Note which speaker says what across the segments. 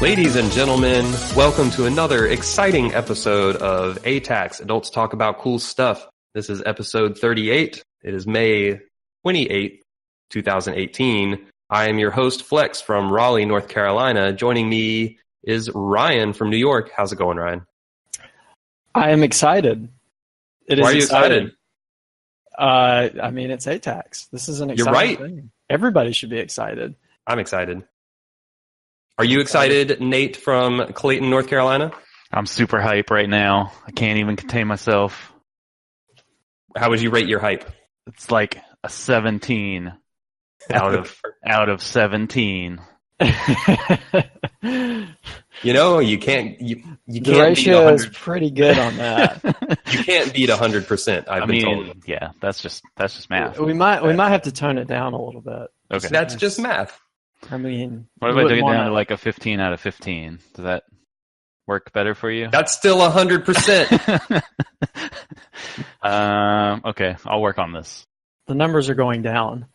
Speaker 1: Ladies and gentlemen, welcome to another exciting episode of ATACS, Adults Talk About Cool Stuff. This is episode 38. It is May 28th, 2018. I am your host, Flex, from Raleigh, North Carolina. Joining me is Ryan from New York. How's it going, Ryan?
Speaker 2: I am excited.
Speaker 1: Why are you excited?
Speaker 2: I mean, it's ATACS. This is an exciting thing. Everybody should be excited.
Speaker 1: I'm excited. Are you excited, Nate from Clayton, North Carolina?
Speaker 3: I'm super hype right now. I can't even contain myself.
Speaker 1: How would you rate your hype?
Speaker 3: It's like a 17 out of 17.
Speaker 1: You know, you can't. You can't.
Speaker 2: The ratio is pretty good on that.
Speaker 1: You can't beat 100%. I've been told.
Speaker 3: Yeah, that's just math.
Speaker 2: We might have to tone it down a little bit.
Speaker 1: Okay, that's just math.
Speaker 2: I mean,
Speaker 3: what if I took it down to like a 15 out of 15? Does that work better for you?
Speaker 1: That's still 100%.
Speaker 3: Okay, I'll work on this.
Speaker 2: The numbers are going down.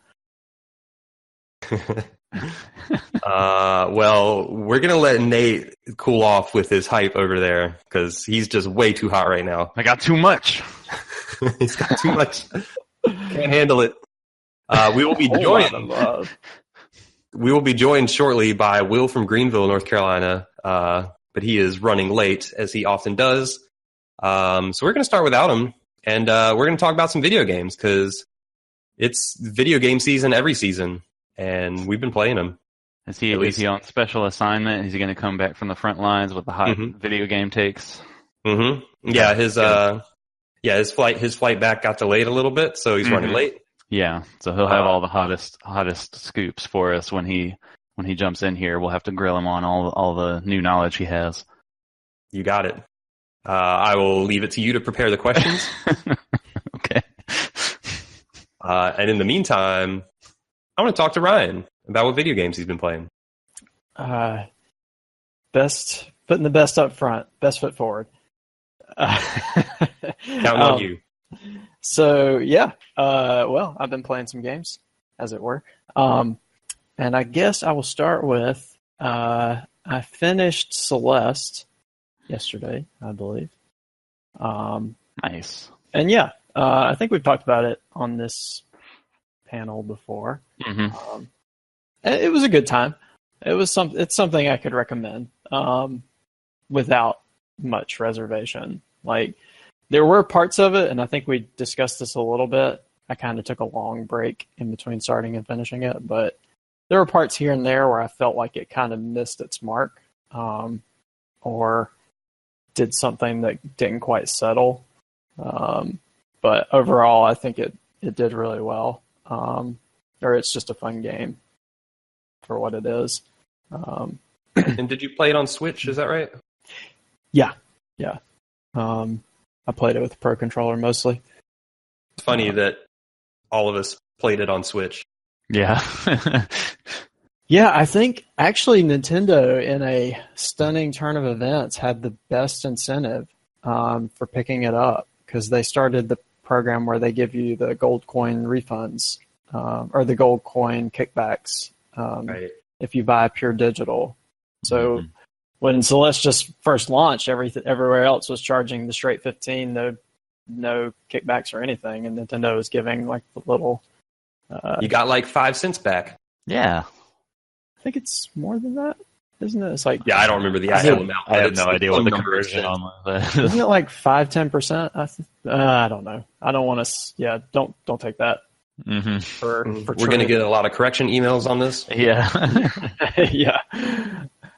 Speaker 1: Well, we're going to let Nate cool off with his hype over there because he's just way too hot right now.
Speaker 3: I got too much.
Speaker 1: He's got too much. Can't handle it. We will be joined. We will be joined shortly by Will from Greenville, North Carolina, but he is running late, as he often does. So we're going to start without him, and we're going to talk about some video games, because it's video game season every season, and we've been playing them.
Speaker 3: Is he on special assignment? Is he going to come back from the front lines with the hot video game takes?
Speaker 1: Mm-hmm. Yeah, his flight back got delayed a little bit, so he's running late.
Speaker 3: Yeah, so he'll have all the hottest scoops for us when he jumps in here. We'll have to grill him on all the new knowledge he has.
Speaker 1: You got it. I will leave it to you to prepare the questions.
Speaker 3: Okay.
Speaker 1: And in the meantime, I want to talk to Ryan about what video games he's been playing.
Speaker 2: Putting the best up front, best foot forward.
Speaker 1: Counting on you.
Speaker 2: So yeah, well, I've been playing some games, as it were, and I guess I will start with I finished Celeste yesterday, I believe.
Speaker 3: Nice.
Speaker 2: And yeah, I think we've talked about it on this panel before.
Speaker 3: Mm-hmm.
Speaker 2: It was a good time. It's something I could recommend without much reservation. Like, there were parts of it, and I think we discussed this a little bit. I kind of took a long break in between starting and finishing it, but there were parts here and there where I felt like it kind of missed its mark, or did something that didn't quite settle. But overall, I think it did really well. Or it's just a fun game for what it is.
Speaker 1: And did you play it on Switch? Is that right?
Speaker 2: Yeah. I played it with a Pro Controller mostly.
Speaker 1: It's funny that all of us played it on Switch.
Speaker 3: Yeah.
Speaker 2: Yeah, I think actually Nintendo, in a stunning turn of events, had the best incentive for picking it up, because they started the program where they give you the gold coin refunds, or the gold coin kickbacks,
Speaker 1: right,
Speaker 2: if you buy pure digital. So when Celeste just first launched, everywhere else was charging the straight 15, no kickbacks or anything, and Nintendo was giving like the little.
Speaker 1: You got like 5 cents back.
Speaker 3: Yeah,
Speaker 2: I think it's more than that, isn't it? It's like,
Speaker 1: yeah, I don't remember the actual amount.
Speaker 3: I have no idea what the conversion on that.
Speaker 2: Isn't it like 5-10%? I don't know. I don't want to. Yeah, don't take that.
Speaker 3: Mm-hmm.
Speaker 2: For
Speaker 1: We're going to get a lot of correction emails on this.
Speaker 3: Yeah.
Speaker 2: Yeah.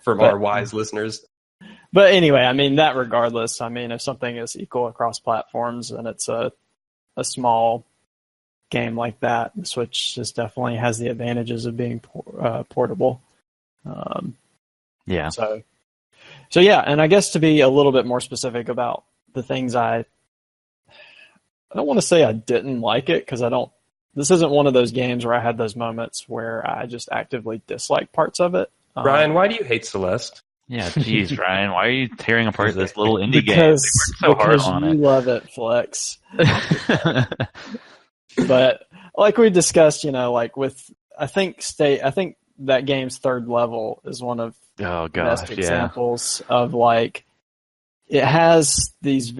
Speaker 1: From our wise listeners.
Speaker 2: But anyway, I mean, that regardless, I mean, if something is equal across platforms and it's a small game like that, the Switch just definitely has the advantages of being portable.
Speaker 3: Yeah.
Speaker 2: So yeah, and I guess to be a little bit more specific about the things I don't want to say I didn't like it, because this isn't one of those games where I had those moments where I just actively dislike parts of it.
Speaker 1: Ryan, why do you hate Celeste?
Speaker 3: Yeah, geez, Ryan, why are you tearing apart this little indie game? They worked so hard on it.
Speaker 2: You love it, Flex. But like we discussed, like with I think that game's third level is one of
Speaker 3: Oh
Speaker 2: the best
Speaker 3: gosh, yeah.
Speaker 2: examples of like it has these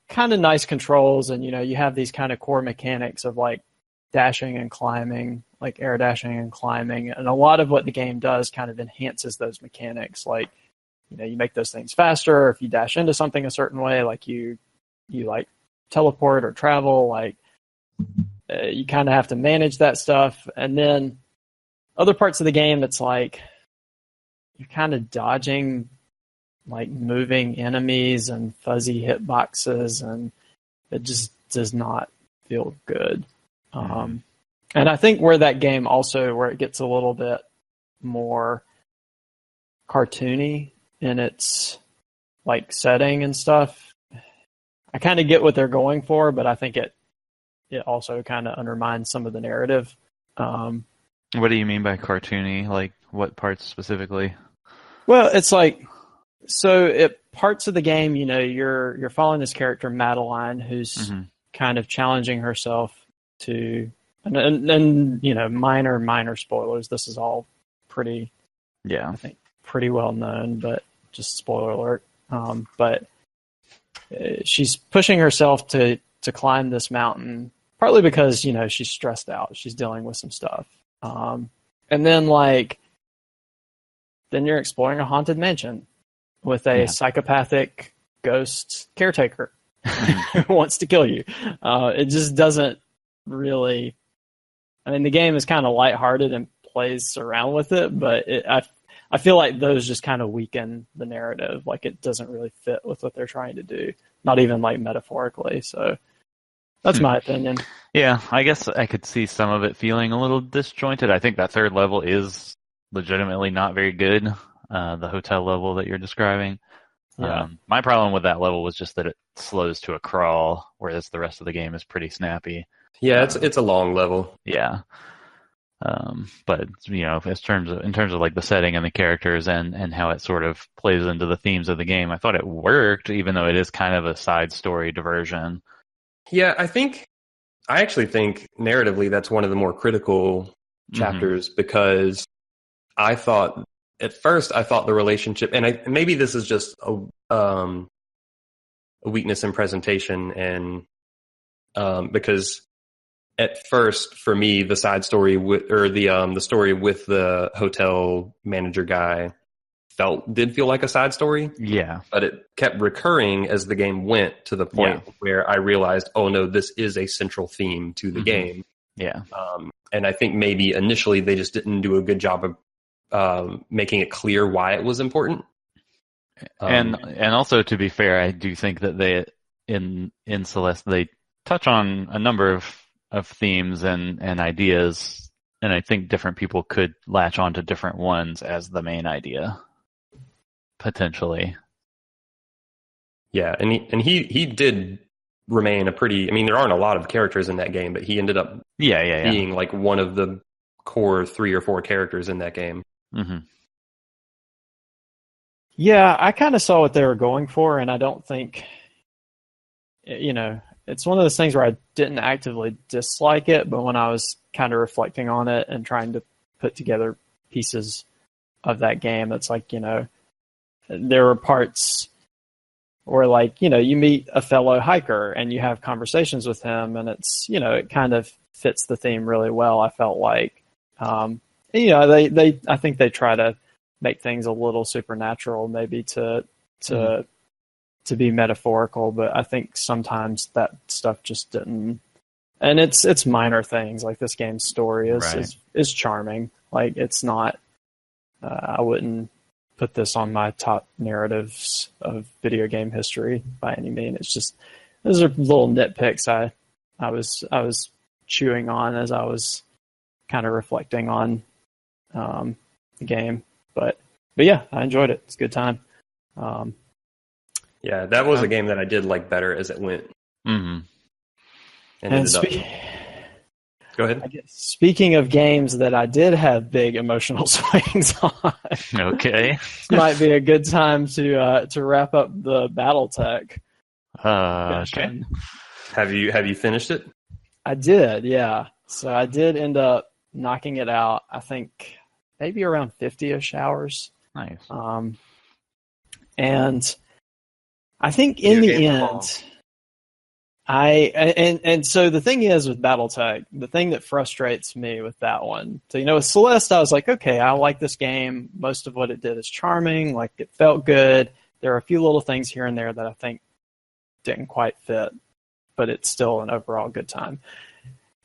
Speaker 2: kind of nice controls, and you have these kind of core mechanics of like dashing and climbing, like air dashing and climbing, and a lot of what the game does kind of enhances those mechanics. Like you make those things faster, or if you dash into something a certain way, like you like teleport or travel, like you kind of have to manage that stuff. And then other parts of the game, it's like you're kind of dodging like moving enemies and fuzzy hitboxes, and it just does not feel good. And I think where that game also, where it gets a little bit more cartoony in its like setting and stuff, I kind of get what they're going for, but I think it also kind of undermines some of the narrative.
Speaker 3: What do you mean by cartoony? Like what parts specifically?
Speaker 2: Well, it's like, so parts of the game, you're following this character Madeline, who's kind of challenging herself to, and minor spoilers. This is all pretty, I think, pretty well known, but just spoiler alert. But she's pushing herself to climb this mountain, partly because she's stressed out. She's dealing with some stuff, and then then you're exploring a haunted mansion with a psychopathic ghost caretaker who wants to kill you. It just doesn't really. I mean, the game is kind of lighthearted and plays around with it, but I feel like those just kind of weaken the narrative. Like it doesn't really fit with what they're trying to do, not even like metaphorically. So that's my opinion.
Speaker 3: Yeah, I guess I could see some of it feeling a little disjointed. I think that third level is legitimately not very good, the hotel level that you're describing.
Speaker 2: Yeah.
Speaker 3: My problem with that level was just that it slows to a crawl, whereas the rest of the game is pretty snappy.
Speaker 1: Yeah, it's a long level.
Speaker 3: Yeah. But in terms of like the setting and the characters and how it sort of plays into the themes of the game, I thought it worked, even though it is kind of a side story diversion.
Speaker 1: Yeah, I actually think narratively that's one of the more critical chapters, because at first I thought the relationship, and maybe this is just a weakness in presentation, and because at first for me the side story the story with the hotel manager guy did feel like a side story.
Speaker 3: Yeah.
Speaker 1: But it kept recurring as the game went, to the point where I realized, oh no, this is a central theme to the game.
Speaker 3: Yeah.
Speaker 1: And I think maybe initially they just didn't do a good job of making it clear why it was important.
Speaker 3: And also, to be fair, I do think that they in Celeste they touch on a number of themes and ideas, and I think different people could latch on to different ones as the main idea. Potentially.
Speaker 1: Yeah, and he did remain a pretty. I mean, there aren't a lot of characters in that game, but he ended up being like one of the core 3 or 4 characters in that game.
Speaker 3: Mm-hmm.
Speaker 2: Yeah, I kind of saw what they were going for, and I don't think, it's one of those things where I didn't actively dislike it, but when I was kind of reflecting on it and trying to put together pieces of that game, it's like, there were parts where, like, you meet a fellow hiker and you have conversations with him, and it's, it kind of fits the theme really well, I felt like. I think they try to make things a little supernatural, maybe to be metaphorical, but I think sometimes that stuff just didn't. And it's minor things, like this game's story is charming. Like, it's not. I wouldn't put this on my top narratives of video game history by any means. It's just, those are little nitpicks I was chewing on as I was kind of reflecting on the game. But yeah, I enjoyed it. It's a good time.
Speaker 1: Yeah, that was a game that I did like better as it went.
Speaker 3: Mm-hmm.
Speaker 1: Go ahead.
Speaker 2: I guess, speaking of games that I did have big emotional swings on,
Speaker 3: okay,
Speaker 2: this might be a good time to wrap up the BattleTech.
Speaker 3: Okay.
Speaker 1: Have you finished it?
Speaker 2: I did, yeah. So I did end up knocking it out, I think maybe around 50-ish hours.
Speaker 3: Nice.
Speaker 2: And I think in the end, so the thing is with BattleTech, the thing that frustrates me with that one. So, with Celeste, I was like, okay, I like this game. Most of what it did is charming. Like, it felt good. There are a few little things here and there that I think didn't quite fit, but it's still an overall good time.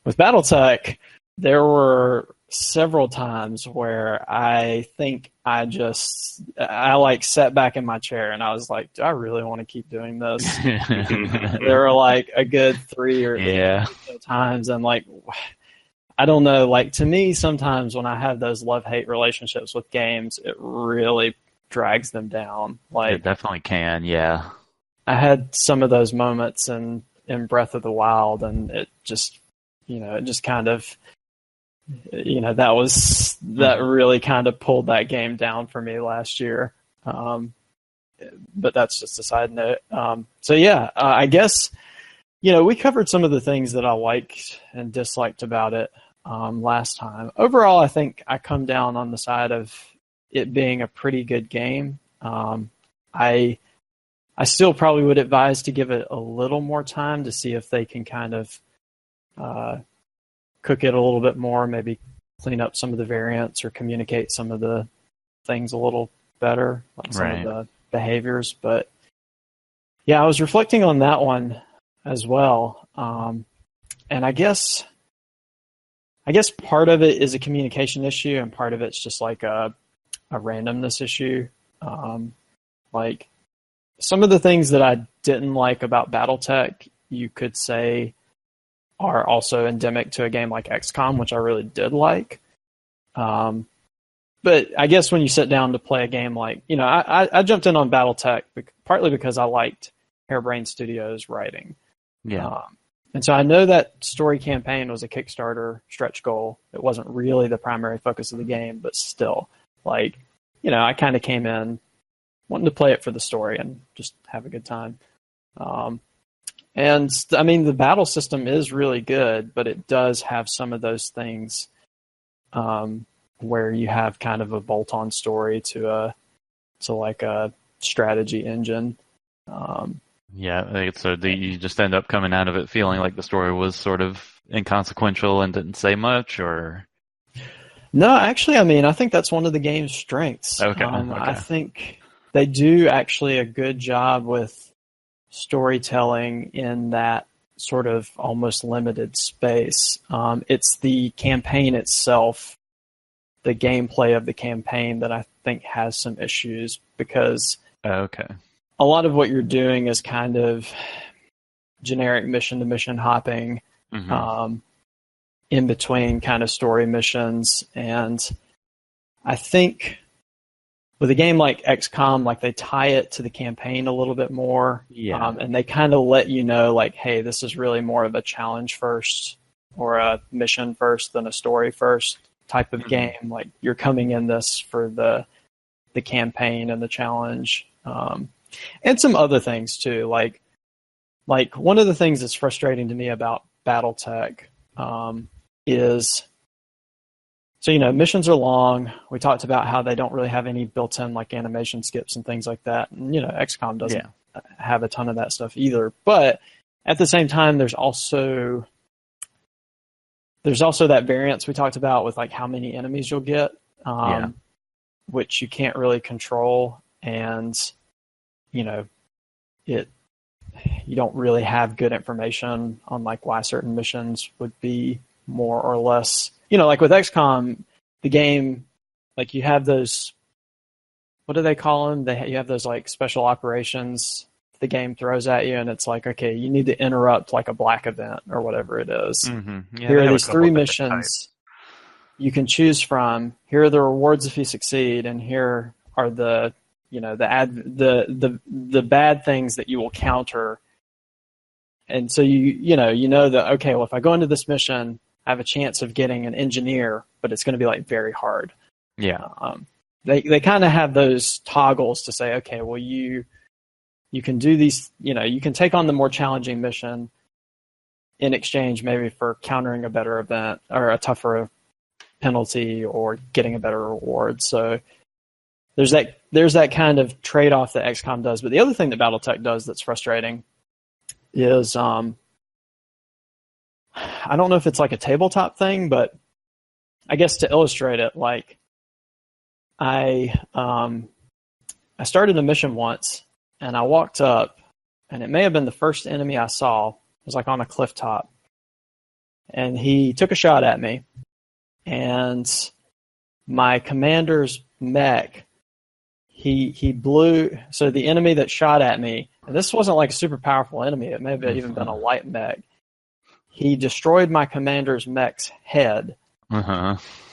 Speaker 2: With BattleTech, there were several times where I think I sat back in my chair and I was like, do I really want to keep doing this? There were like a good 3 or 4 times, and like, I don't know, like, to me, sometimes when I have those love-hate relationships with games, it really drags them down. Like,
Speaker 3: it definitely can, yeah.
Speaker 2: I had some of those moments in Breath of the Wild, and it just kind of, that really kind of pulled that game down for me last year. But that's just a side note. I guess, we covered some of the things that I liked and disliked about it last time. Overall, I think I come down on the side of it being a pretty good game. I still probably would advise to give it a little more time to see if they can kind of cook it a little bit more, maybe clean up some of the variants or communicate some of the things a little better, like some of the behaviors. But yeah, I was reflecting on that one as well. And I guess part of it is a communication issue, and part of it's just like a randomness issue. Like, some of the things that I didn't like about BattleTech, you could say, are also endemic to a game like XCOM, which I really did like. But I guess when you sit down to play a game like, I jumped in on BattleTech partly because I liked Harebrained Studios' writing.
Speaker 3: Yeah.
Speaker 2: And so I know that story campaign was a Kickstarter stretch goal. It wasn't really the primary focus of the game, but still, like, I kind of came in wanting to play it for the story and just have a good time. And I mean, the battle system is really good, but it does have some of those things where you have kind of a bolt-on story to like a strategy engine.
Speaker 3: So you just end up coming out of it feeling like the story was sort of inconsequential and didn't say much, or?
Speaker 2: No, actually, I mean, I think that's one of the game's strengths.
Speaker 3: Okay.
Speaker 2: I think they do actually a good job with storytelling in that sort of almost limited space. It's the campaign itself, the gameplay of the campaign, that I think has some issues, because a lot of what you're doing is kind of generic mission-to-mission hopping, in between kind of story missions. And I think with a game like XCOM, like, they tie it to the campaign a little bit more.
Speaker 3: Yeah.
Speaker 2: And they kind of let you know, like, hey, this is really more of a challenge first or a mission first than a story first type of game. Like, you're coming in this for the campaign and the challenge. And some other things too. Like one of the things that's frustrating to me about BattleTech is, so, missions are long. We talked about how they don't really have any built-in, like, animation skips and things like that. And, XCOM doesn't have a ton of that stuff either. But at the same time, there's also that variance we talked about with, like, how many enemies you'll get, which you can't really control. And, you don't really have good information on, like, why certain missions would be more or less. Like with XCOM, the game, like, you have those, what do they call them? You have those, like, special operations the game throws at you, and it's like, okay, you need to interrupt, like, a black event or whatever it is. Here are these 3 missions you can choose from. Here are the rewards if you succeed, and here are the the bad things that you will counter. And so you know that, okay, well, if I go into this mission, I have a chance of getting an engineer, but it's going to be, like, very hard.
Speaker 3: Yeah.
Speaker 2: They kind of have those toggles to say, okay, well, you can do these, you can take on the more challenging mission in exchange maybe for countering a better event or a tougher penalty or getting a better reward. So there's that kind of trade-off that XCOM does. But the other thing that BattleTech does that's frustrating is I don't know if it's like a tabletop thing, but I guess to illustrate it, like I started a mission once and I walked up, and it may have been the first enemy I saw. It was like on a cliff top, and he took a shot at me, and my commander's mech, he blew. So the enemy that shot at me, and this wasn't like a super powerful enemy, it may have even been a light mech. He destroyed my commander's mech's head,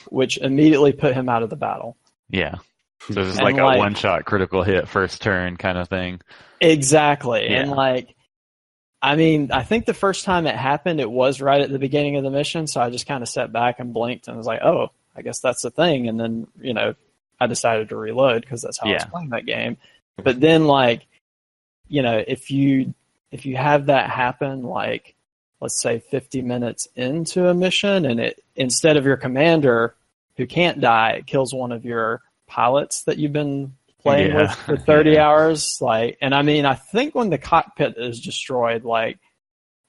Speaker 2: which immediately put him out of the battle.
Speaker 3: Yeah. So it's like a one-shot critical hit first turn kind of thing.
Speaker 2: Exactly.
Speaker 3: Yeah.
Speaker 2: And I mean, I think the first time it happened, it was right at the beginning of the mission, so I just kind of sat back and blinked and was like, oh, I guess that's the thing. And then, I decided to reload because that's how I was playing that game. But then, if you have that happen, let's say 50 minutes into a mission, and it, instead of your commander who can't die, it kills one of your pilots that you've been playing with for 30 hours. And I mean, I think when the cockpit is destroyed,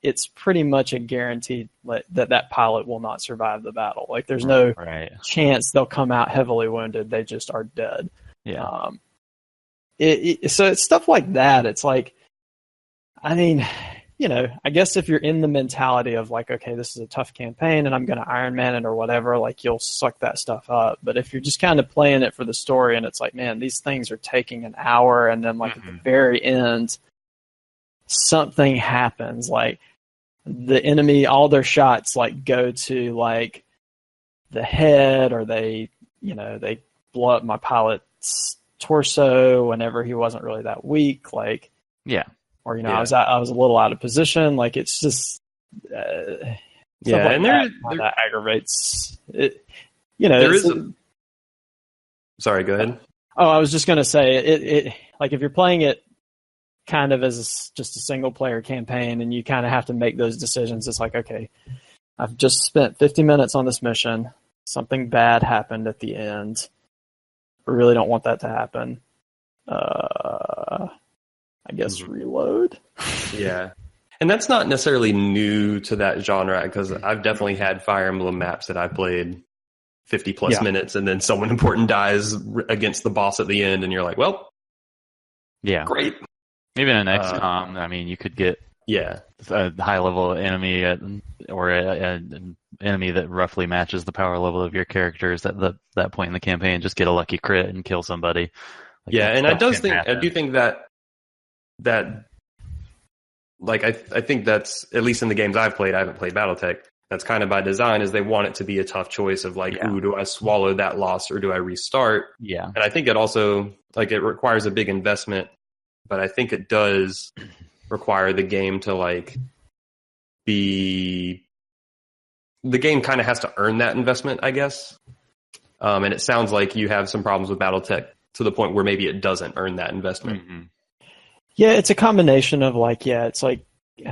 Speaker 2: it's pretty much a guarantee that pilot will not survive the battle. There's no chance they'll come out heavily wounded. They just are dead.
Speaker 3: Yeah.
Speaker 2: So it's stuff like that. It's I mean, I guess if you're in the mentality of okay, this is a tough campaign and I'm going to Iron Man it or whatever, you'll suck that stuff up. But if you're just kind of playing it for the story and it's man, these things are taking an hour, and then at the very end, something happens. The enemy, all their shots go to the head, or they blow up my pilot's torso whenever he wasn't really that weak. Or I was a little out of position. It's just
Speaker 1: and
Speaker 2: that aggravates it.
Speaker 1: Sorry, go ahead.
Speaker 2: Oh, I was just gonna say it. If you're playing it kind of as just a single player campaign, and you kind of have to make those decisions. It's okay, I've just spent 50 minutes on this mission. Something bad happened at the end. I really don't want that to happen. I guess reload.
Speaker 1: Yeah. And that's not necessarily new to that genre, because I've definitely had Fire Emblem maps that I played 50 plus minutes, and then someone important dies against the boss at the end, and you're like, well, great.
Speaker 3: Even in XCOM, I mean, you could get a high-level enemy or an enemy that roughly matches the power level of your characters at that point in the campaign, just get a lucky crit and kill somebody.
Speaker 1: And I do think that I think that's, at least in the games I've played, I haven't played BattleTech, that's kind of by design, is they want it to be a tough choice of ooh, do I swallow that loss or do I restart? Yeah. And I think it also, it requires a big investment, but I think it does require the game to the game kind of has to earn that investment, I guess. And it sounds like you have some problems with BattleTech to the point where maybe it doesn't earn that investment.
Speaker 3: Mm-hmm.
Speaker 2: Yeah, it's a combination of it's I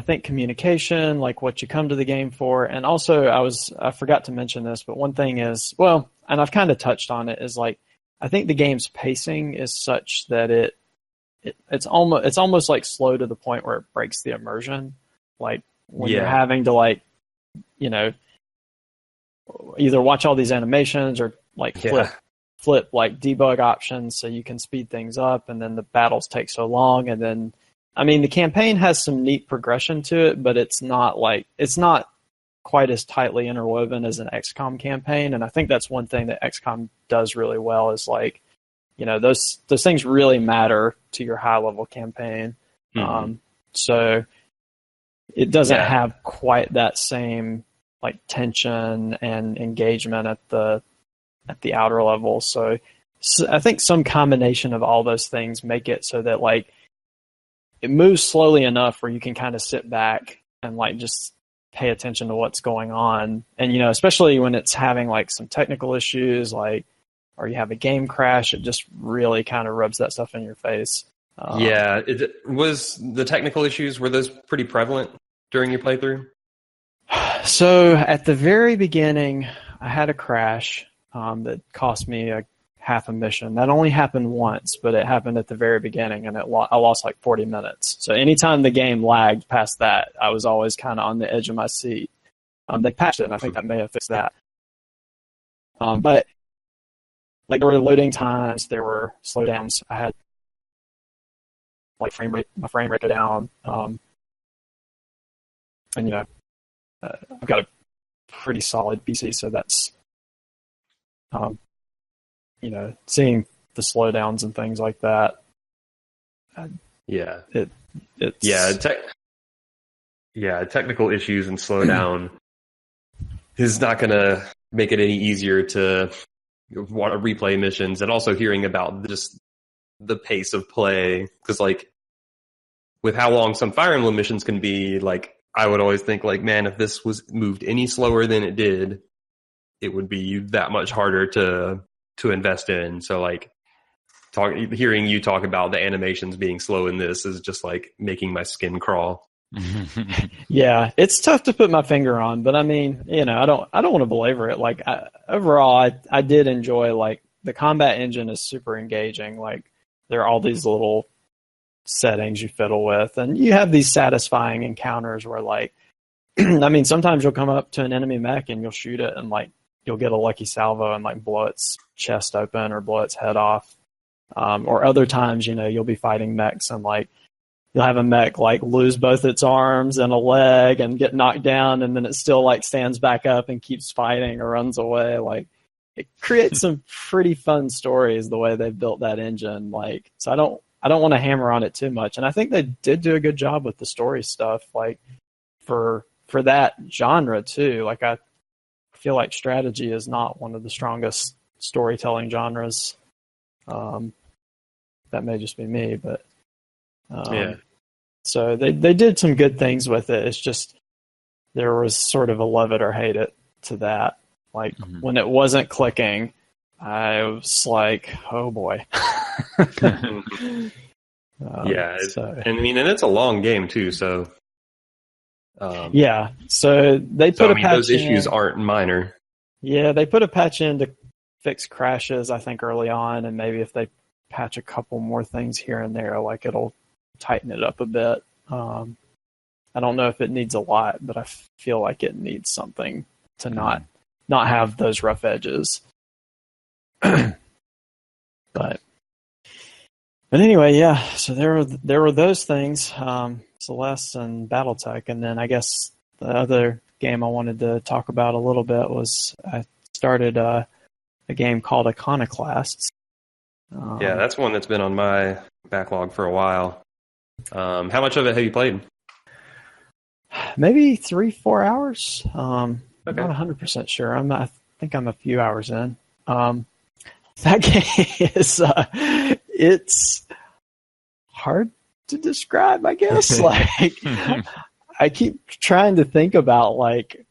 Speaker 2: think communication, what you come to the game for, and also I forgot to mention this, but one thing is, well, and I've kind of touched on it, is I think the game's pacing is such that it's almost slow to the point where it breaks the immersion. When you're having to either watch all these animations or flip debug options so you can speed things up, and then the battles take so long. And then, I mean, the campaign has some neat progression to it, but it's not quite as tightly interwoven as an XCOM campaign. And I think that's one thing that XCOM does really well, is those things really matter to your high level campaign. Mm-hmm. So it doesn't have quite that same tension and engagement at the outer level. So I think some combination of all those things make it so that it moves slowly enough where you can kind of sit back and just pay attention to what's going on. And especially when it's having some technical issues, or you have a game crash, it just really kind of rubs that stuff in your face.
Speaker 1: Was the technical issues, were those pretty prevalent during your playthrough?
Speaker 2: So at the very beginning, I had a crash that cost me a half a mission. That only happened once, but it happened at the very beginning, and I lost like 40 minutes. So anytime the game lagged past that, I was always kind of on the edge of my seat. They patched it, and I think that may have fixed that. But like there were loading times, there were slowdowns. I had like my frame rate go down, and I've got a pretty solid PC, so that's seeing the slowdowns and things like that.
Speaker 1: Technical issues and slowdown is not going to make it any easier to want to replay missions, and also hearing about just the pace of play, because like with how long some Fire Emblem missions can be, like I would always think like, man, if this was moved any slower than it did, it would be that much harder to invest in. So like hearing you talk about the animations being slow in this is just like making my skin crawl.
Speaker 2: Yeah, it's tough to put my finger on, but I mean, I don't want to belabor it. Like overall, I did enjoy, like, the combat engine is super engaging. Like there are all these little settings you fiddle with, and you have these satisfying encounters where, like, I mean, sometimes you'll come up to an enemy mech and you'll shoot it, and like you'll get a lucky salvo and like blow its chest open or blow its head off. Or other times, you'll be fighting mechs and like you'll have a mech like lose both its arms and a leg and get knocked down, and then it still like stands back up and keeps fighting or runs away. Like it creates some pretty fun stories the way they've built that engine. Like, so I don't want to hammer on it too much, and I think they did do a good job with the story stuff. Like for that genre too. Like I feel like strategy is not one of the strongest storytelling genres. That may just be me, but so they did some good things with it. It's just there was sort of a love it or hate it to that. Like when it wasn't clicking, I was like, oh boy.
Speaker 1: And it's a long game too, so
Speaker 2: so they put a patch
Speaker 1: those issues aren't minor.
Speaker 2: Yeah, they put a patch in to fix crashes, I think, early on, and maybe if they patch a couple more things here and there, like, it'll tighten it up a bit. I don't know if it needs a lot, but I feel like it needs something to not have those rough edges. But anyway, yeah. So there were those things, Celeste and BattleTech, and then I guess the other game I wanted to talk about a little bit was I started a game called Iconoclasts.
Speaker 1: That's one that's been on my backlog for a while. How much of it have you played?
Speaker 2: Maybe 3-4 hours. I'm
Speaker 1: Okay.
Speaker 2: not 100% sure. I think I'm a few hours in. That game is it's hard to describe, I guess. Like I keep trying to think about like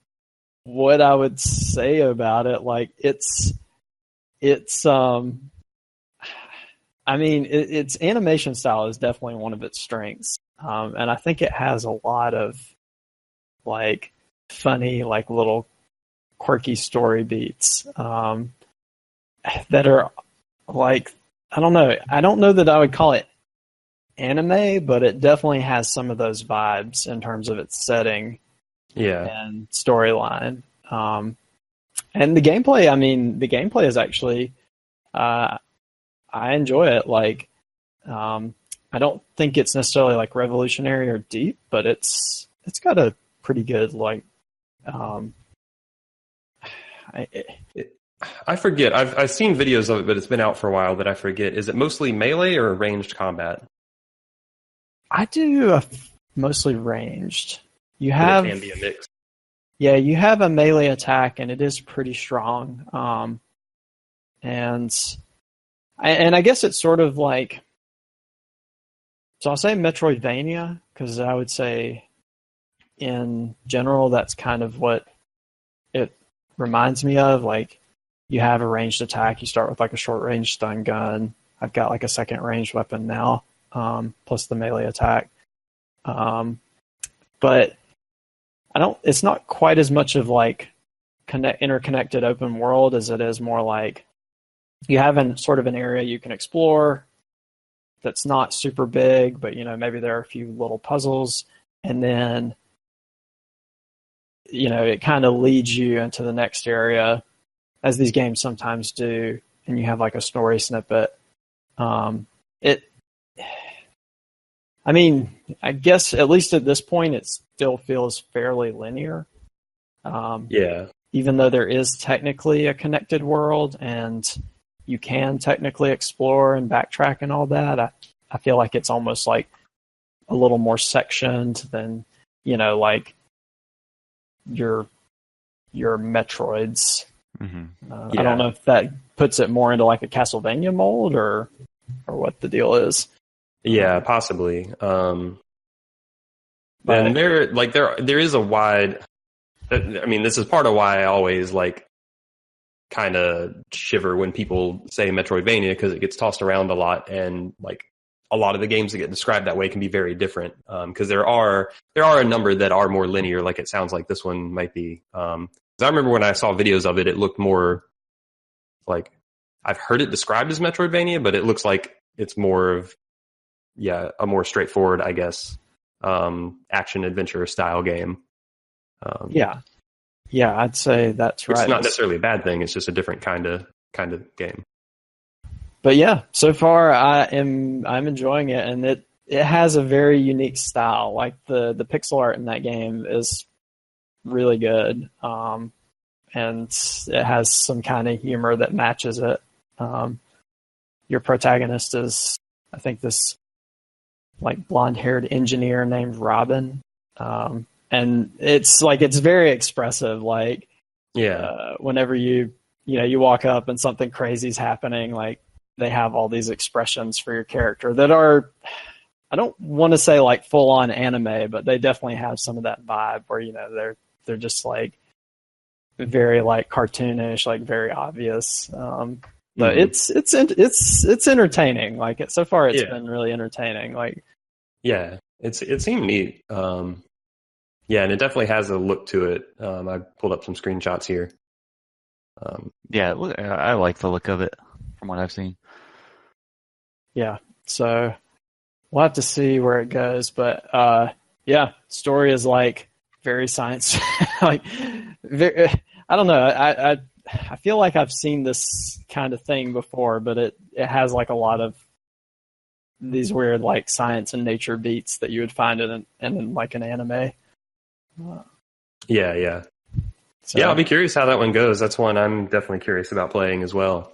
Speaker 2: what I would say about it. Like it's its animation style is definitely one of its strengths. And I think it has a lot of like funny, like little quirky story beats that are like, I don't know that I would call it anime, but it definitely has some of those vibes in terms of its setting and storyline. And the gameplay is actually, I enjoy it. Like, I don't think it's necessarily like revolutionary or deep, but it's got a pretty good like.
Speaker 1: I forget. I've seen videos of it, but it's been out for a while. But I forget. Is it mostly melee or ranged combat?
Speaker 2: I do mostly ranged. You have
Speaker 1: It can be a mix.
Speaker 2: Yeah, you have a melee attack, and it is pretty strong. And I guess it's sort of like, so I'll say Metroidvania, because I would say in general that's kind of what it reminds me of. Like, you have a ranged attack, you start with like a short range stun gun. I've got like a second ranged weapon now, plus the melee attack. But it's not quite as much of like interconnected open world as it is more like you have sort of an area you can explore that's not super big, but maybe there are a few little puzzles, and then it kind of leads you into the next area, as these games sometimes do, and you have like a story snippet. I guess at least at this point, it still feels fairly linear. Even though there is technically a connected world and you can technically explore and backtrack and all that, I feel like it's almost like a little more sectioned than, like your Metroids.
Speaker 3: Mm-hmm.
Speaker 2: I don't know if that puts it more into like a Castlevania mold or what the deal is.
Speaker 1: Yeah, possibly. And there is a wide. I mean, this is part of why I always kind of shiver when people say Metroidvania, because it gets tossed around a lot, and a lot of the games that get described that way can be very different. Because there are a number that are more linear, like it sounds like this one might be. 'Cause I remember when I saw videos of it, it looked more like, I've heard it described as Metroidvania, but it looks like it's more of a more straightforward, I guess, action adventure style game.
Speaker 2: I'd say that's right.
Speaker 1: It's not necessarily a bad thing. It's just a different kind of game.
Speaker 2: But yeah, so far I'm enjoying it, and it has a very unique style. Like the pixel art in that game is really good, and it has some kind of humor that matches it. Your protagonist is, I think, this blonde-haired engineer named Robin. And it's very expressive. Whenever you walk up and something crazy's happening, they have all these expressions for your character that are, I don't want to say full on anime, but they definitely have some of that vibe where, they're just very cartoonish, very obvious. But it's entertaining. So far it's been really entertaining.
Speaker 1: It seemed neat. And it definitely has a look to it. I pulled up some screenshots here.
Speaker 3: I like the look of it from what I've seen.
Speaker 2: Yeah, so we'll have to see where it goes. But story is very science. Very, I don't know. I feel like I've seen this kind of thing before, but it has a lot of these weird science and nature beats that you would find in an anime.
Speaker 1: So, I'll be curious how that one goes. That's one I'm definitely curious about playing as well.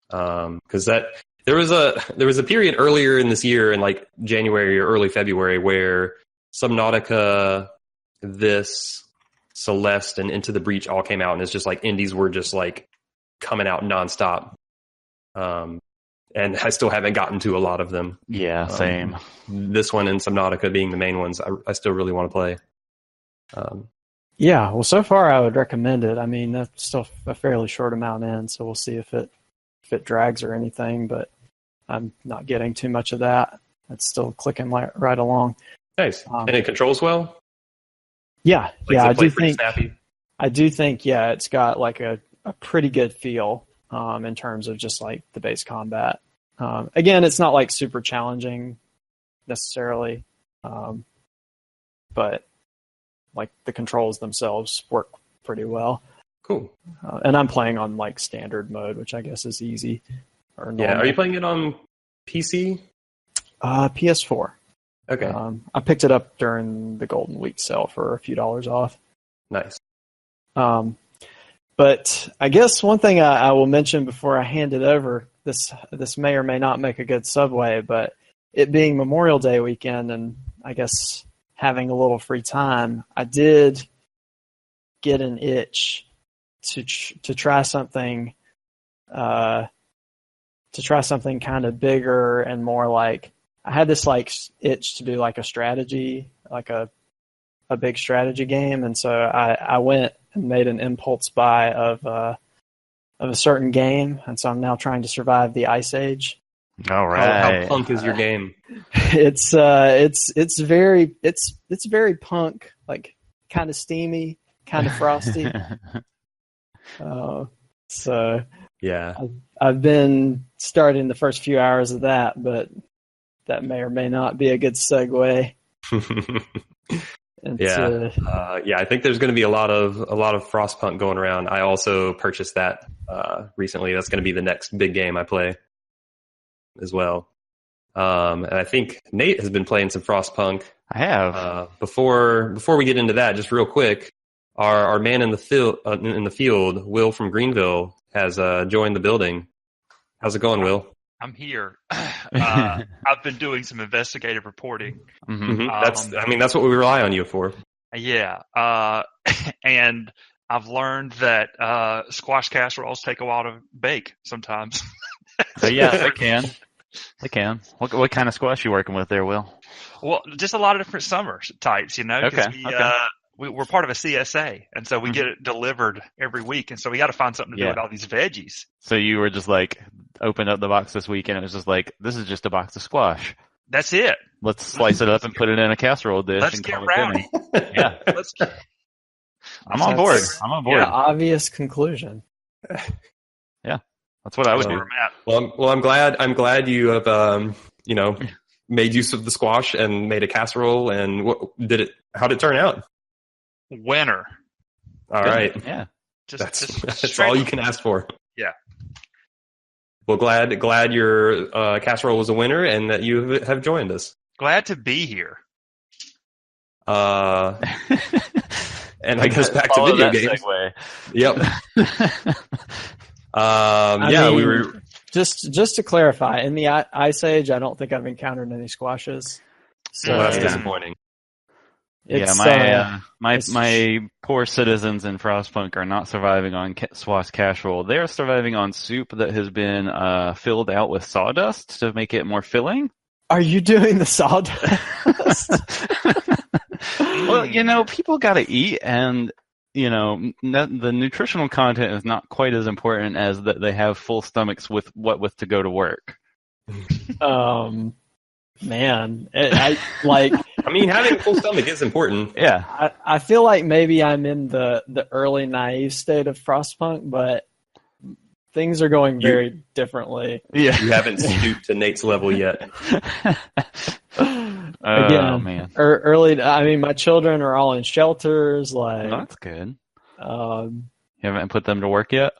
Speaker 1: Because there was a period earlier in this year in January or early February where Subnautica, this, Celeste, and Into the Breach all came out, and it's just indies were just coming out nonstop. And I still haven't gotten to a lot of them.
Speaker 3: Yeah, same.
Speaker 1: This one and Subnautica being the main ones, I still really want to play.
Speaker 2: Well, so far I would recommend it. I mean, that's still a fairly short amount in, so we'll see if it drags or anything, but I'm not getting too much of that. It's still clicking right along.
Speaker 1: Nice. And it controls well?
Speaker 2: I do think
Speaker 1: snappy?
Speaker 2: I do think it's got a pretty good feel in terms of just the base combat. Again, it's not super challenging necessarily, but the controls themselves work pretty well.
Speaker 1: Cool.
Speaker 2: And I'm playing on standard mode, which I guess is easy. Or normal.
Speaker 1: Are you playing it on PC?
Speaker 2: PS4.
Speaker 1: Okay.
Speaker 2: I picked it up during the Golden Week sale for a few dollars off.
Speaker 1: Nice.
Speaker 2: But I guess one thing I will mention before I hand it over, this may or may not make a good segue, but it being Memorial Day weekend and I guess having a little free time, I did get an itch to try something kind of bigger and more I had this itch to do a strategy, a big strategy game, and so I went and made an impulse buy of a certain game, and so I'm now trying to survive the Ice Age.
Speaker 3: All right.
Speaker 1: How punk is your game?
Speaker 2: It's very punk, kind of steamy. kind of frosty. So
Speaker 1: Yeah.
Speaker 2: I've been starting the first few hours of that, but that may or may not be a good segue.
Speaker 1: Yeah, I think there's going to be a lot of Frostpunk going around. I also purchased that recently. That's going to be the next big game I play as well. And I think Nate has been playing some Frostpunk.
Speaker 3: I have.
Speaker 1: Before we get into that, just real quick, our man in the field, Will from Greenville, has joined the building. How's it going, Will?
Speaker 4: I'm here. I've been doing some investigative reporting.
Speaker 1: Mm-hmm. That's what we rely on you for.
Speaker 4: Yeah. And I've learned that squash casseroles take a while to bake sometimes.
Speaker 3: Yeah, they can. They can. What kind of squash you working with there, Will?
Speaker 4: Well, just a lot of different summer types, you know.
Speaker 3: Okay.
Speaker 4: We're part of a CSA, and so we get it delivered every week, and so we got to find something to do with all these veggies.
Speaker 3: So you were just like, opened up the box this week, and it was just like, this is just a box of squash.
Speaker 4: That's it.
Speaker 3: Let's slice it up and put it in a casserole dish.
Speaker 4: Let's
Speaker 3: and
Speaker 4: get
Speaker 3: call
Speaker 4: rowdy.
Speaker 3: It yeah. I'm on board. I'm on board.
Speaker 2: Yeah, obvious conclusion.
Speaker 3: Yeah, that's what I would do.
Speaker 1: Well, I'm glad you have made use of the squash and made a casserole. And how did it turn out?
Speaker 4: Winner.
Speaker 1: All right.
Speaker 3: Yeah.
Speaker 1: That's all you can ask for.
Speaker 4: Yeah.
Speaker 1: Well, glad your casserole was a winner and that you have joined us.
Speaker 4: Glad to be here.
Speaker 1: And I guess back to video games.
Speaker 3: Segue.
Speaker 1: Yep. We were
Speaker 2: just to clarify. In the Ice Age, I don't think I've encountered any squashes. So
Speaker 1: that's disappointing.
Speaker 3: My poor citizens in Frostpunk are not surviving on squash casserole. They are surviving on soup that has been filled out with sawdust to make it more filling.
Speaker 2: Are you doing the sawdust?
Speaker 3: Well, people got to eat, and the nutritional content is not quite as important as that they have full stomachs with to go to work.
Speaker 2: Man,
Speaker 1: having a full stomach is important.
Speaker 3: Yeah.
Speaker 2: I feel like maybe I'm in the early naive state of Frostpunk, but things are going very differently.
Speaker 1: Yeah. You haven't stooped to Nate's level yet.
Speaker 2: Again,
Speaker 3: man.
Speaker 2: Early, my children are all in shelters.
Speaker 3: That's good.
Speaker 2: You
Speaker 3: haven't put them to work yet?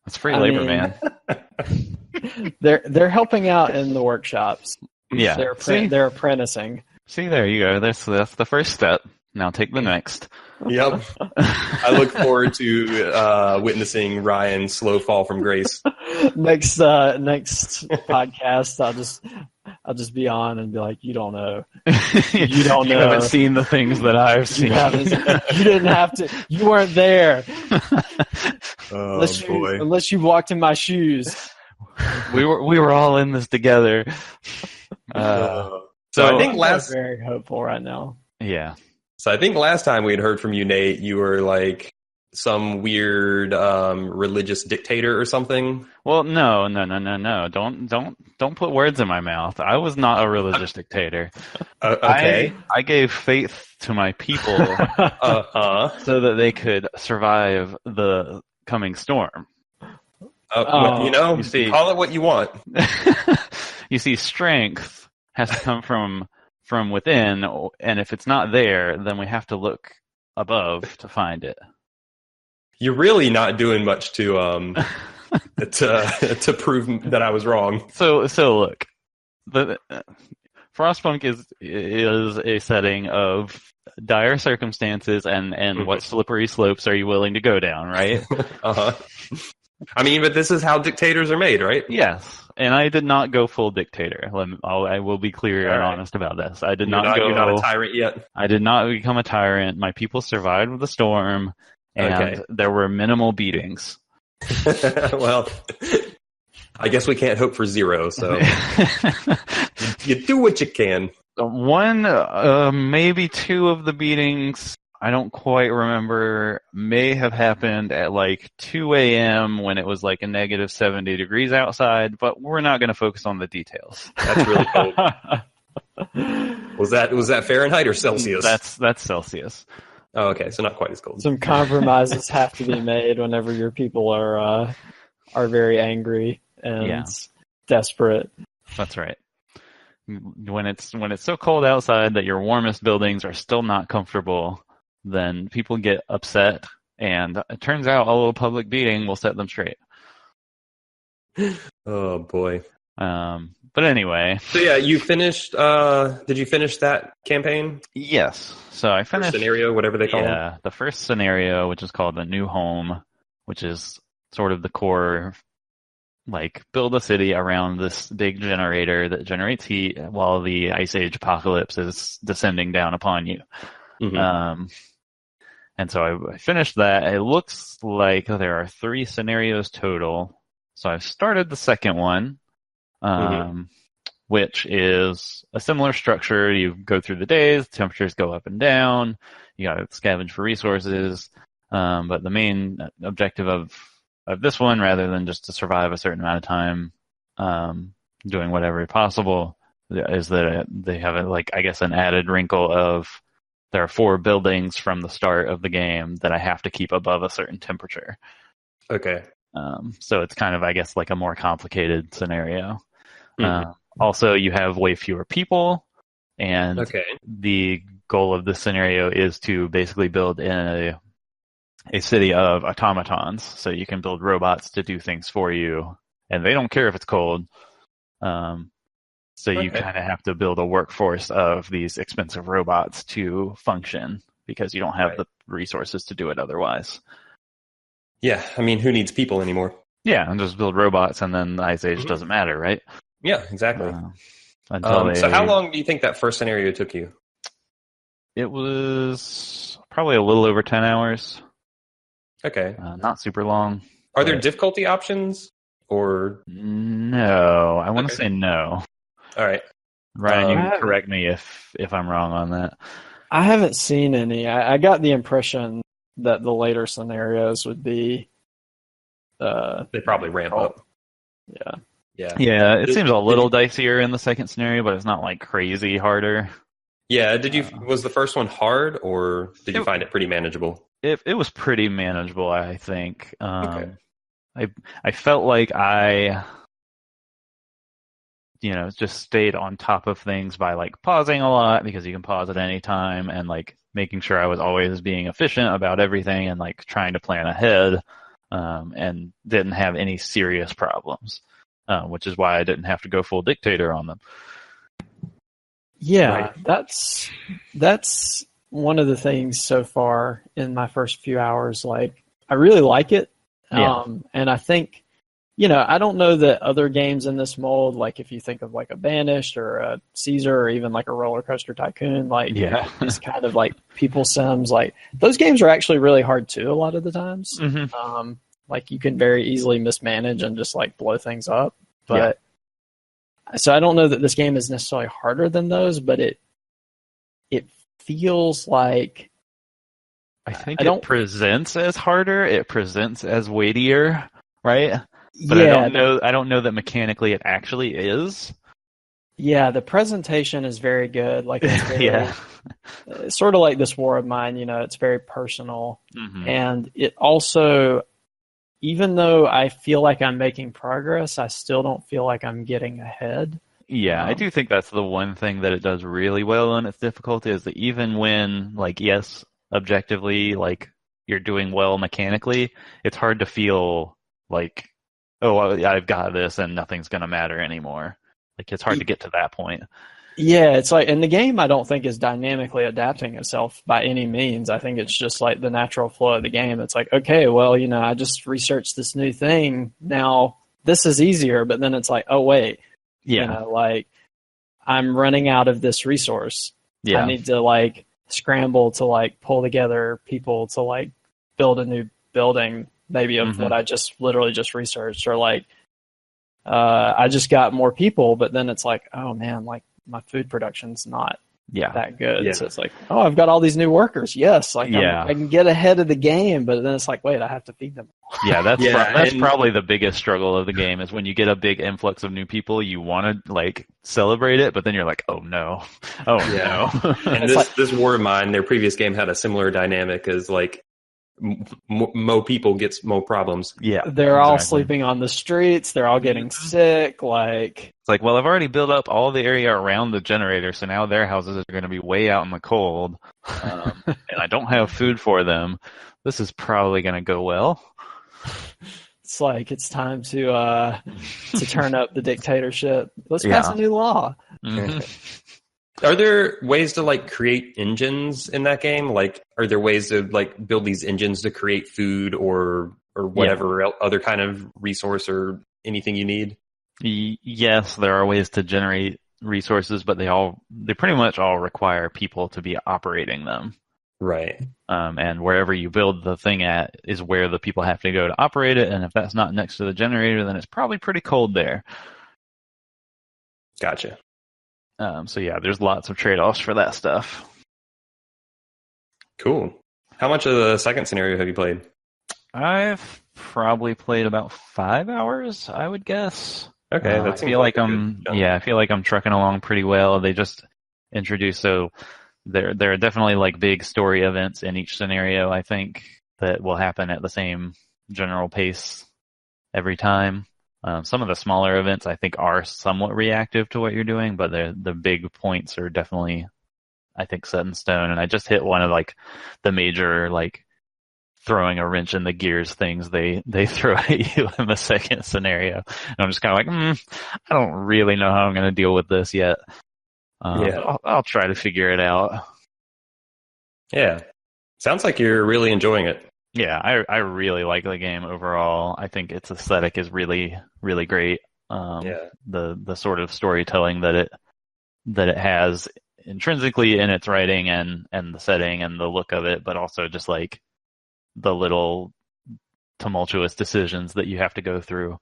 Speaker 3: That's free labor, man.
Speaker 2: They're helping out in the workshops.
Speaker 3: Yeah.
Speaker 2: They're apprenticing.
Speaker 3: See, there you go. That's the first step. Now take the next.
Speaker 1: Yep. I look forward to witnessing Ryan's slow fall from grace.
Speaker 2: Next podcast, I'll just be on and be like, you don't know. You don't know.
Speaker 3: You haven't seen the things that I've seen.
Speaker 2: You didn't have to. You weren't there.
Speaker 1: Boy.
Speaker 2: Unless you walked in my shoes.
Speaker 3: We were all in this together.
Speaker 1: So I think
Speaker 2: I'm very hopeful right now.
Speaker 3: Yeah.
Speaker 1: So I think last time we had heard from you, Nate, you were like some weird religious dictator or something.
Speaker 3: Well, no. Don't put words in my mouth. I was not a religious dictator.
Speaker 1: Okay.
Speaker 3: I gave faith to my people so that they could survive the coming storm.
Speaker 1: You see, call it what you want.
Speaker 3: You see, strength has to come from within, and if it's not there, then we have to look above to find it.
Speaker 1: You're really not doing much to prove that I was wrong.
Speaker 3: So look, the Frostpunk is a setting of dire circumstances, and what slippery slopes are you willing to go down, right?
Speaker 1: Uh-huh. But this is how dictators are made, right?
Speaker 3: Yes. And I did not go full dictator. I will be clear and honest about this. I did not go.
Speaker 1: You're not a tyrant yet?
Speaker 3: I did not become a tyrant. My people survived the storm, and there were minimal beatings.
Speaker 1: Well, I guess we can't hope for zero, so you do what you can.
Speaker 3: One, maybe two of the beatings, I don't quite remember, may have happened at 2 a.m. when it was a negative 70 degrees outside, but we're not going to focus on the details.
Speaker 1: That's really cold. Was that Fahrenheit or Celsius?
Speaker 3: That's Celsius.
Speaker 1: Oh, okay, so not quite as cold.
Speaker 2: Some compromises have to be made whenever your people are very angry and desperate.
Speaker 3: That's right. When it's so cold outside that your warmest buildings are still not comfortable, then people get upset, and it turns out a little public beating will set them straight.
Speaker 1: Oh boy.
Speaker 3: But anyway.
Speaker 1: So yeah, you finished. Did you finish that campaign?
Speaker 3: Yes. So I finished
Speaker 1: scenario, whatever they call it.
Speaker 3: Yeah, the first scenario, which is called the New Home, which is sort of the core, like build a city around this big generator that generates heat while the Ice Age apocalypse is descending down upon you.
Speaker 1: Mm-hmm.
Speaker 3: And so I finished that. It looks like there are 3 scenarios total. So I've started the second one. Which is a similar structure. You go through the days, temperatures go up and down, you gotta scavenge for resources, but the main objective of this one, rather than just to survive a certain amount of time, doing whatever possible, is that they have an added wrinkle of there are 4 buildings from the start of the game that I have to keep above a certain temperature.
Speaker 1: Okay.
Speaker 3: So it's kind of, I guess, like a more complicated scenario.
Speaker 1: Mm-hmm.
Speaker 3: Also, you have way fewer people, and the goal of this scenario is to basically build in a city of automatons, so you can build robots to do things for you, and they don't care if it's cold. So you kind of have to build a workforce of these expensive robots to function, because you don't have the resources to do it otherwise.
Speaker 1: Yeah, I mean, who needs people anymore?
Speaker 3: Yeah, and just build robots, and then the Ice Age doesn't matter, right?
Speaker 1: Yeah, exactly.
Speaker 3: So
Speaker 1: how long do you think that first scenario took you?
Speaker 3: It was probably a little over 10 hours.
Speaker 1: Okay.
Speaker 3: Not super long.
Speaker 1: Are there difficulty options? Or
Speaker 3: no, I want to say no.
Speaker 1: All right.
Speaker 3: Ryan, you can correct me if I'm wrong on that.
Speaker 2: I haven't seen any. I got the impression that the later scenarios would be...
Speaker 1: they probably ramp up.
Speaker 2: Yeah.
Speaker 3: Yeah, it seems a little dicier in the second scenario, but it's not like crazy harder.
Speaker 1: Yeah, was the first one hard, or did you find it pretty manageable?
Speaker 3: It was pretty manageable, I think. I felt like I just stayed on top of things by like pausing a lot, because you can pause at any time, and like making sure I was always being efficient about everything and like trying to plan ahead, and didn't have any serious problems. Which is why I didn't have to go full dictator on them.
Speaker 2: Yeah, that's one of the things so far in my first few hours. Like, I really like it. And I think, I don't know that other games in this mold, like if you think of like a Banished or a Caesar or even like a Roller Coaster Tycoon, like it's kind of like people sims, like those games are actually really hard too a lot of the times. Mm-hmm. Like you can very easily mismanage and just like blow things up. But so I don't know that this game is necessarily harder than those, but it feels like
Speaker 3: I think it presents as harder. It presents as weightier, right? But I don't know that mechanically it actually is.
Speaker 2: Yeah, the presentation is very good. Like it's very, it's sort of like this War of Mine. It's very personal, and it also. Even though I feel like I'm making progress, I still don't feel like I'm getting ahead.
Speaker 3: Yeah, I do think that's the one thing that it does really well on its difficulty, is that even when, like, yes, objectively, like, you're doing well mechanically, it's hard to feel like, oh, I've got this and nothing's going to matter anymore. Like, it's hard to get to that point.
Speaker 2: Yeah, it's like, and the game I don't think is dynamically adapting itself by any means. I think it's just like the natural flow of the game. It's like, okay, well, I just researched this new thing. Now this is easier, but then it's like, oh wait, like I'm running out of this resource. I need to like scramble to like pull together people to like build a new building, maybe of what I just literally just researched, or like I just got more people, but then it's like, oh man, like my food production's not that good.
Speaker 1: Yeah.
Speaker 2: So it's like, oh, I've got all these new workers. Yes, like
Speaker 3: Yeah.
Speaker 2: I can get ahead of the game, but then it's like, wait, I have to feed them.
Speaker 3: Yeah, that's
Speaker 1: Yeah,
Speaker 3: that's
Speaker 1: and-
Speaker 3: probably the biggest struggle of the game is when you get a big influx of new people, you want to like celebrate it, but then you're like, oh no,
Speaker 1: Yeah.
Speaker 3: no.
Speaker 1: And this War of Mine, their previous game had a similar dynamic as like mo people gets mo problems.
Speaker 3: Yeah,
Speaker 2: They're all
Speaker 3: exactly.
Speaker 2: sleeping on the streets. They're all getting sick. Like,
Speaker 3: It's like, well, I've already built up all the area around the generator, so now their houses are going to be way out in the cold, and I don't have food for them. This is probably going to go well.
Speaker 2: it's like it's time to turn up the dictatorship. Let's pass a new law.
Speaker 3: Mhm.
Speaker 1: Are there ways to like create engines in that game? Like, are there ways to like build these engines to create food or whatever other kind of resource or anything you need?
Speaker 3: Yes, there are ways to generate resources, but they pretty much all require people to be operating them.
Speaker 1: Right.
Speaker 3: And wherever you build the thing at is where the people have to go to operate it. And if that's not next to the generator, then it's probably pretty cold there.
Speaker 1: Gotcha.
Speaker 3: So yeah, there's lots of trade-offs for that stuff.
Speaker 1: Cool. How much of the second scenario have you played?
Speaker 3: I've probably played about 5 hours, I would guess.
Speaker 1: Okay,
Speaker 3: I feel like I feel like I'm trucking along pretty well. They just introduced, so there are definitely like big story events in each scenario, I think, that will happen at the same general pace every time. Some of the smaller events I think are somewhat reactive to what you're doing, but the big points are definitely, I think, set in stone. And I just hit one of like the major like throwing a wrench in the gears things they throw at you in the second scenario. And I'm just kind of like, I don't really know how I'm going to deal with this yet. I'll try to figure it out.
Speaker 1: Yeah. Sounds like you're really enjoying it.
Speaker 3: Yeah, I really like the game overall. I think its aesthetic is really, really great. The sort of storytelling that it has intrinsically in its writing and the setting and the look of it, but also just like the little tumultuous decisions that you have to go through.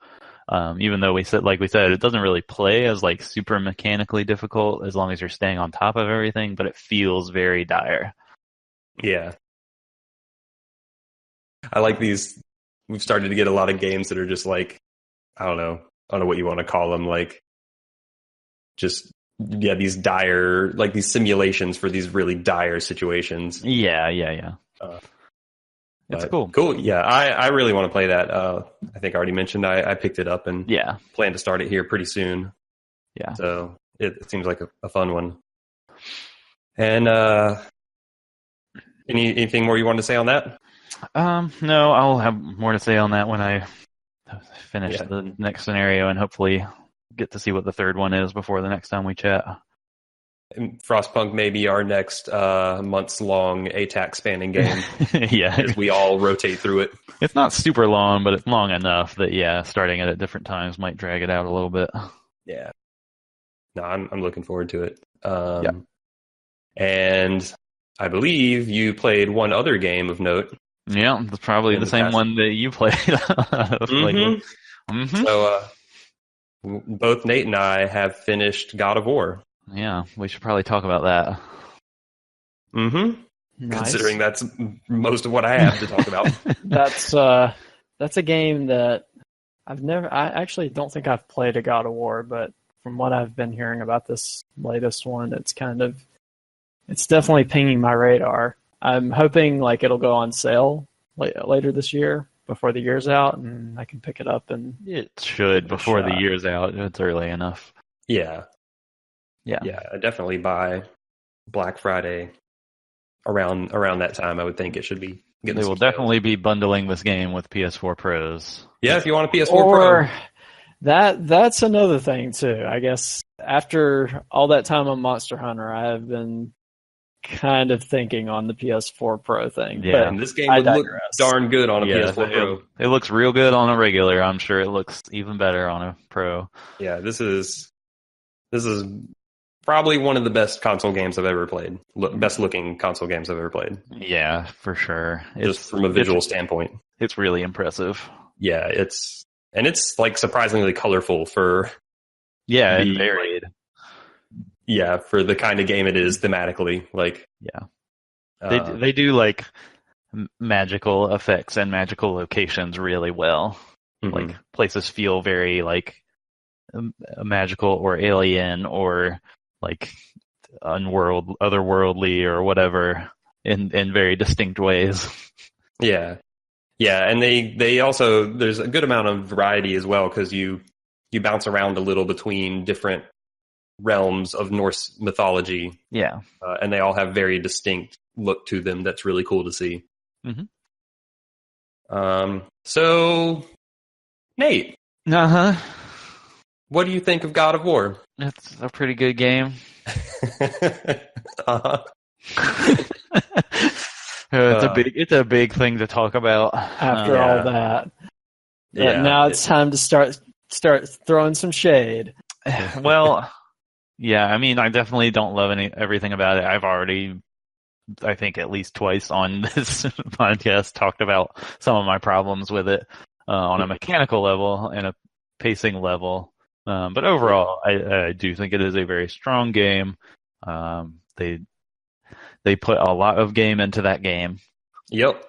Speaker 3: Even though we said it doesn't really play as like super mechanically difficult as long as you're staying on top of everything, but it feels very dire.
Speaker 1: Yeah. I like these. We've started to get a lot of games that are just like, I don't know what you want to call them, like just these dire, like these simulations for these really dire situations.
Speaker 3: Yeah. It's cool.
Speaker 1: Cool. Yeah, I really want to play that. I think I already mentioned I picked it up and plan to start it here pretty soon.
Speaker 3: Yeah.
Speaker 1: So it seems like a fun one. And anything more you wanted to say on that?
Speaker 3: No, I'll have more to say on that when I finish the next scenario and hopefully get to see what the third one is before the next time we chat.
Speaker 1: And Frostpunk may be our next months-long ATACS spanning game.
Speaker 3: Yeah.
Speaker 1: As we all rotate through it.
Speaker 3: It's not super long, but it's long enough that, starting it at different times might drag it out a little bit.
Speaker 1: Yeah. No, I'm looking forward to it. And I believe you played one other game of note.
Speaker 3: Yeah, it's probably the same one that you played.
Speaker 1: So both Nate and I have finished God of War.
Speaker 3: Yeah, we should probably talk about that.
Speaker 1: Mm-hmm.
Speaker 2: Nice.
Speaker 1: Considering that's most of what I have to talk about.
Speaker 2: That's a game that I actually don't think I've played a God of War, but from what I've been hearing about this latest one, it's definitely pinging my radar. I'm hoping like it'll go on sale later this year before the year's out, and I can pick it up. And
Speaker 3: it should before the year's out. It's early enough.
Speaker 1: Yeah. I definitely buy Black Friday around that time. I would think it should be.
Speaker 3: They will definitely be bundling this game with PS4 Pros.
Speaker 1: Yeah, if you want a PS4 Pro.
Speaker 2: That's another thing too. I guess after all that time on Monster Hunter, I have been kind of thinking on the PS4 Pro thing.
Speaker 3: Yeah,
Speaker 2: but
Speaker 1: and this game would look darn good on a PS4 Pro.
Speaker 3: It looks real good on a regular. I'm sure it looks even better on a Pro.
Speaker 1: Yeah, this is probably one of the best console games I've ever played. Best looking console games I've ever played.
Speaker 3: Yeah, for sure.
Speaker 1: Just from a visual standpoint.
Speaker 3: It's really impressive.
Speaker 1: Yeah, it's like surprisingly colorful for
Speaker 3: and varied.
Speaker 1: Yeah, for the kind of game it is thematically, like
Speaker 3: they do like magical effects and magical locations really well. Like places feel very like magical or alien or like otherworldly or whatever in very distinct ways.
Speaker 1: Yeah. Yeah, and they also, there's a good amount of variety as well, because you bounce around a little between different realms of Norse mythology.
Speaker 3: Yeah.
Speaker 1: And they all have very distinct look to them that's really cool to see. So, Nate.
Speaker 3: Uh-huh.
Speaker 1: What do you think of God of War?
Speaker 3: It's a pretty good game.
Speaker 1: uh-huh.
Speaker 3: It's a big thing to talk about
Speaker 2: after all that.
Speaker 1: Yeah.
Speaker 2: Now it's time to start throwing some shade.
Speaker 3: Well, yeah, I mean, I definitely don't love everything about it. I've already, I think, at least twice on this podcast talked about some of my problems with it on a mechanical level and a pacing level. But overall, I do think it is a very strong game. They put a lot of game into that game.
Speaker 1: Yep.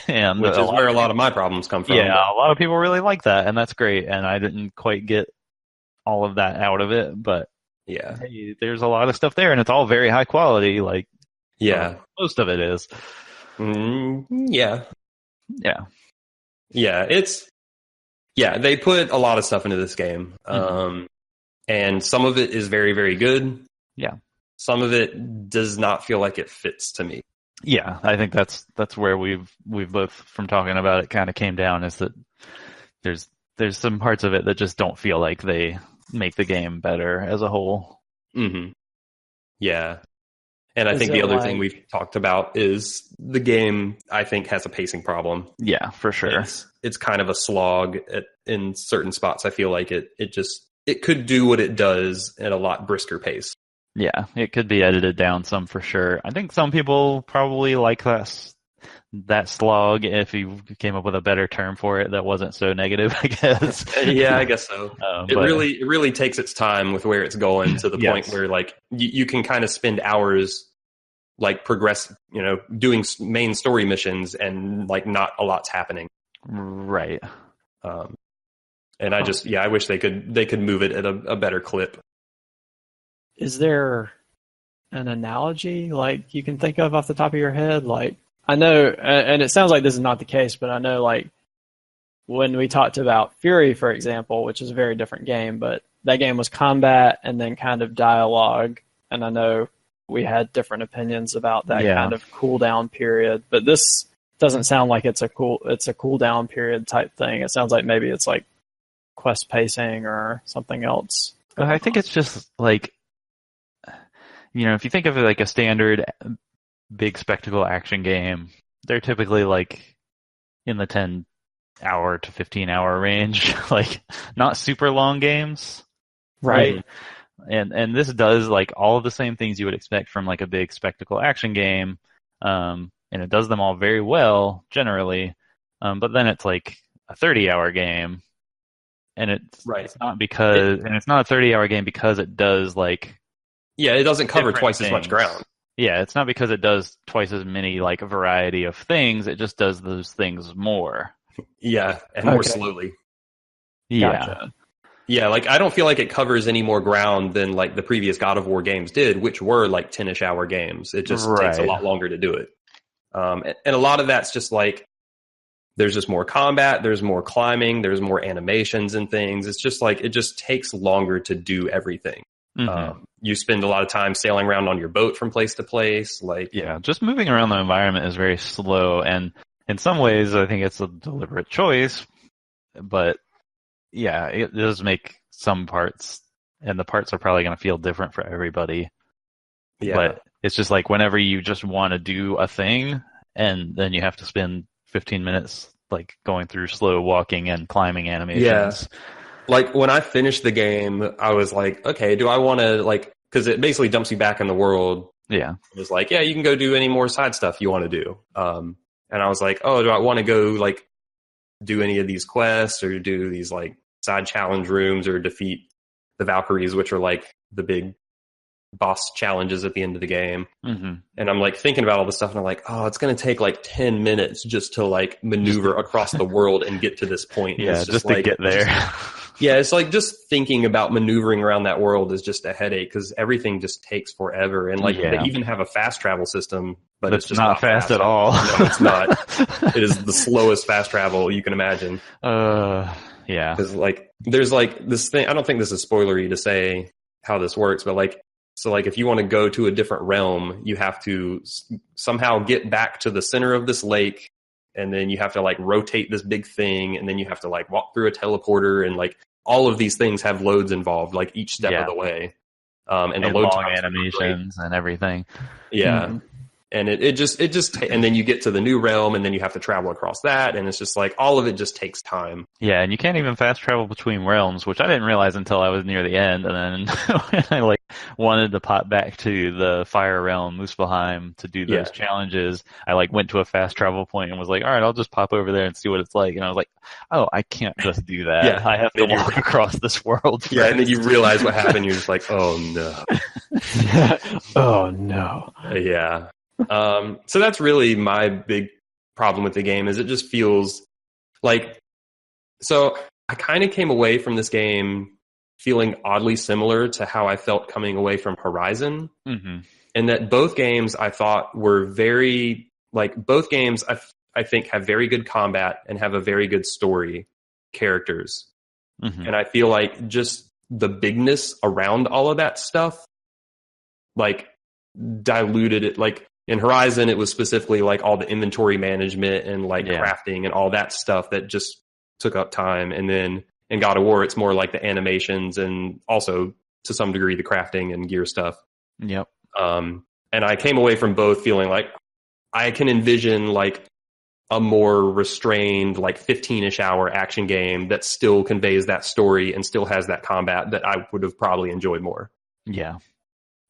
Speaker 3: And
Speaker 1: which is where a lot of my problems come from.
Speaker 3: Yeah, a lot of people really like that, and that's great. And I didn't quite get all of that out of it, but
Speaker 1: yeah,
Speaker 3: hey, there's a lot of stuff there, and it's all very high quality. Like, most of it is.
Speaker 1: Yeah. They put a lot of stuff into this game, and some of it is very, very good.
Speaker 3: Yeah.
Speaker 1: Some of it does not feel like it fits to me.
Speaker 3: Yeah, I think that's where we've both, from talking about it, kind of came down, is that there's some parts of it that just don't feel like they make the game better as a whole.
Speaker 1: Yeah. And I think the other thing we've talked about is the game, I think, has a pacing problem.
Speaker 3: Yeah, for sure.
Speaker 1: It's kind of a slog in certain spots. I feel like it could do what it does at a lot brisker pace.
Speaker 3: Yeah, it could be edited down some for sure. I think some people probably like that slog, if you came up with a better term for it that wasn't so negative, I guess.
Speaker 1: Yeah, I guess so. It really takes its time with where it's going, to the point where like you can kind of spend hours like progress, doing main story missions, and like not a lot's happening.
Speaker 3: Right.
Speaker 1: And I wish they could move it at a better clip.
Speaker 2: Is there an analogy like you can think of off the top of your head? Like, I know, and it sounds like this is not the case, but I know like when we talked about Fury, for example, which is a very different game, but that game was combat and then kind of dialogue. And I know we had different opinions about that kind of cooldown period, but this doesn't sound like it's a cooldown period type thing. It sounds like maybe it's like quest pacing or something else.
Speaker 3: I think it's just like, if you think of it like a standard big spectacle action game, they're typically like in the 10-hour to 15-hour range, like not super long games.
Speaker 2: Right.
Speaker 3: And this does like all of the same things you would expect from like a big spectacle action game. And it does them all very well generally. But then it's like a 30-hour game, and it's not it's not a 30-hour game because it does like,
Speaker 1: it doesn't cover twice as much ground.
Speaker 3: Yeah, it's not because it does twice as many like a variety of things. It just does those things more.
Speaker 1: Yeah, and more slowly.
Speaker 3: Yeah.
Speaker 2: Gotcha.
Speaker 1: Yeah, like I don't feel like it covers any more ground than like the previous God of War games did, which were like 10-ish hour games. It just takes a lot longer to do it. And a lot of that's just like, there's just more combat, there's more climbing, there's more animations and things. It's just like, it just takes longer to do everything. You spend a lot of time sailing around on your boat from place to place.
Speaker 3: Just moving around the environment is very slow, and in some ways I think it's a deliberate choice, but it does make some parts, and the parts are probably going to feel different for everybody. But it's just like whenever you just want to do a thing, and then you have to spend 15 minutes like going through slow walking and climbing animations.
Speaker 1: Like when I finished the game, I was like, okay, do I want to because it basically dumps you back in the world.
Speaker 3: Yeah.
Speaker 1: It was like, you can go do any more side stuff you want to do. And I was like, oh, do I want to go do any of these quests or do these side challenge rooms or defeat the Valkyries, which are like the big boss challenges at the end of the game.
Speaker 3: Mm-hmm.
Speaker 1: And I'm like thinking about all this stuff, and I'm like, oh, it's going to take like 10 minutes just to like maneuver across the world and get to this point. And
Speaker 3: Yeah,
Speaker 1: it's
Speaker 3: just to get there.
Speaker 1: Yeah, it's like just thinking about maneuvering around that world is just a headache because everything just takes forever. And like they even have a fast travel system, but it's just
Speaker 3: not fast at all.
Speaker 1: No, it's not. It is the slowest fast travel you can imagine.
Speaker 3: Yeah.
Speaker 1: Because like there's like this thing. I don't think this is spoilery to say how this works, but like so like if you want to go to a different realm, you have to somehow get back to the center of this lake. And then you have to like rotate this big thing, and then you have to like walk through a teleporter, and like all of these things have loads involved, like each step of the way. And the load
Speaker 3: long animations and everything.
Speaker 1: Yeah. Mm-hmm. And it just and then you get to the new realm, and then you have to travel across that, and it's just like all of it just takes time.
Speaker 3: Yeah, and you can't even fast travel between realms, which I didn't realize until I was near the end, and then when I like wanted to pop back to the fire realm, Muspelheim, to do those challenges, I like went to a fast travel point and was like, all right, I'll just pop over there and see what it's like. And I was like, oh, I can't just do that.
Speaker 1: Yeah.
Speaker 3: I have to walk across this world first.
Speaker 1: Yeah, and then you realize what happened. You're just like, oh no.
Speaker 2: Oh no.
Speaker 1: Yeah. So that's really my big problem with the game is it just feels like, so I kind of came away from this game feeling oddly similar to how I felt coming away from Horizon.
Speaker 3: Mm-hmm.
Speaker 1: And that both games I thought were very, like both games I think have very good combat and have a very good story, characters.
Speaker 3: Mm-hmm.
Speaker 1: And I feel like just the bigness around all of that stuff, like diluted it. Like in Horizon, it was specifically like all the inventory management and like crafting and all that stuff that just took up time. And then in God of War, it's more like the animations and also to some degree the crafting and gear stuff.
Speaker 3: Yep.
Speaker 1: And I came away from both feeling like I can envision like a more restrained, like 15-ish hour action game that still conveys that story and still has that combat that I would have probably enjoyed more.
Speaker 3: Yeah.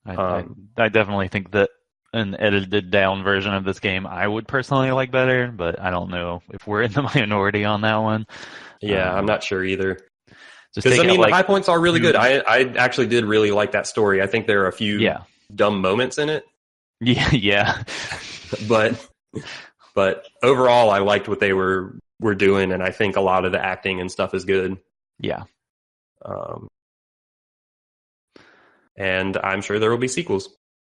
Speaker 3: I definitely think that an edited down version of this game I would personally like better, but I don't know if we're in the minority on that one.
Speaker 1: Yeah, I'm not sure either. Because I mean, the high points are really good. I actually did really like that story. I think there are a few dumb moments in it.
Speaker 3: Yeah.
Speaker 1: But overall, I liked what they were doing, and I think a lot of the acting and stuff is good.
Speaker 3: Yeah.
Speaker 1: And I'm sure there will be sequels.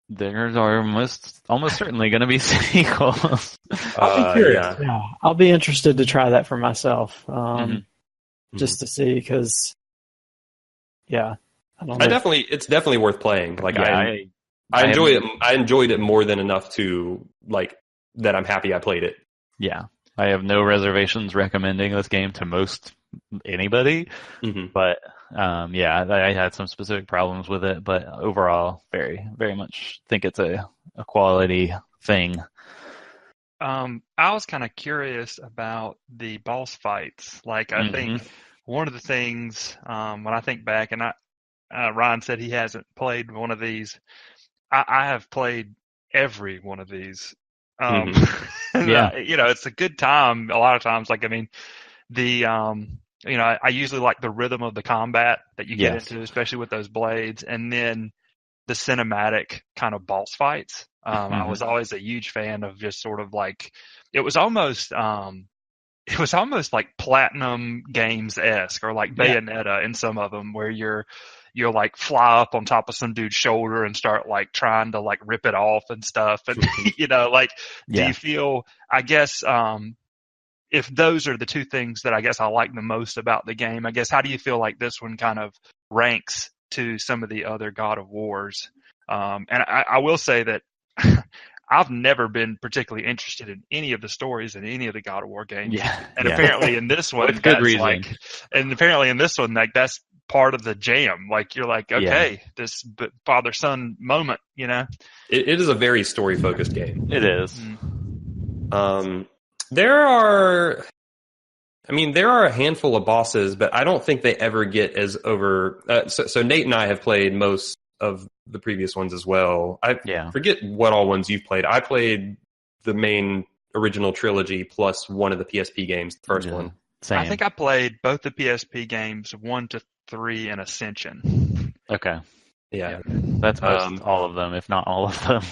Speaker 3: There are almost certainly going to be sequels.
Speaker 2: I'll be curious. Yeah, I'll be interested to try that for myself, just to see, because, I don't know.
Speaker 1: It's definitely worth playing. Like I enjoy it. I enjoyed it more than enough to like that. I'm happy I played it.
Speaker 3: Yeah, I have no reservations recommending this game to most anybody, but. I had some specific problems with it, but overall, very, very much think it's a quality thing.
Speaker 4: I was kind of curious about the boss fights. Like, I think one of the things, when I think back, and Ryan said he hasn't played one of these. I have played every one of these. It's a good time a lot of times. Like, I mean, I usually like the rhythm of the combat that you get into, especially with those blades, and then the cinematic kind of boss fights. I was always a huge fan of just sort of like, it was almost like Platinum Games-esque, or like Bayonetta in some of them, where you'll like fly up on top of some dude's shoulder and start like trying to like rip it off and stuff. And, do you feel, I guess, if those are the two things that I guess I like the most about the game, I guess, how do you feel like this one kind of ranks to some of the other God of Wars? And I will say that I've never been particularly interested in any of the stories in any of the God of War games. And apparently in this one,
Speaker 3: good reason.
Speaker 4: Apparently in this one, like that's part of the jam. Like you're like, okay, this father-son moment, It
Speaker 1: is a very story-focused game.
Speaker 3: It is.
Speaker 1: There are a handful of bosses, but I don't think they ever get as over. So Nate and I have played most of the previous ones as well. I forget what all ones you've played. I played the main original trilogy plus one of the PSP games, the first one.
Speaker 3: Same.
Speaker 4: I think I played both the PSP games 1 to 3 and Ascension.
Speaker 3: Okay.
Speaker 1: Yeah.
Speaker 3: That's most all of them, if not all of them.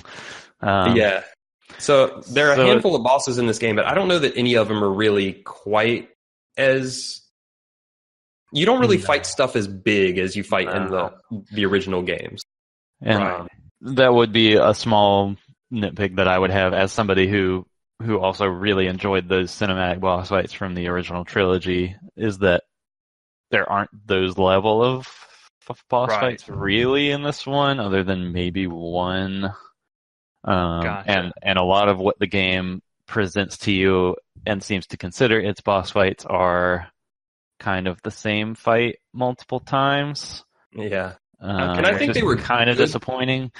Speaker 1: Yeah. So there are a handful of bosses in this game, but I don't know that any of them are really quite as... You don't really fight stuff as big as you fight in the original games.
Speaker 3: And that would be a small nitpick that I would have as somebody who also really enjoyed those cinematic boss fights from the original trilogy, is that there aren't those level of boss fights really in this one, other than maybe one.
Speaker 4: Gotcha.
Speaker 3: And a lot of what the game presents to you and seems to consider its boss fights are kind of the same fight multiple times.
Speaker 1: Yeah. And I think they were
Speaker 3: kind of disappointing.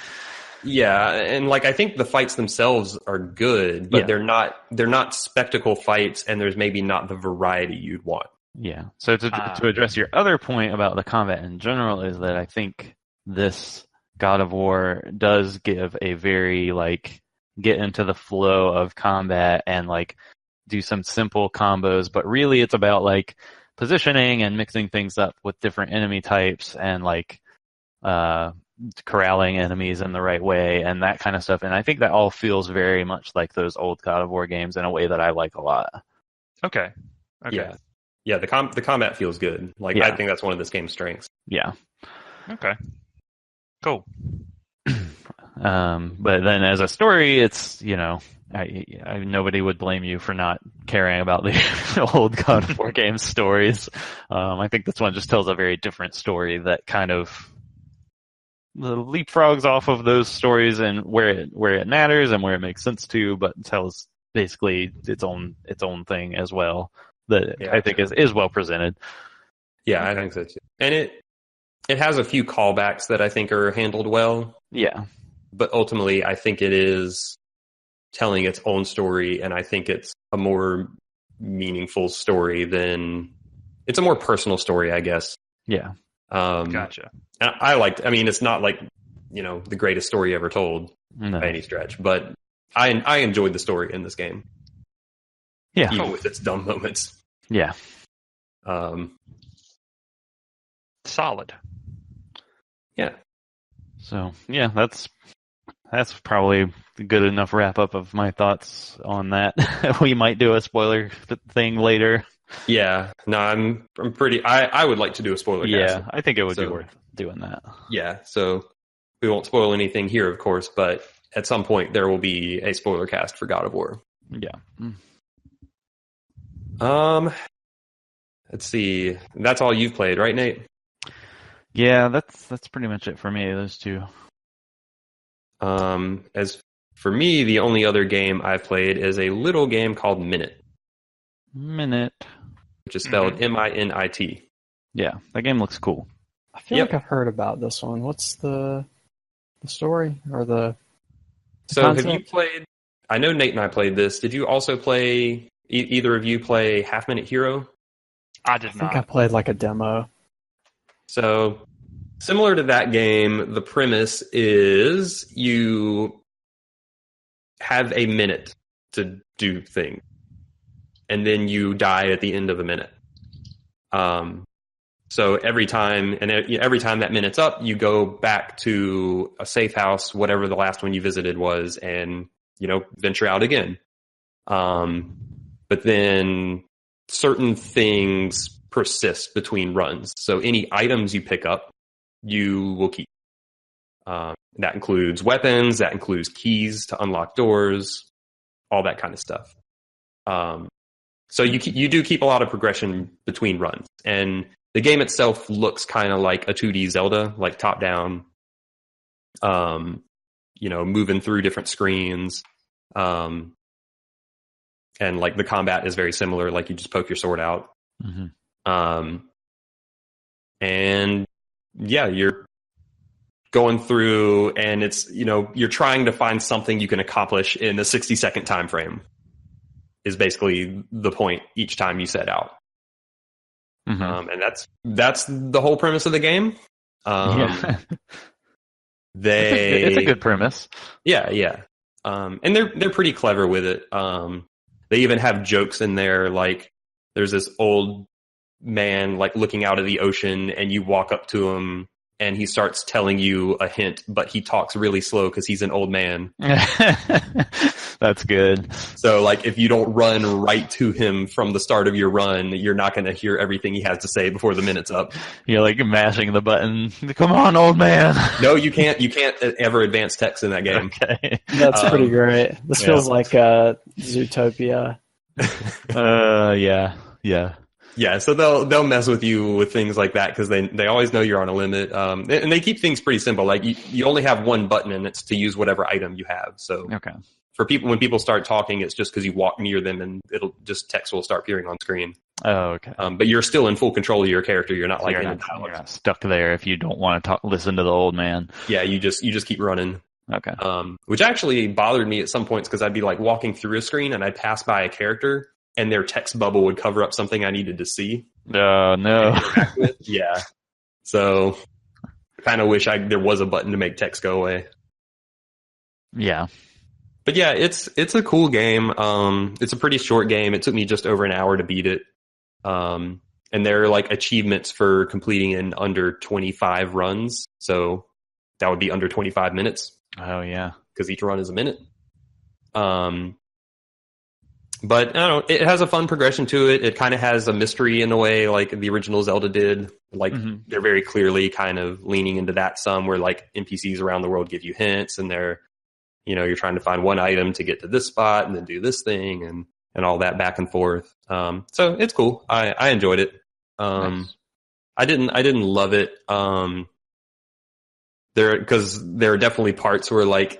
Speaker 1: Yeah, and like I think the fights themselves are good, but they're not spectacle fights, and there's maybe not the variety you'd want.
Speaker 3: Yeah. So to address your other point about the combat in general, is that I think this God of War does give a very get into the flow of combat and do some simple combos, but really it's about positioning and mixing things up with different enemy types and corralling enemies in the right way and that kind of stuff. And I think that all feels very much like those old God of War games in a way that I like a lot.
Speaker 4: Okay.
Speaker 1: Yeah. The combat feels good. I think that's one of this game's strengths.
Speaker 3: Yeah.
Speaker 4: Okay. Cool.
Speaker 3: But then as a story, it's nobody would blame you for not caring about the old God of War game stories. I think this one just tells a very different story that kind of leapfrogs off of those stories and where it matters and where it makes sense to, but tells basically its own thing as well that I think is well presented.
Speaker 1: Yeah, I think so too. And it has a few callbacks that I think are handled well.
Speaker 3: Yeah.
Speaker 1: But ultimately, I think it is telling its own story, and I think it's a more meaningful story than... It's a more personal story, I guess.
Speaker 3: Yeah.
Speaker 4: Gotcha.
Speaker 1: And it's not the greatest story ever told by any stretch, but I enjoyed the story in this game.
Speaker 3: Yeah.
Speaker 1: Even with its dumb moments.
Speaker 3: Yeah.
Speaker 4: Solid.
Speaker 3: Yeah. So, yeah, that's probably a good enough wrap up of my thoughts on that. We might do a spoiler thing later.
Speaker 1: Yeah. No, I'm pretty... I would like to do a spoiler cast.
Speaker 3: Yeah, I think it would be worth doing that.
Speaker 1: Yeah, so we won't spoil anything here, of course, but at some point there will be a spoiler cast for God of War.
Speaker 3: Yeah.
Speaker 1: Let's see. That's all you've played, right, Nate?
Speaker 3: Yeah, that's pretty much it for me, those two.
Speaker 1: As for me, the only other game I've played is a little game called Minit.
Speaker 3: Minit.
Speaker 1: Which is spelled Minit.
Speaker 3: Yeah, that game looks cool.
Speaker 2: I feel like I've heard about this one. What's the story or the concept?
Speaker 1: Have you played... I know Nate and I played this. Did you also play... Either of you play Half Minute Hero?
Speaker 4: I did not.
Speaker 2: I think I played a demo.
Speaker 1: So, similar to that game, the premise is you have a minute to do things, and then you die at the end of a minute. So every time that minute's up, you go back to a safe house, whatever the last one you visited was, and venture out again. But then certain things persist between runs. So any items you pick up, you will keep. That includes weapons, that includes keys to unlock doors, all that kind of stuff. So you do keep a lot of progression between runs. And the game itself looks kind of like a 2D Zelda, like top down, moving through different screens. And the combat is very similar, like you just poke your sword out.
Speaker 3: Mm-hmm.
Speaker 1: And yeah, you're going through and it's, you're trying to find something you can accomplish in a 60-second time frame is basically the point each time you set out.
Speaker 3: Mm-hmm.
Speaker 1: And that's the whole premise of the game.
Speaker 3: Yeah. It's a good premise.
Speaker 1: Yeah. And they're pretty clever with it. They even have jokes in there, like there's this old man looking out of the ocean, and you walk up to him and he starts telling you a hint, but he talks really slow because he's an old man.
Speaker 3: That's good.
Speaker 1: So, like, if you don't run right to him from the start of your run, you're not going to hear everything he has to say before the minute's up.
Speaker 3: You're like mashing the button. Come on, old man.
Speaker 1: No, you can't. You can't ever advance text in that game.
Speaker 3: Okay.
Speaker 2: That's pretty great. This feels like Zootopia.
Speaker 3: Yeah.
Speaker 1: Yeah, so they'll mess with you with things like that because they always know you're on a limit, and they keep things pretty simple. Like you only have one button, and it's to use whatever item you have. So
Speaker 3: Okay.
Speaker 1: for people, when people start talking, it's just because you walk near them, and it'll just text will start appearing on screen.
Speaker 3: Oh, okay.
Speaker 1: But you're still in full control of your character. You're not like
Speaker 3: you're not stuck there if you don't want to listen to the old man.
Speaker 1: Yeah, you just keep running.
Speaker 3: Okay.
Speaker 1: Which actually bothered me at some points because I'd be like walking through a screen and I'd pass by a character and their text bubble would cover up something I needed to see.
Speaker 3: Oh, no.
Speaker 1: Yeah. So I kind of wish there was a button to make text go away.
Speaker 3: Yeah.
Speaker 1: But yeah, it's a cool game. It's a pretty short game. It took me just over an hour to beat it. And there are like achievements for completing in under 25 runs. So that would be under 25 minutes.
Speaker 3: Oh, yeah.
Speaker 1: Because each run is a minute. But I don't know, it has a fun progression to it. It kind of has a mystery in a way like the original Zelda did. Like they're very clearly kind of leaning into that some where like NPCs around the world give you hints and they're, you're trying to find one item to get to this spot and then do this thing and all that back and forth. So it's cool. I enjoyed it.
Speaker 3: Nice.
Speaker 1: I didn't love it. Because there are definitely parts where like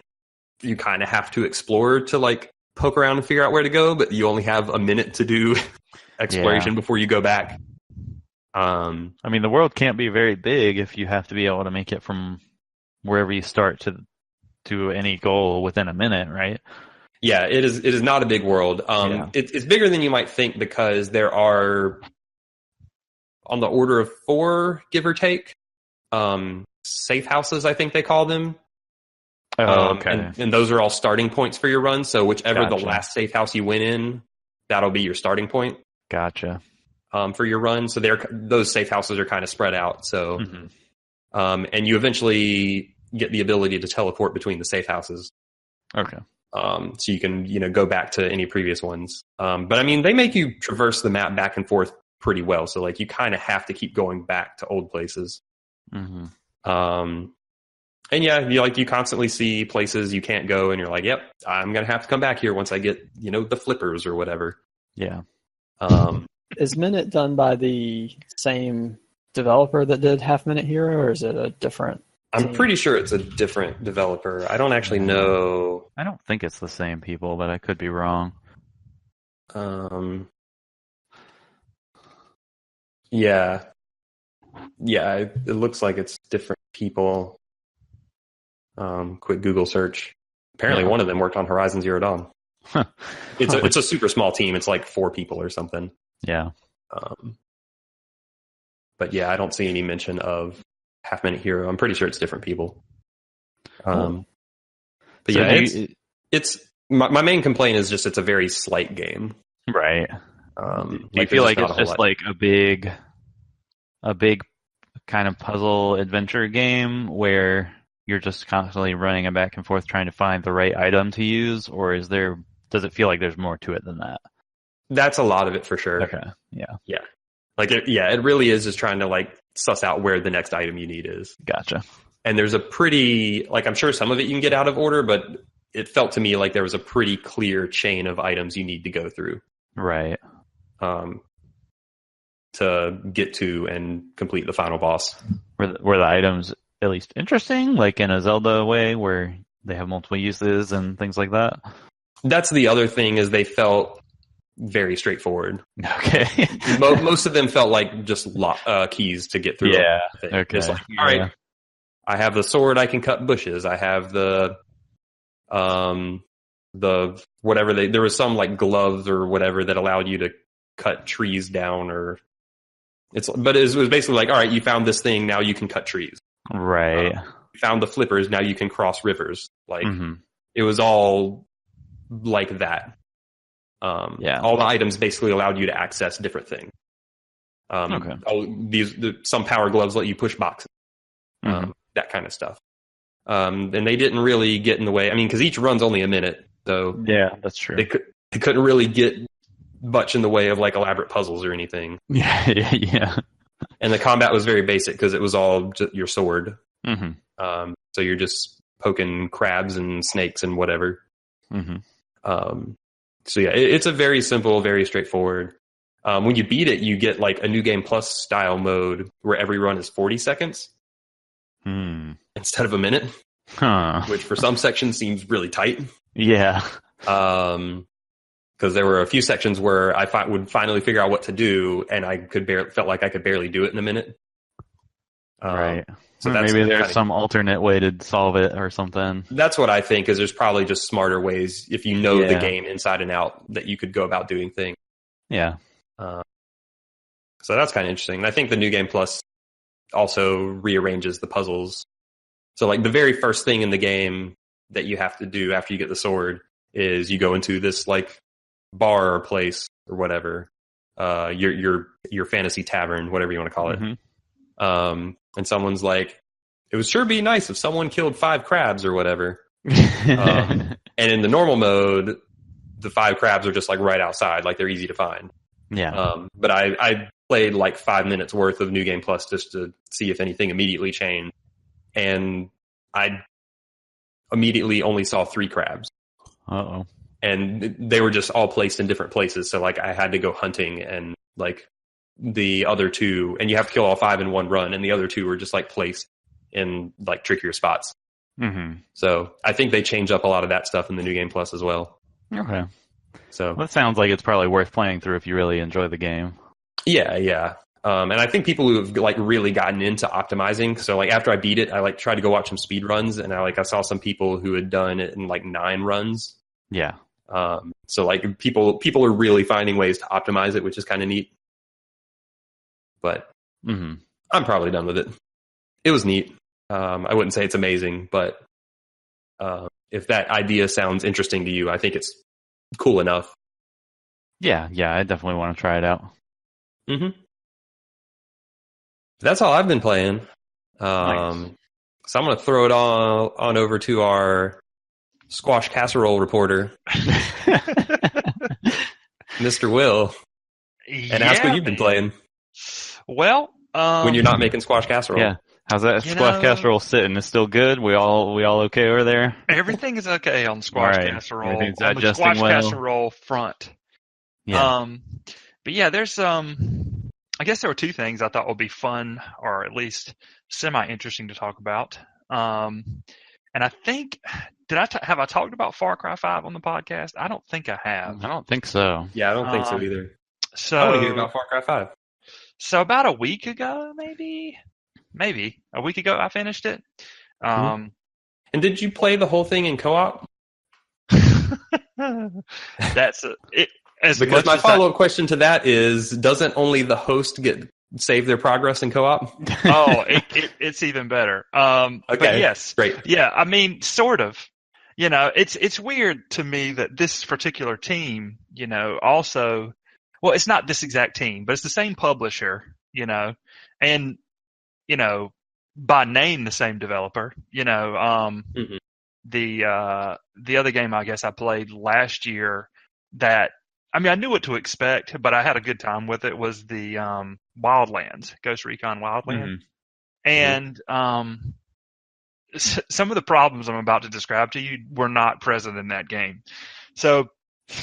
Speaker 1: you kind of have to explore to like poke around and figure out where to go, but you only have a minute to do exploration before you go back.
Speaker 3: I mean, the world can't be very big if you have to be able to make it from wherever you start to any goal within a minute, right?
Speaker 1: Yeah, it is not a big world. It's bigger than you might think because there are on the order of 4, give or take, safe houses, I think they call them.
Speaker 3: Oh, okay.
Speaker 1: And those are all starting points for your run. So whichever the last safe house you went in, that'll be your starting point.
Speaker 3: Gotcha.
Speaker 1: For your run. So those safe houses are kind of spread out. So, and you eventually get the ability to teleport between the safe houses.
Speaker 3: Okay.
Speaker 1: So you can, go back to any previous ones. But I mean, they make you traverse the map back and forth pretty well. So like you kind of have to keep going back to old places. And yeah, you constantly see places you can't go and you're like, yep, I'm going to have to come back here once I get, the flippers or whatever.
Speaker 3: Yeah.
Speaker 2: Is Minit done by the same developer that did Half Minute Hero, or is it a different team?
Speaker 1: I'm pretty sure it's a different developer. I don't actually know.
Speaker 3: I don't think it's the same people, but I could be wrong.
Speaker 1: Yeah. Yeah, it looks like it's different people. Quick Google search. Apparently one of them worked on Horizon Zero Dawn. It's a super small team. It's like 4 people or something.
Speaker 3: Yeah.
Speaker 1: But yeah, I don't see any mention of Half Minute Hero. I'm pretty sure it's different people. But
Speaker 3: so
Speaker 1: yeah, it's my main complaint is just it's a very slight game.
Speaker 3: Right. Do you feel like it's just like a big kind of puzzle adventure game where you're just constantly running it back and forth trying to find the right item to use, or does it feel like there's more to it than that?
Speaker 1: That's a lot of it for sure.
Speaker 3: Okay. Yeah.
Speaker 1: Yeah. Like it really is just trying to like suss out where the next item you need is.
Speaker 3: Gotcha.
Speaker 1: And there's a pretty, like, I'm sure some of it you can get out of order, but it felt to me like there was a pretty clear chain of items you need to go through.
Speaker 3: Right.
Speaker 1: To get to and complete the final boss.
Speaker 3: Were the items at least interesting, like in a Zelda way where they have multiple uses and things like that? That's
Speaker 1: the other thing, is they felt very straightforward.
Speaker 3: Okay.
Speaker 1: Most of them felt like just keys to get through.
Speaker 3: Yeah. Okay.
Speaker 1: It's like, all right, I have the sword, I can cut bushes. I have the whatever there was some like gloves or whatever that allowed you to cut trees down, or it was basically like, all right, you found this thing, now you can cut trees.
Speaker 3: Right.
Speaker 1: You found the flippers, now you can cross rivers. Like it was all like that. All the items basically allowed you to access different things. Okay. Some power gloves let you push boxes. that kind of stuff. And they didn't really get in the way. I mean, because each run's only a minute, so
Speaker 3: yeah, that's true.
Speaker 1: They couldn't really get much in the way of like elaborate puzzles or anything.
Speaker 3: Yeah.
Speaker 1: And the combat was very basic because it was all just your sword.
Speaker 3: Mm-hmm.
Speaker 1: So you're just poking crabs and snakes and whatever.
Speaker 3: Mm-hmm.
Speaker 1: So yeah, it's a very simple, very straightforward. When you beat it, you get like a New Game Plus style mode where every run is 40 seconds instead of a minute, which for some sections seems really tight.
Speaker 3: Yeah.
Speaker 1: Because there were a few sections where I would finally figure out what to do, and I felt like I could barely do it in a minute.
Speaker 3: Right.
Speaker 1: So
Speaker 3: maybe there's some alternate way to solve it or something.
Speaker 1: That's what I think, is there's probably just smarter ways, if you know the game inside and out, that you could go about doing things.
Speaker 3: Yeah.
Speaker 1: So that's kind of interesting. And I think the New Game Plus also rearranges the puzzles. So like the very first thing in the game that you have to do after you get the sword is you go into this like bar or place or whatever, your fantasy tavern, whatever you want to call it. And someone's like, it would sure be nice if someone killed 5 crabs or whatever. And in the normal mode, the 5 crabs are just like right outside, like they're easy to find.
Speaker 3: Yeah.
Speaker 1: But I played like 5 minutes worth of New Game Plus just to see if anything immediately changed. And I immediately only saw 3 crabs.
Speaker 3: Uh-oh.
Speaker 1: And they were just all placed in different places. So like I had to go hunting, and like the other 2, and you have to kill all 5 in one run, and the other 2 were just like placed in like trickier spots. So I think they change up a lot of that stuff in the New Game Plus as well.
Speaker 3: Okay.
Speaker 1: So
Speaker 3: that sounds like it's probably worth playing through if you really enjoy the game.
Speaker 1: Yeah. And I think people who have like really gotten into optimizing. So like after I beat it, I like tried to go watch some speed runs, and I saw some people who had done it in like 9 runs.
Speaker 3: Yeah.
Speaker 1: So like people are really finding ways to optimize it, which is kind of neat. But I'm probably done with it. It was neat. I wouldn't say it's amazing, but if that idea sounds interesting to you, I think it's cool enough.
Speaker 3: Yeah, I definitely want to try it out.
Speaker 1: That's all I've been playing.
Speaker 3: Nice.
Speaker 1: So I'm going to throw it on over to our squash casserole reporter, Mr. Will, and ask what you've been playing.
Speaker 4: Well,
Speaker 1: when you're not making squash casserole.
Speaker 3: Yeah. How's that squash casserole sitting? It's still good? We all okay over there?
Speaker 4: Everything is okay on squash casserole.
Speaker 3: Everything's
Speaker 4: on the
Speaker 3: digesting
Speaker 4: squash casserole front.
Speaker 3: Yeah.
Speaker 4: But yeah, there's I guess there were 2 things I thought would be fun, or at least semi-interesting to talk about. And I think, have I talked about Far Cry 5 on the podcast? I don't think I have.
Speaker 3: I don't think so.
Speaker 1: Yeah, I don't think so either.
Speaker 4: So
Speaker 1: I want to hear about Far Cry 5.
Speaker 4: So about a week ago, maybe a week ago, I finished it.
Speaker 1: And did you play the whole thing in co-op?
Speaker 4: That's it.
Speaker 1: Because my follow-up question to that is, doesn't only the host save their progress in co-op?
Speaker 4: Oh, it's even better. Okay, but yes,
Speaker 1: great.
Speaker 4: Yeah, I mean, sort of. You know, it's weird to me that this particular team, you know, also, well, it's not this exact team, but it's the same publisher, you know, and you know, by name the same developer. You know, the other game I guess I played last year that. I mean, I knew what to expect, but I had a good time with it, was the Wildlands, Ghost Recon Wildlands. And some of the problems I'm about to describe to you were not present in that game. So,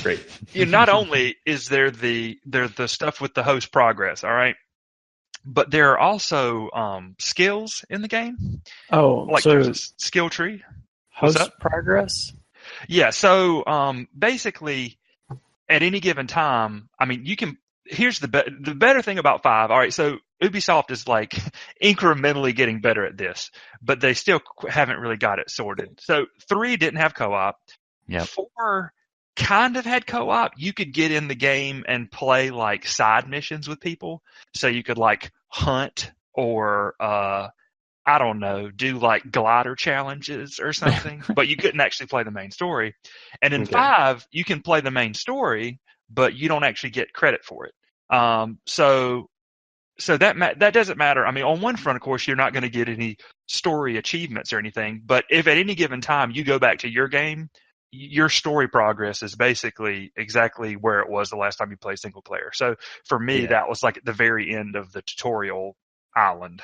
Speaker 1: great.
Speaker 4: Not only is there the stuff with the host progress, all right, but there are also skills in the game.
Speaker 2: Oh,
Speaker 4: like
Speaker 2: so
Speaker 4: there's a skill tree.
Speaker 2: Host progress?
Speaker 4: Yeah, so basically, at any given time, I mean, you can. Here's the better thing about 5. All right, so Ubisoft is like incrementally getting better at this, but they still haven't really got it sorted. So 3 didn't have co-op.
Speaker 3: Yeah.
Speaker 4: 4 kind of had co-op. You could get in the game and play like side missions with people. So you could like hunt or I don't know, do like glider challenges or something, but you couldn't actually play the main story. And in 5, you can play the main story, but you don't actually get credit for it. So so that doesn't matter. I mean, on one front, of course, you're not going to get any story achievements or anything. But if at any given time you go back to your game, your story progress is basically exactly where it was the last time you played single player. So for me, that was like at the very end of the tutorial island.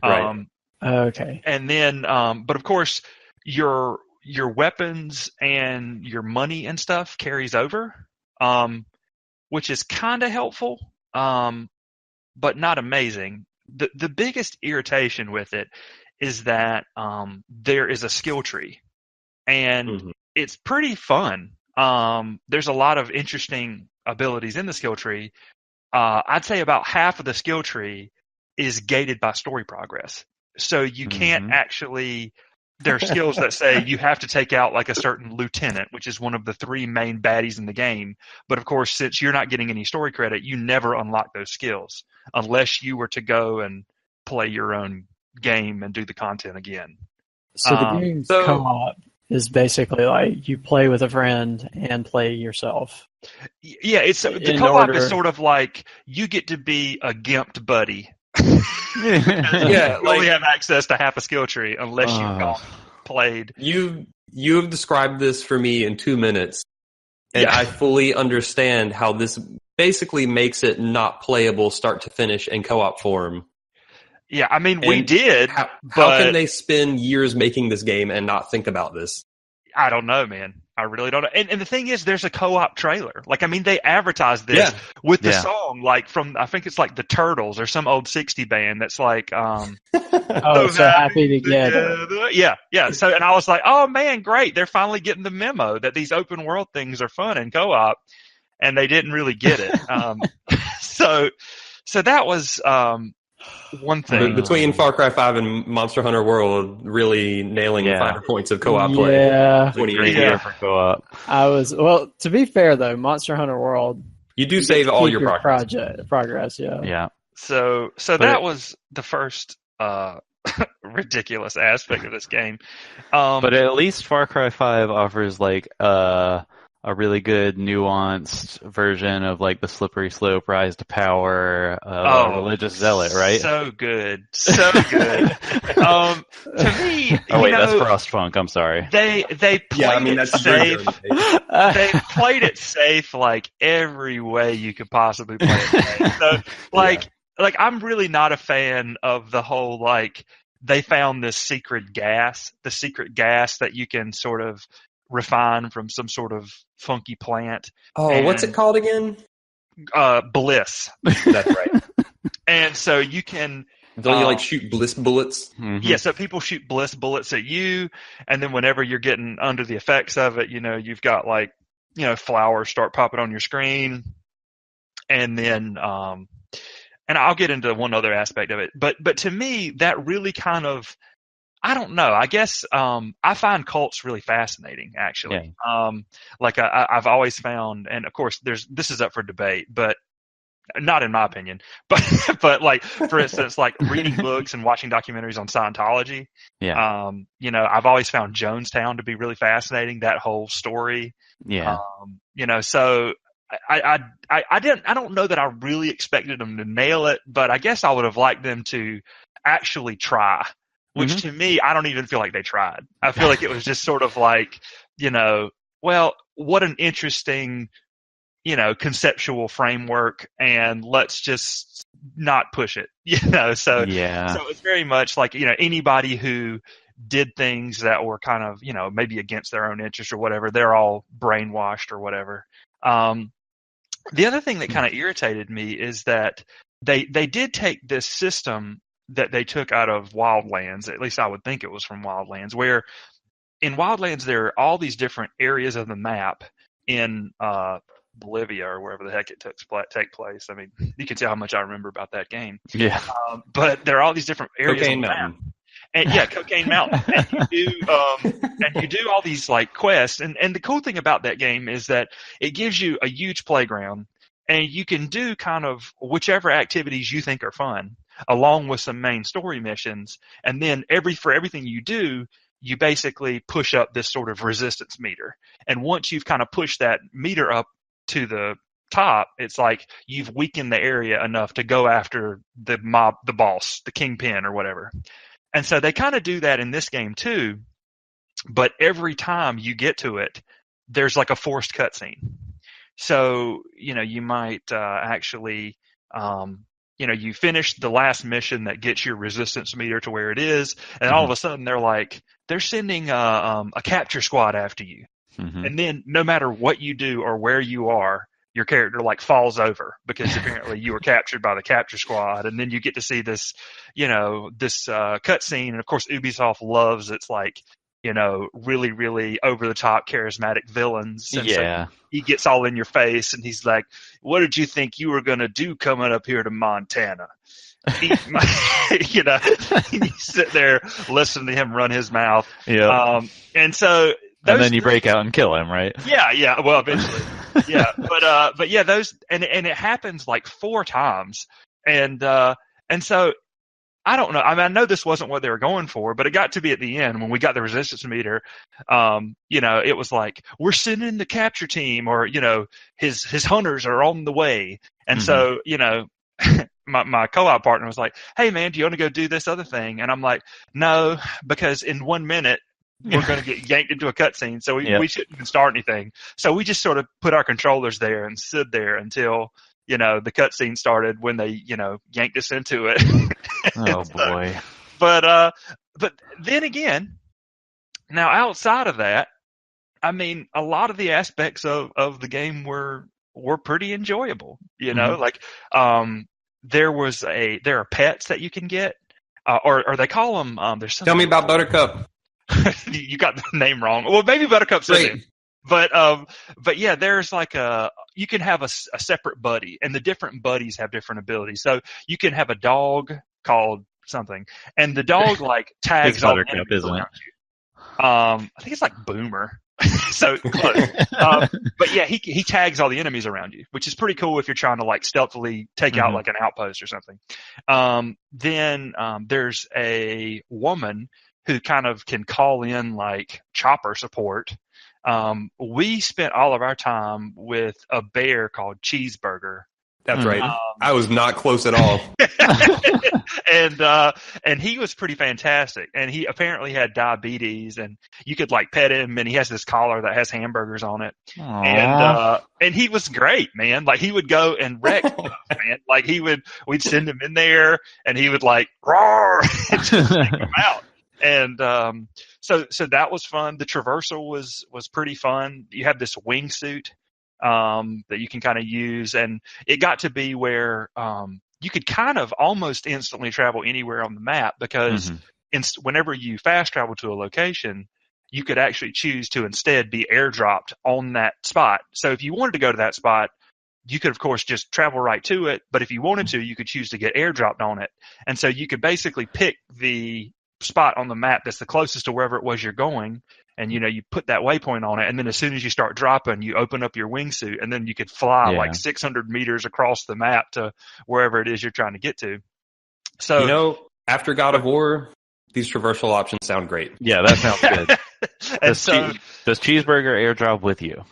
Speaker 1: Right.
Speaker 2: Okay.
Speaker 4: And then, but of course, your weapons and your money and stuff carries over, which is kind of helpful, but not amazing. The biggest irritation with it is that there is a skill tree, and it's pretty fun. There's a lot of interesting abilities in the skill tree. I'd say about half of the skill tree is gated by story progress. So you can't actually, there are skills that say you have to take out like a certain lieutenant, which is one of the 3 main baddies in the game. But of course, since you're not getting any story credit, you never unlock those skills unless you were to go and play your own game and do the content again.
Speaker 2: So the game's co-op is basically like you play with a friend and play yourself.
Speaker 4: Yeah, the co-op is sort of like you get to be a gimped buddy. You only have access to half a skill tree unless you've played.
Speaker 1: You have described this for me in 2 minutes, and I fully understand how this basically makes it not playable start to finish in co-op form.
Speaker 4: Yeah, I mean, we did.
Speaker 1: How can they spend years making this game and not think about this?
Speaker 4: I don't know, man. I really don't know. And the thing is, there's a co-op trailer. Like, I mean, they advertised this with the song, like from, I think it's like the Turtles or some old 60 band that's like,
Speaker 2: so happy together.
Speaker 4: Yeah. So, and I was like, oh man, great. They're finally getting the memo that these open world things are fun in co-op. And they didn't really get it. So that was, one thing.
Speaker 1: Between Far Cry 5 and Monster Hunter World, really nailing the finer points of co-op play.
Speaker 2: Yeah.
Speaker 3: Great year for co-op.
Speaker 2: To be fair though, Monster Hunter World,
Speaker 1: you do save all your
Speaker 2: progress.
Speaker 3: Yeah.
Speaker 4: So that was the first ridiculous aspect of this game.
Speaker 3: But at least Far Cry 5 offers like a really good nuanced version of like the slippery slope rise to power of a religious zealot, right?
Speaker 4: So good. To me,
Speaker 3: that's Frostpunk. I'm sorry.
Speaker 4: They played it safe. They played it safe like every way you could possibly play it. So like I'm really not a fan of the whole like they found this secret gas that you can sort of refine from some sort of funky plant.
Speaker 1: What's it called again?
Speaker 4: Bliss.
Speaker 1: That's right.
Speaker 4: And so you can...
Speaker 1: Don't you like shoot bliss bullets?
Speaker 4: Mm-hmm. Yeah, so people shoot bliss bullets at you, and then whenever you're getting under the effects of it, you've got like, flowers start popping on your screen. And then, and I'll get into one other aspect of it, but to me, that really kind of, I don't know. I guess I find cults really fascinating, actually. Yeah. Like I've always found, and of course, this is up for debate, but not in my opinion. But like for instance, like reading books and watching documentaries on Scientology.
Speaker 3: Yeah.
Speaker 4: I've always found Jonestown to be really fascinating. That whole story.
Speaker 3: Yeah.
Speaker 4: So I don't know that I really expected them to nail it, but I guess I would have liked them to actually try. Which to me, I don't even feel like they tried. I feel like it was just sort of like, well, what an interesting, conceptual framework, and let's just not push it, So it's very much like, anybody who did things that were kind of, maybe against their own interest or whatever, they're all brainwashed or whatever. The other thing that kind of irritated me is that they did take this system that they took out of Wildlands, at least I would think it was from Wildlands, where in Wildlands there are all these different areas of the map in Bolivia or wherever the heck it take place. I mean, you can tell how much I remember about that game.
Speaker 3: Yeah.
Speaker 4: But there are all these different areas
Speaker 1: Cocaine
Speaker 4: of the
Speaker 1: Mountain.
Speaker 4: map. And Cocaine Mountain. And you do all these like quests. And the cool thing about that game is that it gives you a huge playground, and you can do kind of whichever activities you think are fun, along with some main story missions. And then for everything you do, you basically push up this sort of resistance meter. And once you've kind of pushed that meter up to the top, it's like you've weakened the area enough to go after the mob, the boss, the kingpin or whatever. And so they kind of do that in this game too. But every time you get to it, there's like a forced cutscene. So, you might actually, you finish the last mission that gets your resistance meter to where it is, and all of a sudden they're sending a capture squad after you. And then no matter what you do or where you are, your character like falls over because apparently you were captured by the capture squad. And then you get to see this, this cutscene. And of course, Ubisoft loves its like, really, really over the top charismatic villains. And so he gets all in your face and he's like, what did you think you were going to do coming up here to Montana? You sit there, listen to him run his mouth.
Speaker 3: Yeah.
Speaker 4: And so,
Speaker 3: and then you break out and kill him, right?
Speaker 4: Yeah. Well, eventually. Yeah. But yeah, those, and it happens like 4 times. And so, I don't know. I mean, I know this wasn't what they were going for, but it got to be at the end when we got the resistance meter. It was like, we're sending the capture team, or, his hunters are on the way. And so, my co-op partner was like, hey man, do you want to go do this other thing? And I'm like, no, because in 1 minute, we're going to get yanked into a cutscene. So we shouldn't even start anything. So we just sort of put our controllers there and stood there until, the cutscene started when they, yanked us into it.
Speaker 3: Oh boy.
Speaker 4: But then again, now outside of that, I mean, a lot of the aspects of the game were pretty enjoyable, like, there are pets that you can get, or they call them,
Speaker 1: Tell me about Buttercup.
Speaker 4: You got the name wrong. Well, maybe Buttercup's in it. But yeah, there's like you can have a separate buddy, and the different buddies have different abilities. So you can have a dog called something, and the dog like tags all the enemies
Speaker 3: isn't
Speaker 4: around you. I think it's like Boomer. So close. But yeah, he tags all the enemies around you, which is pretty cool if you're trying to like stealthily take out like an outpost or something. Then there's a woman who kind of can call in like chopper support. We spent all of our time with a bear called Cheeseburger.
Speaker 1: That's right. I was not close at all.
Speaker 4: And he was pretty fantastic. And he apparently had diabetes, and you could like pet him, and he has this collar that has hamburgers on it. And he was great, man. Like he would go and wreck stuff, man. Like we'd send him in there, and he would like roar and just take him out. And so that was fun. The traversal was pretty fun. You have this wingsuit that you can kind of use, and it got to be where you could kind of almost instantly travel anywhere on the map, because whenever you fast travel to a location, you could actually choose to instead be airdropped on that spot. So if you wanted to go to that spot, you could of course just travel right to it, but if you wanted to, you could choose to get airdropped on it. And so you could basically pick the spot on the map that's the closest to wherever it was you're going, and you put that waypoint on it, and then as soon as you start dropping, you open up your wingsuit, and then you could fly like 600 meters across the map to wherever it is you're trying to get to. So
Speaker 1: after God of War, these traversal options sound great.
Speaker 3: Yeah, that sounds good. Does Cheeseburger airdrop with you?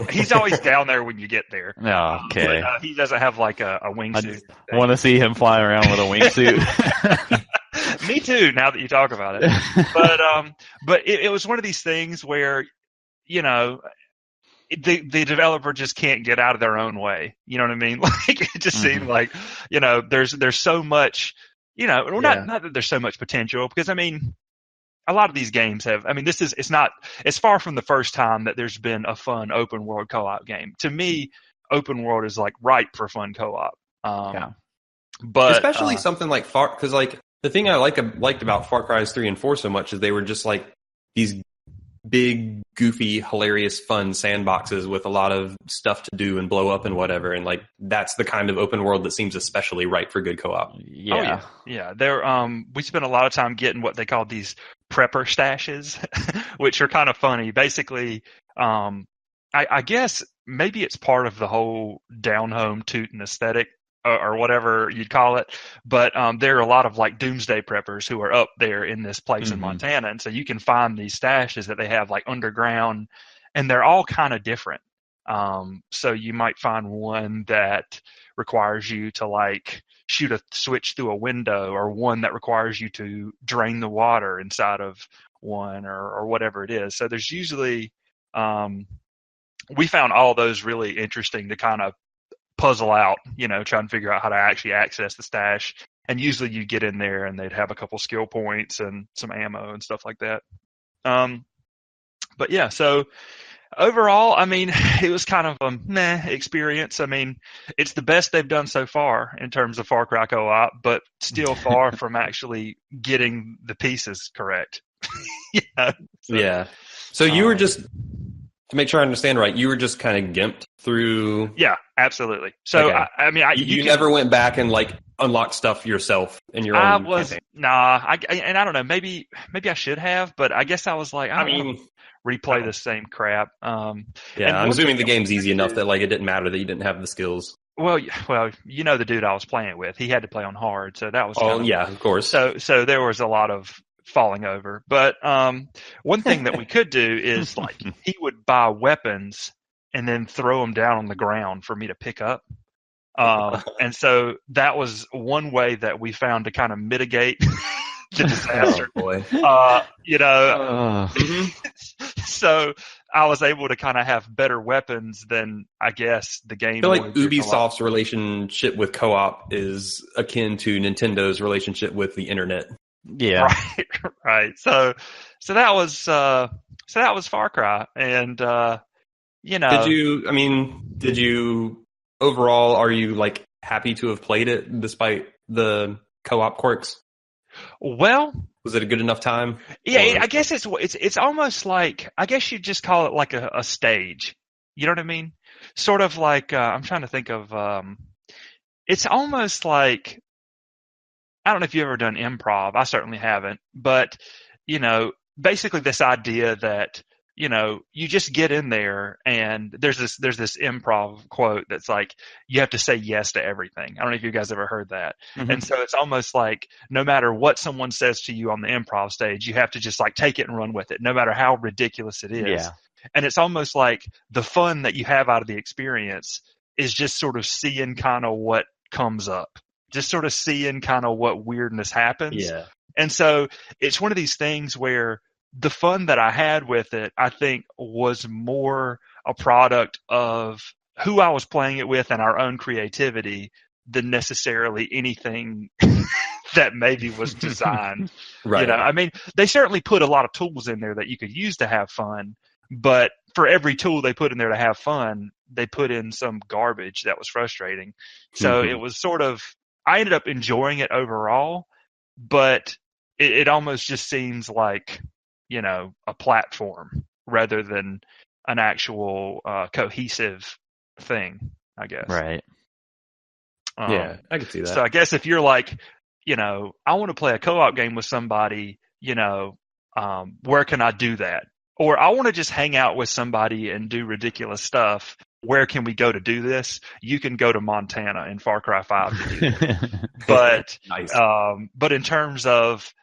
Speaker 4: He's always down there when you get there.
Speaker 3: Okay.
Speaker 4: But, he doesn't have like a wingsuit.
Speaker 3: I want to see him fly around with a wingsuit.
Speaker 4: Me too, now that you talk about it. But it was one of these things where, the developer just can't get out of their own way. You know what I mean? Like, it just seemed like, there's so much, not that there's so much potential, because I mean, a lot of these games have, I mean, it's far from the first time that there's been a fun open world co-op game. To me, open world is like ripe for fun co-op. But
Speaker 1: especially something like because like, the thing I liked about Far Cry 3 and 4 so much is they were just like these big, goofy, hilarious, fun sandboxes with a lot of stuff to do and blow up and whatever. And like, that's the kind of open world that seems especially ripe for good co-op.
Speaker 3: Yeah.
Speaker 4: Yeah. There, we spent a lot of time getting what they call these prepper stashes, which are kind of funny. Basically, I guess maybe it's part of the whole down home tootin' aesthetic, or whatever you'd call it. But there are a lot of like doomsday preppers who are up there in this place in Montana. And so you can find these stashes that they have like underground, and they're all kind of different. So you might find one that requires you to like shoot a switch through a window, or one that requires you to drain the water inside of one, or whatever it is. So there's usually, we found all those really interesting to kind of puzzle out, try and figure out how to actually access the stash. And usually you get in there and they'd have a couple skill points and some ammo and stuff like that. But yeah, so overall, I mean, it was kind of a meh experience. I mean, it's the best they've done so far in terms of Far Cry co-op, but still far from actually getting the pieces correct.
Speaker 1: Yeah. So you were just, to make sure I understand right, you were just kind of gimped through.
Speaker 4: Yeah, absolutely. So
Speaker 1: Okay.
Speaker 4: I mean,
Speaker 1: you never went back and like unlocked stuff yourself in your own campaign.
Speaker 4: And I don't know, maybe I should have, but I guess I was like, I mean, replay the same crap.
Speaker 1: I'm assuming the game's easy enough that like it didn't matter that you didn't have the skills.
Speaker 4: Well, the dude I was playing with, he had to play on hard, so that was
Speaker 1: of course.
Speaker 4: So there was a lot of falling over. But one thing that we could do is like he would buy weapons and then throw them down on the ground for me to pick up. And so that was one way that we found to kind of mitigate the disaster.
Speaker 1: Oh, boy.
Speaker 4: So I was able to kind of have better weapons than I guess the game.
Speaker 1: I feel like Ubisoft's relationship with co-op is akin to Nintendo's relationship with the internet.
Speaker 3: Yeah.
Speaker 4: Right. So that was Far Cry, and
Speaker 1: Did you overall, are you like happy to have played it despite the co-op quirks?
Speaker 4: Well,
Speaker 1: was it a good enough time?
Speaker 4: Yeah, I guess it's almost like, I guess you'd just call it like a stage. You know what I mean? Sort of like, I'm trying to think of, it's almost like, I don't know if you've ever done improv. I certainly haven't. But, basically this idea that, you just get in there and there's this improv quote that's like, you have to say yes to everything. I don't know if you guys ever heard that. Mm-hmm. And so it's almost like no matter what someone says to you on the improv stage, you have to just like take it and run with it, no matter how ridiculous it is. Yeah. And it's almost like the fun that you have out of the experience is just sort of seeing kind of what comes up, just sort of seeing kind of what weirdness happens.
Speaker 1: Yeah.
Speaker 4: And so it's one of these things where the fun that I had with it, I think, was more a product of who I was playing it with and our own creativity than necessarily anything that maybe was designed.
Speaker 1: Right.
Speaker 4: I mean, they certainly put a lot of tools in there that you could use to have fun, but for every tool they put in there to have fun, they put in some garbage that was frustrating. So it was sort of, I ended up enjoying it overall, but it almost just seems like, a platform rather than an actual cohesive thing, I guess.
Speaker 3: Right.
Speaker 1: Yeah, I can see that.
Speaker 4: So I guess if you're like, I want to play a co-op game with somebody, where can I do that? Or I want to just hang out with somebody and do ridiculous stuff. Where can we go to do this? You can go to Montana in Far Cry 5 to do that. But,
Speaker 1: nice.
Speaker 4: But in terms of,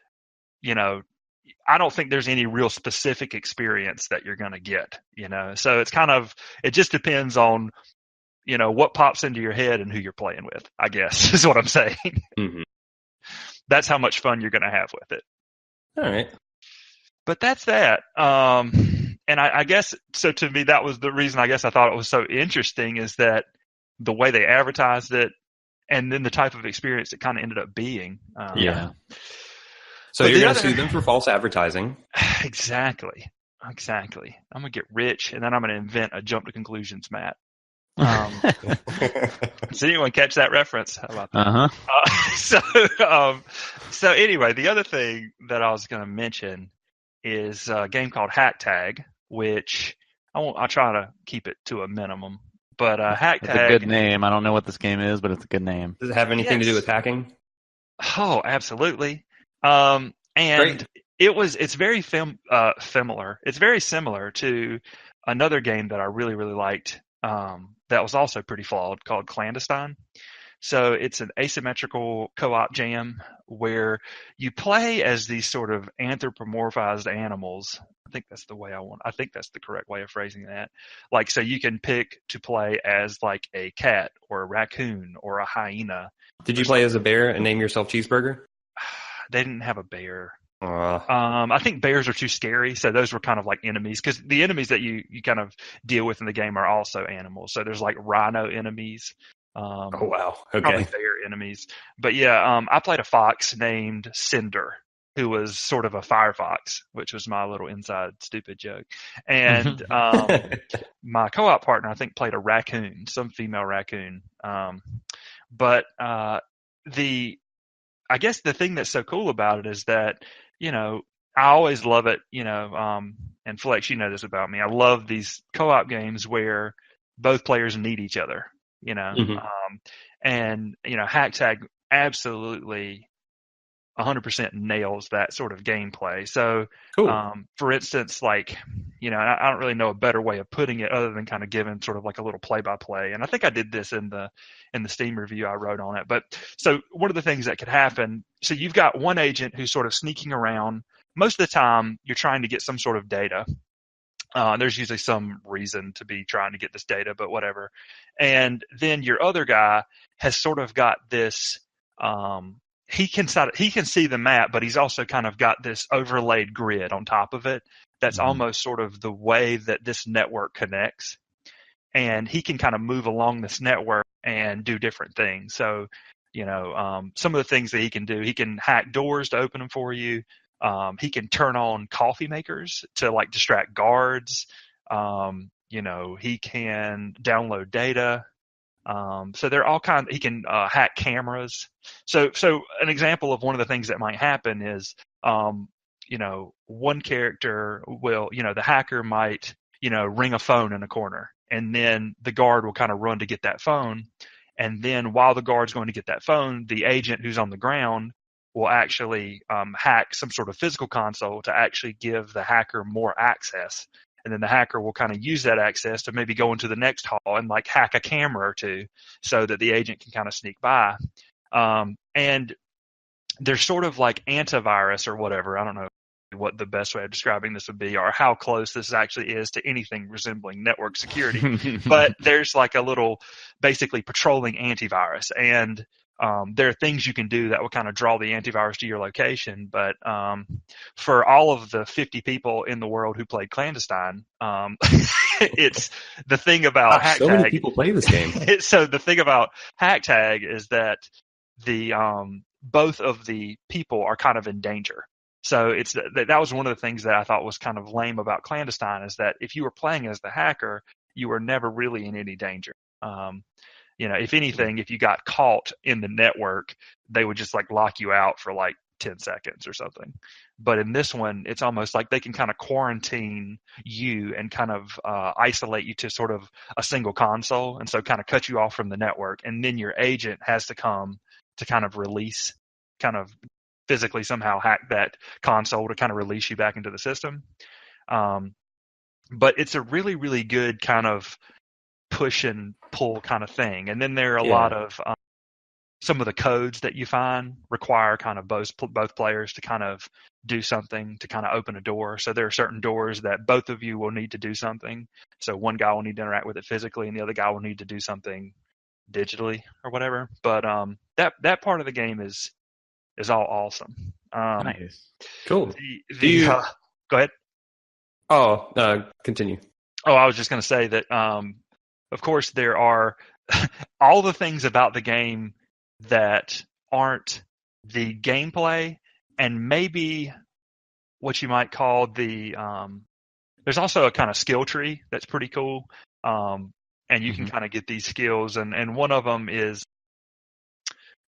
Speaker 4: I don't think there's any real specific experience that you're going to get, So it's kind of, it just depends on, what pops into your head and who you're playing with, I guess, is what I'm saying.
Speaker 1: Mm-hmm.
Speaker 4: That's how much fun you're going to have with it.
Speaker 1: All right.
Speaker 4: But that's that. And I guess, so to me, that was the reason I guess I thought it was so interesting, is that the way they advertised it and then the type of experience it kind of ended up being.
Speaker 1: Yeah. So you're going to sue them for false advertising.
Speaker 4: Exactly. I'm going to get rich, and then I'm going to invent a jump to conclusions, Matt. Does anyone catch that reference? How about that? So anyway, the other thing that I was going to mention is a game called Hacktag, which I'll try to keep it to a minimum. But Hacktag,
Speaker 3: it's a good name. I don't know what this game is, but it's a good name.
Speaker 1: Does it have anything to do with hacking?
Speaker 4: Oh, absolutely. And
Speaker 1: Great.
Speaker 4: It's very similar. It's very similar to another game that I really, really liked. That was also pretty flawed, called Clandestine. So it's an asymmetrical co-op jam where you play as these sort of anthropomorphized animals. I think that's the correct way of phrasing that. Like, so you can pick to play as like a cat or a raccoon or a hyena.
Speaker 1: Did you play as a bear and name yourself Cheeseburger?
Speaker 4: They didn't have a bear. I think bears are too scary, so those were kind of like enemies, because the enemies that you kind of deal with in the game are also animals. So there's like rhino enemies.
Speaker 1: Oh wow! Okay.
Speaker 4: Probably bear enemies. But yeah, I played a fox named Cinder, who was sort of a firefox, which was my little inside stupid joke. And my co-op partner, I think, played a raccoon, some female raccoon. But I guess the thing that's so cool about it is that, you know, I always love it, you know, and Flex, you know this about me. I love these co-op games where both players need each other, you know. And, you know, Hacktag absolutely 100% nails that sort of gameplay. So,
Speaker 1: cool.
Speaker 4: For instance, like, you know, I don't really know a better way of putting it other than kind of giving sort of like a little play-by-play. And I think I did this in the Steam review I wrote on it. But so one of the things that could happen, so you've got one agent who's sort of sneaking around. Most of the time, you're trying to get some sort of data. There's usually some reason to be trying to get this data, but whatever. And then your other guy has sort of got this, he can see the map, but he's also kind of got this overlaid grid on top of it. That's almost sort of the way that this network connects. And he can kind of move along this network and do different things. So, you know, some of the things that he can do, he can hack doors to open them for you. He can turn on coffee makers to like distract guards. You know, he can download data. So they're all kind of, he can hack cameras. So an example of one of the things that might happen is, you know, one character will, you know, the hacker might, you know, ring a phone in a corner, and then the guard will kind of run to get that phone. And then while the guard's going to get that phone, the agent who's on the ground will actually hack some sort of physical console to actually give the hacker more access. And then the hacker will kind of use that access to maybe go into the next hall and like hack a camera or two so that the agent can kind of sneak by. And there's sort of like antivirus or whatever. I don't know what the best way of describing this would be, or how close this actually is to anything resembling network security. But there's like a little basically patrolling antivirus, and there are things you can do that will kind of draw the antivirus to your location. But for all of the 50 people in the world who played Clandestine, it's the thing about Hacktag.
Speaker 1: So many people play this game.
Speaker 4: So the thing about Hacktag is that the both of the people are kind of in danger. So it's that was one of the things that I thought was kind of lame about Clandestine, is that if you were playing as the hacker, you were never really in any danger. You know, if anything, if you got caught in the network, they would just like lock you out for like 10 seconds or something. But in this one, it's almost like they can kind of quarantine you and kind of isolate you to sort of a single console, and so kind of cut you off from the network. And then your agent has to come to kind of release, kind of physically somehow hack that console to kind of release you back into the system. But it's a really, really good kind of push and pull kind of thing. And then there are a lot of some of the codes that you find require kind of both players to kind of do something to kind of open a door. So there are certain doors that both of you will need to do something. So one guy will need to interact with it physically, and the other guy will need to do something digitally or whatever. But that part of the game is all awesome.
Speaker 1: Nice. Cool.
Speaker 4: Go ahead.
Speaker 1: Continue.
Speaker 4: Oh, I was just going to say that, of course, there are all the things about the game that aren't the gameplay, and maybe what you might call the there's also a kind of skill tree that's pretty cool, and you can kind of get these skills, and one of them is,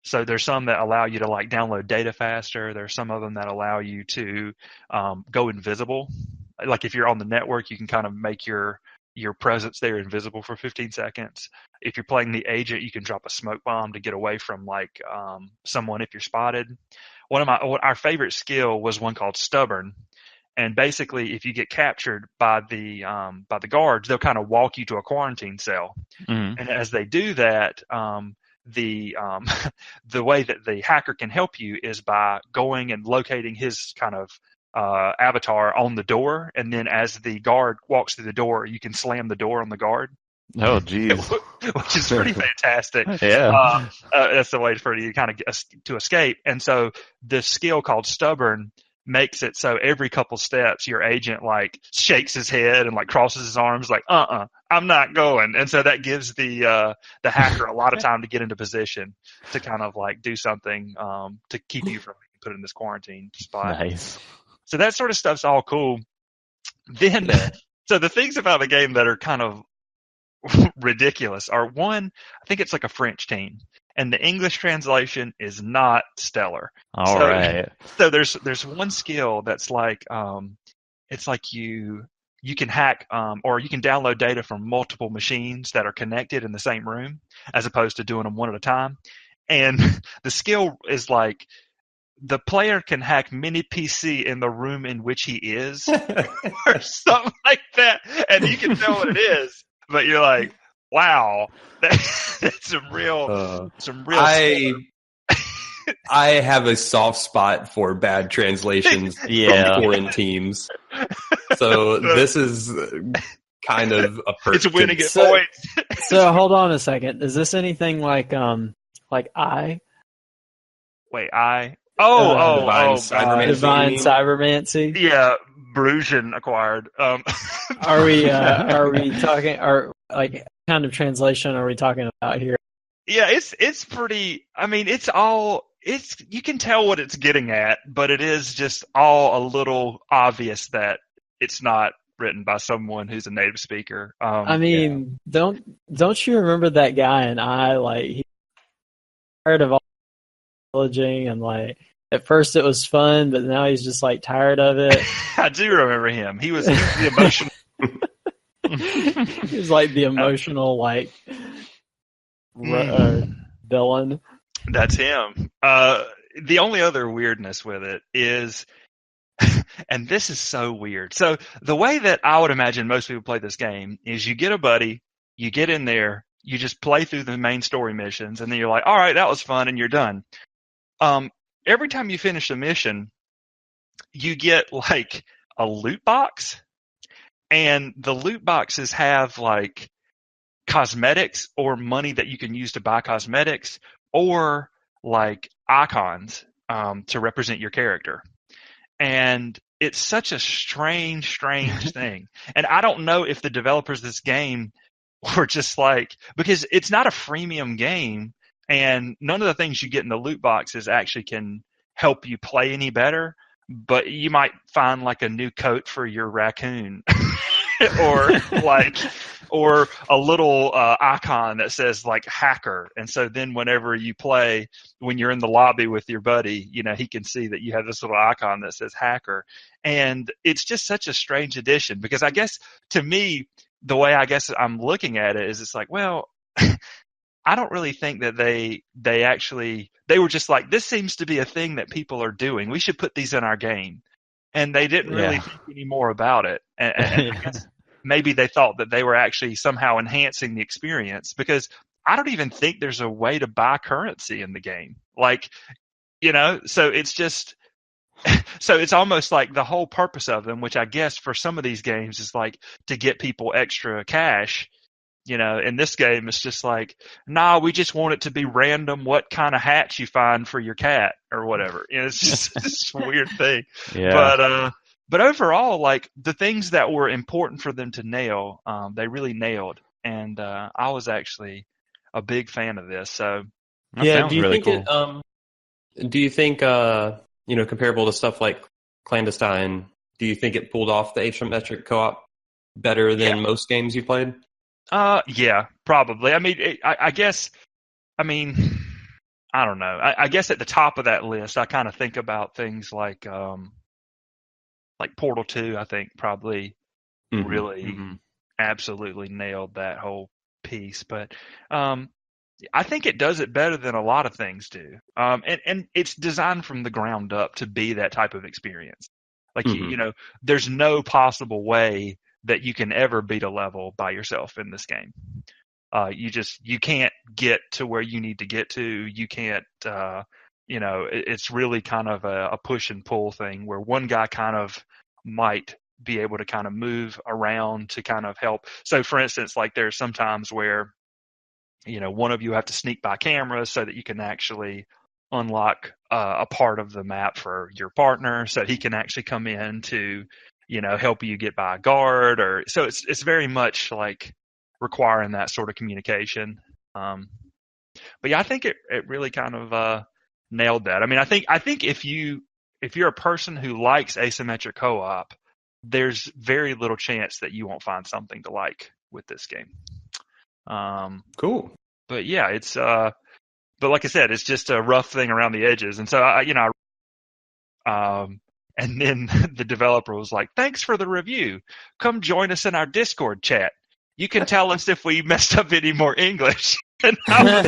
Speaker 4: so there's some that allow you to like download data faster. There's some of them that allow you to go invisible. Like if you're on the network, you can kind of make your presence there invisible for 15 seconds. If you're playing the agent, you can drop a smoke bomb to get away from like someone if you're spotted. Our favorite skill was one called Stubborn, and basically if you get captured by the guards, they'll kind of walk you to a quarantine cell, and as they do that, the the way that the hacker can help you is by going and locating his kind of avatar on the door, and then as the guard walks through the door, you can slam the door on the guard.
Speaker 3: Oh, geez.
Speaker 4: Which is pretty fantastic.
Speaker 3: Yeah.
Speaker 4: That's the way for you kind of to escape. And so this skill called Stubborn makes it so every couple steps your agent like shakes his head and like crosses his arms like I'm not going. And so that gives the hacker a lot of time to get into position to kind of like do something to keep you from being put in this quarantine spot.
Speaker 3: Nice.
Speaker 4: So that sort of stuff's all cool. Then so the things about the game that are kind of ridiculous are, one, I think it's like a French team, and the English translation is not stellar.
Speaker 3: All right.
Speaker 4: So there's one skill that's like it's like you can hack or you can download data from multiple machines that are connected in the same room, as opposed to doing them one at a time. And the skill is like the player can hack Minit PC in the room in which he is, or something like that, and you can tell what it is. But you're like, wow, that's some real.
Speaker 1: I have a soft spot for bad translations from foreign teams, so this is kind of a perk.
Speaker 4: It's winning at points.
Speaker 2: So hold on a second. Is this anything like I?
Speaker 4: Wait, I.
Speaker 1: Divine
Speaker 2: Cybermancy.
Speaker 4: Yeah, Bruges acquired.
Speaker 2: Are we talking? Are like kind of translation are we talking about here?
Speaker 4: Yeah, it's pretty. I mean, it's you can tell what it's getting at, but it is just all a little obvious that it's not written by someone who's a native speaker.
Speaker 2: I mean, don't you remember that guy and I like he tired of all pillaging and like. At first it was fun, but now he's just like tired of it.
Speaker 4: I do remember him. He was the emotional.
Speaker 2: He was like the emotional villain.
Speaker 4: That's him. The only other weirdness with it is, and this is so weird. So the way that I would imagine most people play this game is you get a buddy, you get in there, you just play through the main story missions, and then you're like, all right, that was fun, and you're done. Every time you finish a mission, you get like a loot box, and the loot boxes have like cosmetics or money that you can use to buy cosmetics, or like icons to represent your character. And it's such a strange thing. And I don't know if the developers of this game were just like, because it's not a freemium game, and none of the things you get in the loot boxes actually can help you play any better, but you might find like a new coat for your raccoon or a little icon that says like hacker. And so then whenever you play, when you're in the lobby with your buddy, you know, he can see that you have this little icon that says hacker. And it's just such a strange addition, because I guess to me, the way I guess I'm looking at it is it's like, well, I don't really think that they were just like, this seems to be a thing that people are doing. We should put these in our game. And they didn't really think any more about it. And I guess maybe they thought that they were actually somehow enhancing the experience, because I don't even think there's a way to buy currency in the game. Like, you know, so it's just, so it's almost like the whole purpose of them, which I guess for some of these games is like to get people extra cash. You know, in this game, it's just like, nah, we just want it to be random what kind of hats you find for your cat or whatever. You know, it's just this weird thing.
Speaker 3: Yeah.
Speaker 4: But overall, like the things that were important for them to nail, they really nailed. And I was actually a big fan of this. So
Speaker 3: that sounds really cool.
Speaker 1: Do you think, you know, comparable to stuff like Clandestine, do you think it pulled off the asymmetric co-op better than most games you played?
Speaker 4: Yeah, probably. I mean, I guess, I don't know. I guess at the top of that list, I kind of think about things like Portal 2, I think probably really absolutely nailed that whole piece. But, I think it does it better than a lot of things do. And it's designed from the ground up to be that type of experience. Like, you know, there's no possible way that you can ever beat a level by yourself in this game. you can't get to where you need to get to. You can't, it's really kind of a push and pull thing where one guy kind of might be able to kind of move around to kind of help. So for instance, like there's some times where, one of you have to sneak by camera so that you can actually unlock a part of the map for your partner so he can actually come in to, help you get by a guard, or so it's very much like requiring that sort of communication. But yeah, I think it really kind of nailed that. I mean, I think if you're a person who likes asymmetric co-op, there's very little chance that you won't find something to like with this game.
Speaker 1: Cool.
Speaker 4: But yeah, it's but like I said, it's just a rough thing around the edges. And so and then the developer was like, "Thanks for the review. Come join us in our Discord chat. You can tell us if we messed up any more English." And I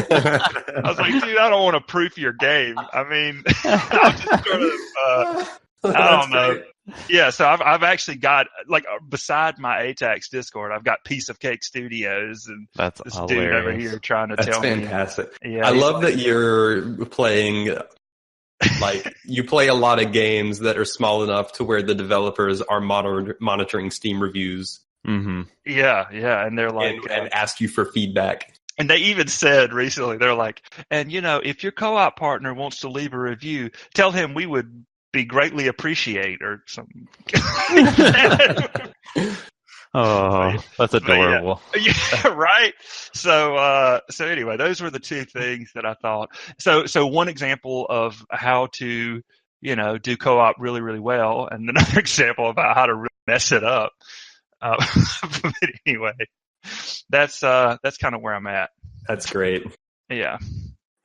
Speaker 4: was like, "Dude, I don't want to proof your game. I mean, I'm just sort of, I don't know." Great. Yeah, so I've actually got, like, beside my ATACS Discord, I've got Piece of Cake Studios, and
Speaker 3: that's
Speaker 4: this
Speaker 3: hilarious.
Speaker 4: dude over here trying to tell me.
Speaker 1: That's fantastic.
Speaker 4: Yeah,
Speaker 1: I love that you're playing, like, you play a lot of games that are small enough to where the developers are monitoring Steam reviews.
Speaker 3: Mm-hmm.
Speaker 4: Yeah, and they're like...
Speaker 1: And ask you for feedback. And
Speaker 4: they even said recently, they're like, and, if your co-op partner wants to leave a review, tell him we would be greatly appreciate or something.
Speaker 3: Oh, that's adorable.
Speaker 4: Yeah, right. So anyway, those were the two things that I thought. So one example of how to, do co-op really, really well, and another example about how to really mess it up. But anyway, that's kind of where I'm at.
Speaker 1: That's great.
Speaker 4: Yeah.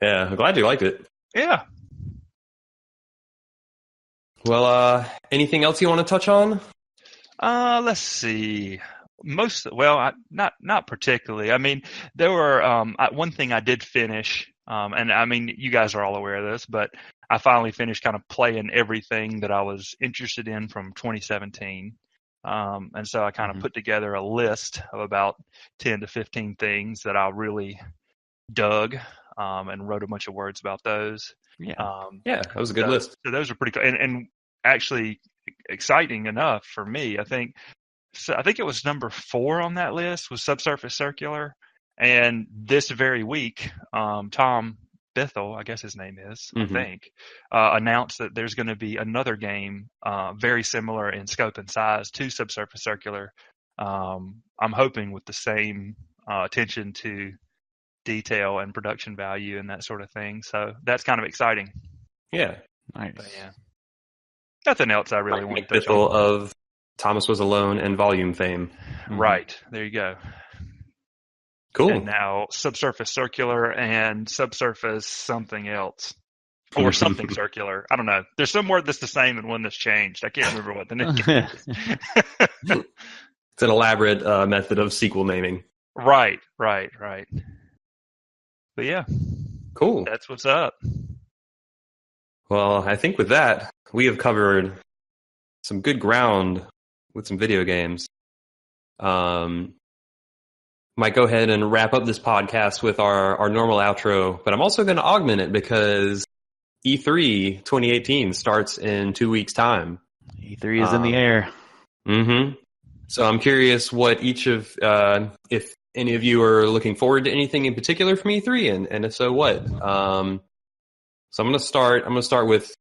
Speaker 1: Yeah, I'm glad you liked it.
Speaker 4: Yeah.
Speaker 1: Well, anything else you want to touch on?
Speaker 4: Let's see. Not particularly. I mean, there were one thing I did finish, and I mean, you guys are all aware of this, but I finally finished kind of playing everything that I was interested in from 2017. And so I kind of put together a list of about 10 to 15 things that I really dug, and wrote a bunch of words about those.
Speaker 1: Yeah, that was a good list.
Speaker 4: So those are pretty cool, and actually exciting enough for me. I think it was number 4 on that list was Subsurface Circular, and this very week, Tom Bithell, I guess his name is, I think, announced that there's going to be another game very similar in scope and size to Subsurface Circular. I'm hoping with the same attention to detail and production value and that sort of thing. So that's kind of exciting.
Speaker 1: Yeah.
Speaker 3: Nice.
Speaker 4: But yeah. Nothing else I really want to touch
Speaker 1: on.
Speaker 4: on.
Speaker 1: Of Thomas Was Alone and Volume fame.
Speaker 4: Right. There you go.
Speaker 1: Cool.
Speaker 4: And now Subsurface Circular and Subsurface something else. Or something circular. I don't know. There's some word that's the same and one that's changed. I can't remember what the name is.
Speaker 1: It's an elaborate method of sequel naming.
Speaker 4: Right. But yeah.
Speaker 1: Cool.
Speaker 4: That's what's up.
Speaker 1: Well, I think with that, we have covered some good ground with some video games. Might go ahead and wrap up this podcast with our normal outro, but I'm also going to augment it because E3 2018 starts in 2 weeks' time.
Speaker 3: E3 is in the air.
Speaker 1: Mm-hmm. So I'm curious what each of, if any of you are looking forward to anything in particular from E3, and if so, what? So I'm going to start with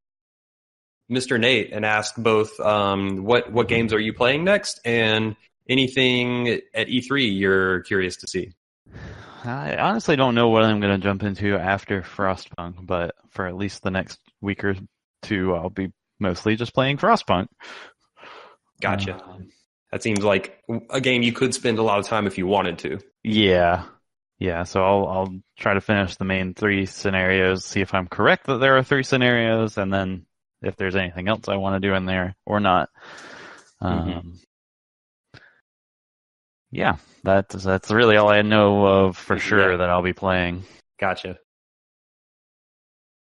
Speaker 1: Mr. Nate and ask both what games are you playing next, and anything at E3 you're curious to see.
Speaker 3: I honestly don't know what I'm going to jump into after Frostpunk, but for at least the next week or two, I'll be mostly just playing Frostpunk.
Speaker 1: Gotcha. That seems like a game you could spend a lot of time if you wanted to.
Speaker 3: Yeah. So I'll try to finish the main 3 scenarios, see if I'm correct that there are 3 scenarios, and then if there's anything else I want to do in there or not. Yeah, that's really all I know of for sure that I'll be playing.
Speaker 1: Gotcha.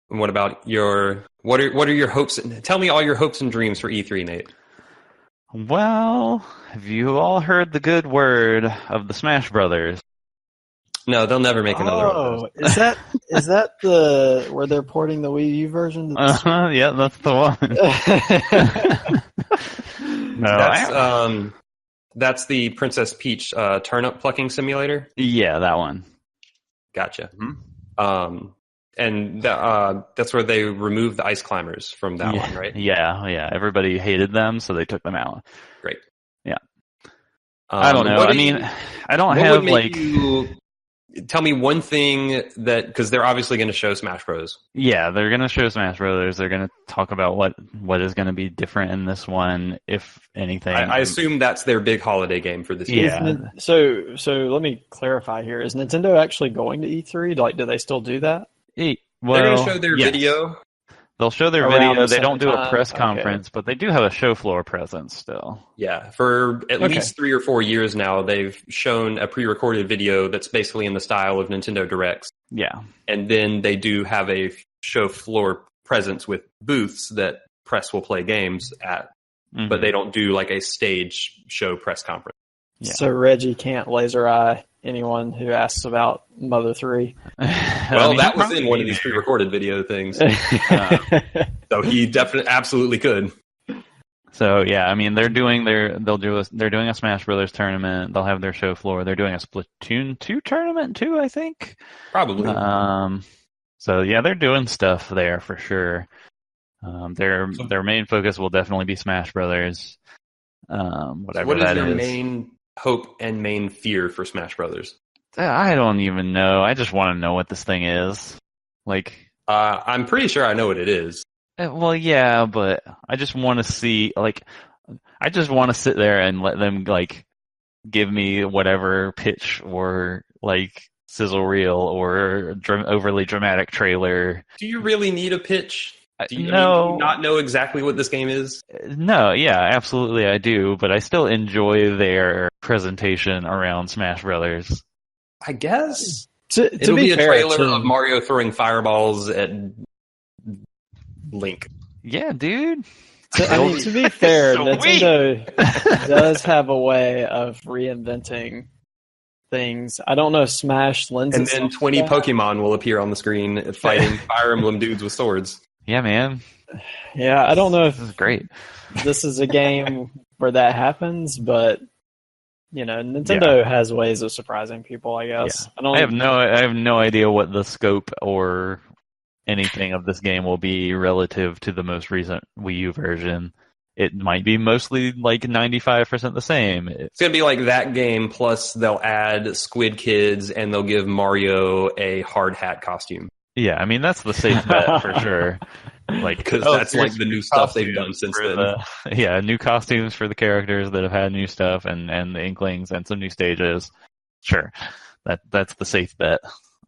Speaker 1: And what about what are your hopes? Tell me all your hopes and dreams for E3, Nate.
Speaker 3: Well, have you all heard the good word of the Smash Brothers?
Speaker 1: No, they'll never make another one of
Speaker 2: Oh,
Speaker 1: those.
Speaker 2: is that the where they're porting the Wii U version? To the
Speaker 3: Yeah, that's the one. No,
Speaker 1: That's the Princess Peach turnip plucking simulator.
Speaker 3: yeah, that one.
Speaker 1: Gotcha.
Speaker 3: Mm-hmm.
Speaker 1: And that's where they removed the ice climbers from that one, right?
Speaker 3: Yeah. Everybody hated them, so they took them out.
Speaker 1: Great.
Speaker 3: Yeah. I don't know. I mean, I don't have like.
Speaker 1: Tell me one thing because they're obviously going to show Smash Bros.
Speaker 3: Yeah, they're going to show Smash Brothers. They're going to talk about what is going to be different in this one, if anything.
Speaker 1: I assume that's their big holiday game for this year.
Speaker 3: Yeah.
Speaker 2: So let me clarify here. Is Nintendo actually going to E3? Like, do they still do that?
Speaker 1: They're going to show their video.
Speaker 3: They'll show their
Speaker 2: Around
Speaker 3: video.
Speaker 2: the
Speaker 3: They don't do
Speaker 2: same
Speaker 3: a
Speaker 2: time?
Speaker 3: press
Speaker 2: Okay.
Speaker 3: conference, but they do have a show floor presence still.
Speaker 1: Yeah, for at least 3 or 4 years now, they've shown a pre-recorded video that's basically in the style of Nintendo Directs.
Speaker 3: Yeah.
Speaker 1: And then they do have a show floor presence with booths that press will play games at,
Speaker 3: Mm-hmm.
Speaker 1: but they don't do like a stage show press conference.
Speaker 3: Yeah.
Speaker 2: So Reggie can't laser eye anyone who asks about Mother 3.
Speaker 1: Well, that was in one of these pre-recorded video things. So he definitely, absolutely could.
Speaker 3: So yeah, I mean they're doing a Smash Brothers tournament. They'll have their show floor. They're doing a Splatoon 2 tournament too, I think.
Speaker 1: Probably.
Speaker 3: So yeah, they're doing stuff there for sure. Their main focus will definitely be Smash Brothers. Whatever
Speaker 1: what is
Speaker 3: that
Speaker 1: your
Speaker 3: is.
Speaker 1: main hope and main fear for Smash Brothers?
Speaker 3: I don't even know. I just want to know what this thing is. Like,
Speaker 1: I'm pretty sure I know what it is.
Speaker 3: well, yeah, but I just want to see. Like, I just want to sit there and let them like give me whatever pitch or like sizzle reel or overly dramatic trailer.
Speaker 1: Do you really need a pitch? Do you not know exactly what this game is?
Speaker 3: No, yeah, absolutely I do, but I still enjoy their presentation around Smash Brothers.
Speaker 1: I guess.
Speaker 2: To
Speaker 1: be
Speaker 2: be
Speaker 1: a
Speaker 2: fair,
Speaker 1: trailer of Mario throwing fireballs at Link.
Speaker 3: Yeah, dude.
Speaker 2: To be fair,
Speaker 3: Sweet.
Speaker 2: Nintendo does have a way of reinventing things. I don't know if Smash lends
Speaker 1: And
Speaker 2: itself
Speaker 1: then
Speaker 2: to
Speaker 1: 20
Speaker 2: that.
Speaker 1: Pokemon will appear on the screen fighting Fire Emblem dudes with swords.
Speaker 3: Yeah, man.
Speaker 2: Yeah, I don't know
Speaker 3: This
Speaker 2: if
Speaker 3: is great.
Speaker 2: this is a game where that happens, but you know, Nintendo has ways of surprising people, I guess.
Speaker 3: Yeah. I have no idea what the scope or anything of this game will be relative to the most recent Wii U version. It might be mostly like 95% the same.
Speaker 1: It's going to be like that game, plus they'll add Squid Kids and they'll give Mario a hard hat costume.
Speaker 3: Yeah, I mean, that's the safe bet for sure. Like,
Speaker 1: Because that's like the new stuff they've done since then.
Speaker 3: New costumes for the characters that have had new stuff and the Inklings and some new stages. Sure, that's the safe bet.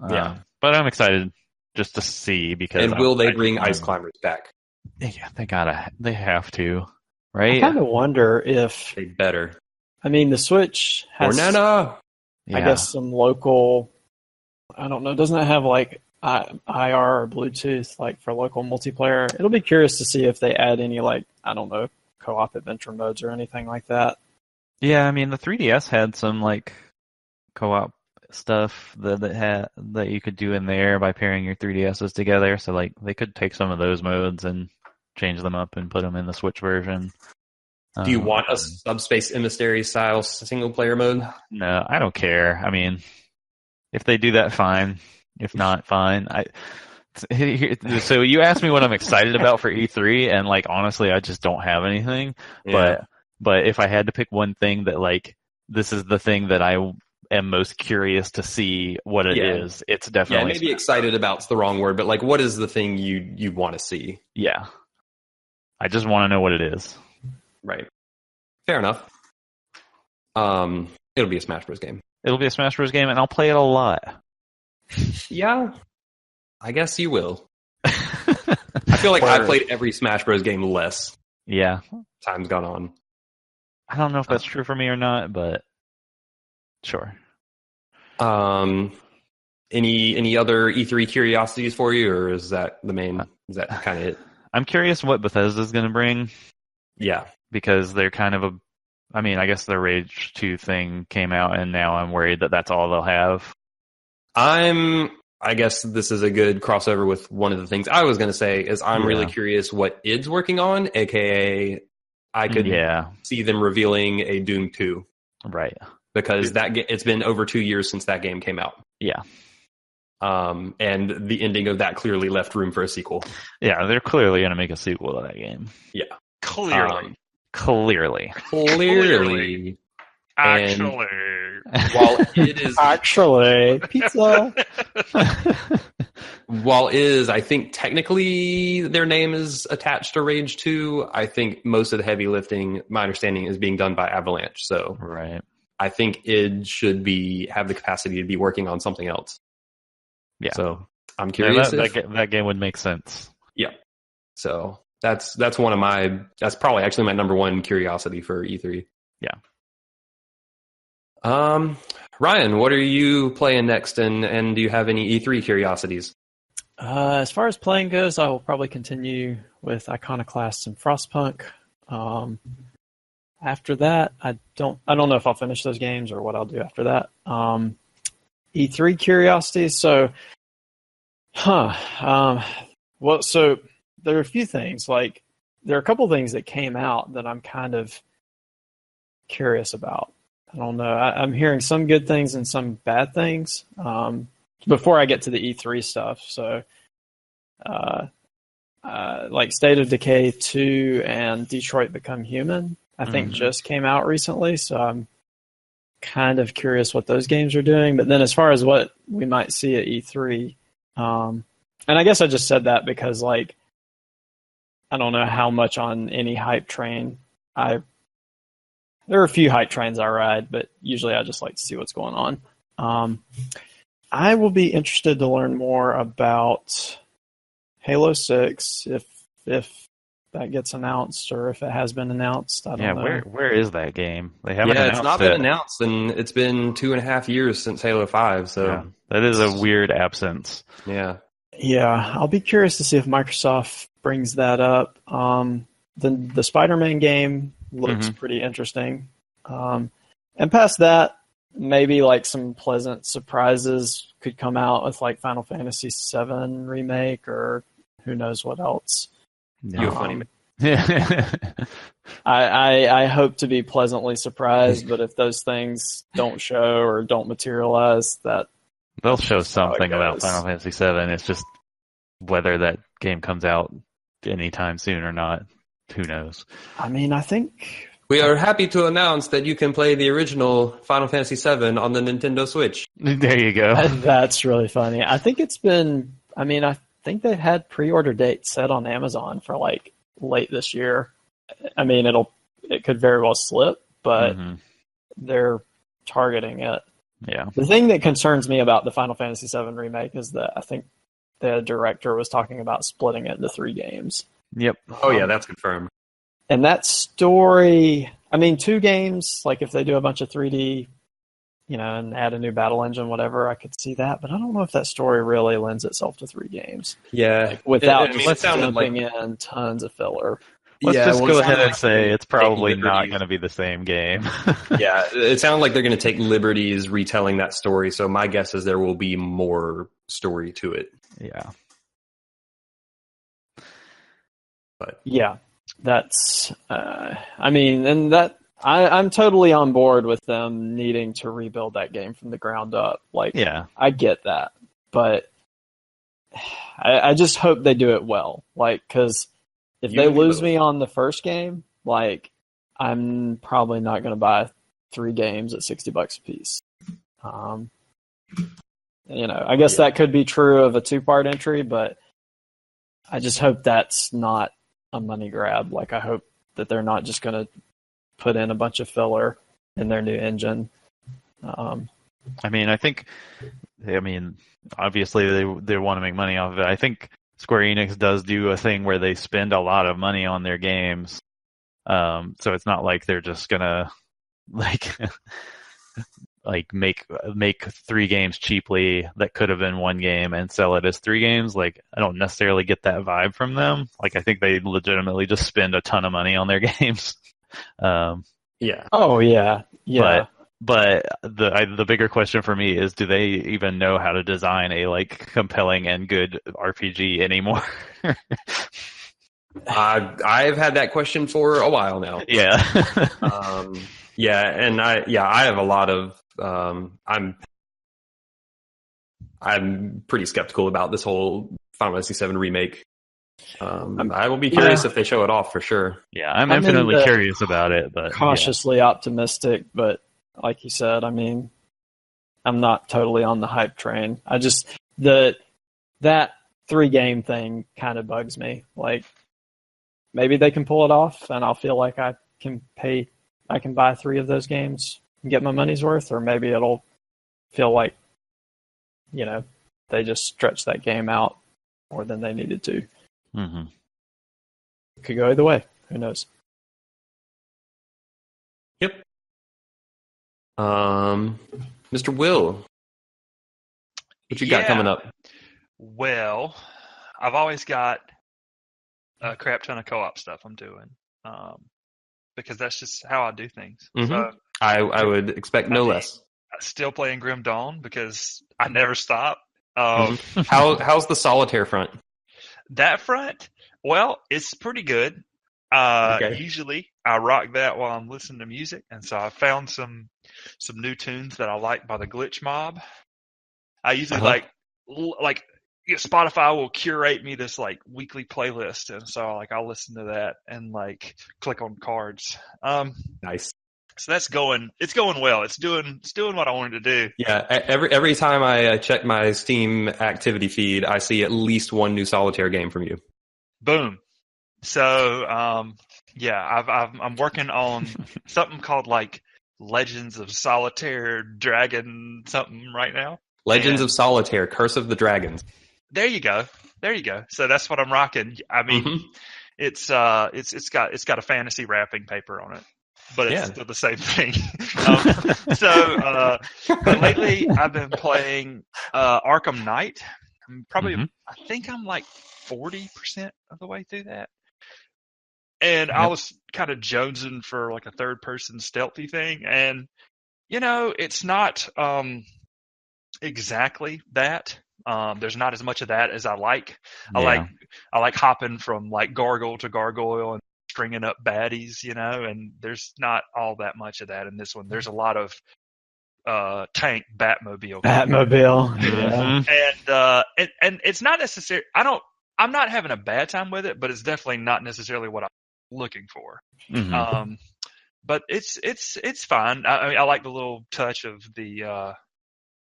Speaker 1: Yeah,
Speaker 3: but I'm excited just to see because.
Speaker 1: And will they bring Ice Climbers back?
Speaker 3: Yeah, they have to, right?
Speaker 2: I kind of wonder if
Speaker 1: They better.
Speaker 2: I mean the Switch has,
Speaker 1: Nana.
Speaker 3: Yeah.
Speaker 2: I guess, some local. I don't know. Doesn't it have like IR or Bluetooth like for local multiplayer? It'll be curious to see if they add any like I don't know co-op adventure modes or anything like that.
Speaker 3: Yeah, I mean the 3DS had some like co-op stuff that you could do in there by pairing your 3DSs together. So like they could take some of those modes and change them up and put them in the Switch version.
Speaker 1: Do you want a Subspace Emissary style single player mode?
Speaker 3: No, I don't care. I mean, if they do that, fine. If not, fine. So you asked me what I'm excited about for E3, and like honestly, I just don't have anything.
Speaker 1: Yeah.
Speaker 3: But if I had to pick one thing that like this is the thing that I am most curious to see what it is, it's definitely
Speaker 1: maybe excited about's the wrong word, but like what is the thing you want to see?
Speaker 3: Yeah. I just want to know what it is.
Speaker 1: Right. Fair enough. It'll be a Smash Bros. Game.
Speaker 3: It'll be a Smash Bros. Game, and I'll play it a lot.
Speaker 1: Yeah. I guess you will. I feel like I played every Smash Bros. Game less.
Speaker 3: Yeah.
Speaker 1: Time's gone on.
Speaker 3: I don't know if that's true for me or not, but sure.
Speaker 1: Any other E3 curiosities for you, or is that the main? Is that kind of it?
Speaker 3: I'm curious what Bethesda's going to bring.
Speaker 1: Yeah,
Speaker 3: because they're kind of I guess the Rage 2 thing came out, and now I'm worried that that's all they'll have.
Speaker 1: I guess this is a good crossover with one of the things I was going to say is I'm really curious what id's working on, aka I could see them revealing a Doom 2.
Speaker 3: Right.
Speaker 1: Because it's been over 2 years since that game came out.
Speaker 3: Yeah.
Speaker 1: And the ending of that clearly left room for a sequel.
Speaker 3: Yeah, they're clearly going to make a sequel to that game.
Speaker 1: Yeah.
Speaker 4: Clearly.
Speaker 3: Clearly.
Speaker 1: Actually. While it is
Speaker 2: actually pizza.
Speaker 1: While I think technically their name is attached to Rage 2, I think most of the heavy lifting, my understanding, is being done by Avalanche. So
Speaker 3: right.
Speaker 1: I think id should have the capacity to be working on something else.
Speaker 3: Yeah.
Speaker 1: So I'm curious.
Speaker 3: That game would make sense.
Speaker 1: Yeah. So that's probably actually my number one curiosity for E3.
Speaker 3: Yeah.
Speaker 1: Ryan, what are you playing next, and do you have any E3 curiosities?
Speaker 2: As far as playing goes, I will probably continue with Iconoclasts and Frostpunk. After that, I don't know if I'll finish those games or what I'll do after that. E3 curiosities. So, well, so there are a few things. Like, there are a couple things that came out that I'm kind of curious about. I don't know. I'm hearing some good things and some bad things before I get to the E3 stuff. So, like State of Decay 2 and Detroit Become Human, I think just came out recently. So I'm kind of curious what those games are doing. But then as far as what we might see at E3, and I guess I just said that because, like, I don't know how much on any hype train there are a few hype trains I ride, but usually I just like to see what's going on. I will be interested to learn more about Halo 6 if that gets announced or if it has been announced. I don't know.
Speaker 3: Where is that game? They haven't announced it.
Speaker 1: It's not been announced, and it's been 2.5 years since Halo 5. So
Speaker 3: that is a weird absence.
Speaker 1: Yeah.
Speaker 2: Yeah, I'll be curious to see if Microsoft brings that up. The Spider-Man game looks pretty interesting. And past that, maybe like some pleasant surprises could come out with like Final Fantasy VII Remake or who knows what else.
Speaker 1: You're funny.
Speaker 2: I hope to be pleasantly surprised, but if those things don't show or don't materialize, that
Speaker 3: they'll show something about Final Fantasy VII. It's just whether that game comes out anytime soon or not. Who knows?
Speaker 2: I mean, I think
Speaker 1: we are happy to announce that you can play the original Final Fantasy VII on the Nintendo Switch.
Speaker 3: There you go.
Speaker 2: That's really funny. I think I think they've had pre-order dates set on Amazon for like late this year. I mean, it could very well slip, but they're targeting it.
Speaker 3: Yeah.
Speaker 2: The thing that concerns me about the Final Fantasy VII Remake is that I think the director was talking about splitting it into 3 games.
Speaker 3: Yep.
Speaker 1: Oh, yeah, that's confirmed.
Speaker 2: And that story, I mean, 2 games, like if they do a bunch of 3D, and add a new battle engine, whatever, I could see that. But I don't know if that story really lends itself to 3 games.
Speaker 1: Yeah.
Speaker 2: Like, without dumping in tons of filler.
Speaker 3: Let's just go ahead and say it's probably not going to be the same game.
Speaker 1: Yeah, it sounded like they're going to take liberties retelling that story. So my guess is there will be more story to it.
Speaker 3: Yeah.
Speaker 1: But
Speaker 2: yeah, that's, I'm totally on board with them needing to rebuild that game from the ground up. Like,
Speaker 3: yeah,
Speaker 2: I get that, but I just hope they do it well. Like, because if they lose me on the first game, like, I'm probably not going to buy 3 games at $60 a piece. I guess that could be true of a 2-part entry, but I just hope that's not a money grab. Like, I hope that they're not just going to put in a bunch of filler in their new engine.
Speaker 3: Obviously they want to make money off of it. I think Square Enix does do a thing where they spend a lot of money on their games. So it's not like they're just gonna make 3 games cheaply that could have been 1 game and sell it as 3 games. Like, I don't necessarily get that vibe from them. Like, I think they legitimately just spend a ton of money on their games.
Speaker 1: Yeah.
Speaker 2: Oh yeah. Yeah.
Speaker 3: But the bigger question for me is, do they even know how to design a like compelling and good RPG anymore?
Speaker 1: I've had that question for a while now.
Speaker 3: Yeah.
Speaker 1: I have a lot of I'm pretty skeptical about this whole Final Fantasy VII remake. I will be curious if they show it off for sure.
Speaker 3: Yeah, I'm infinitely curious about it, but
Speaker 2: cautiously optimistic. But like you said, I mean, I'm not totally on the hype train. I just that 3-game thing kind of bugs me. Like, maybe they can pull it off, and I'll feel like I can buy 3 of those games and get my money's worth, or maybe it'll feel like, they just stretched that game out more than they needed to.
Speaker 3: Mm-hmm.
Speaker 2: Could go either way. Who knows?
Speaker 1: Yep. Mr. Will, what you got coming up?
Speaker 4: Well, I've always got a crap ton of co-op stuff I'm doing, because that's just how I do things.
Speaker 1: Mm-hmm.
Speaker 4: So
Speaker 1: I would expect no less.
Speaker 4: Still playing Grim Dawn because I never stop.
Speaker 1: How's the solitaire front?
Speaker 4: That front, well, it's pretty good. Usually I rock that while I'm listening to music, and so I found some new tunes that I like by the Glitch Mob. I usually like Spotify will curate me this like weekly playlist, and so I'll listen to that and like click on cards.
Speaker 1: Nice.
Speaker 4: So it's going well. It's doing what I wanted to do.
Speaker 1: Yeah, every time I check my Steam activity feed, I see at least one new solitaire game from you.
Speaker 4: Boom. So I'm working on something called like Legends of Solitaire Dragon something right now.
Speaker 1: Legends of Solitaire, Curse of the Dragons.
Speaker 4: There you go. So that's what I'm rocking. I mean, it's got a fantasy wrapping paper on it, but it's still the same thing. But lately I've been playing Arkham Knight. I'm probably I think I'm like 40% of the way through that. And I was kind of jonesing for like a third person stealthy thing, and it's not exactly that. There's not as much of that as I like. I like hopping from like gargoyle to gargoyle and stringing up baddies, and there's not all that much of that in this one. There's a lot of tank Batmobile. And it's not necessary. I'm not having a bad time with it, but it's definitely not necessarily what I'm looking for. But it's fine. I mean, I like the little touch of the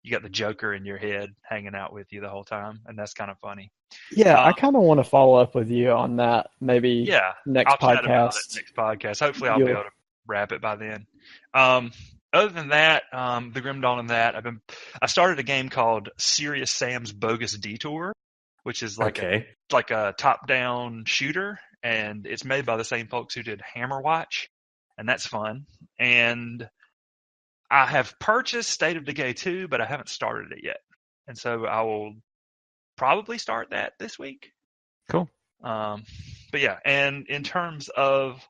Speaker 4: you got the Joker in your head hanging out with you the whole time, and that's kind of funny.
Speaker 2: Yeah, I kind of want to follow up with you on that. Maybe next
Speaker 4: podcast. Hopefully, I'll be able to wrap it by then. Other than that, the Grim Dawn and that, I started a game called Serious Sam's Bogus Detour, which is like a top-down shooter, and it's made by the same folks who did Hammerwatch, and that's fun. And I have purchased State of Decay 2, but I haven't started it yet, and so I will probably start that this week.
Speaker 3: Cool.
Speaker 4: But yeah, and in terms of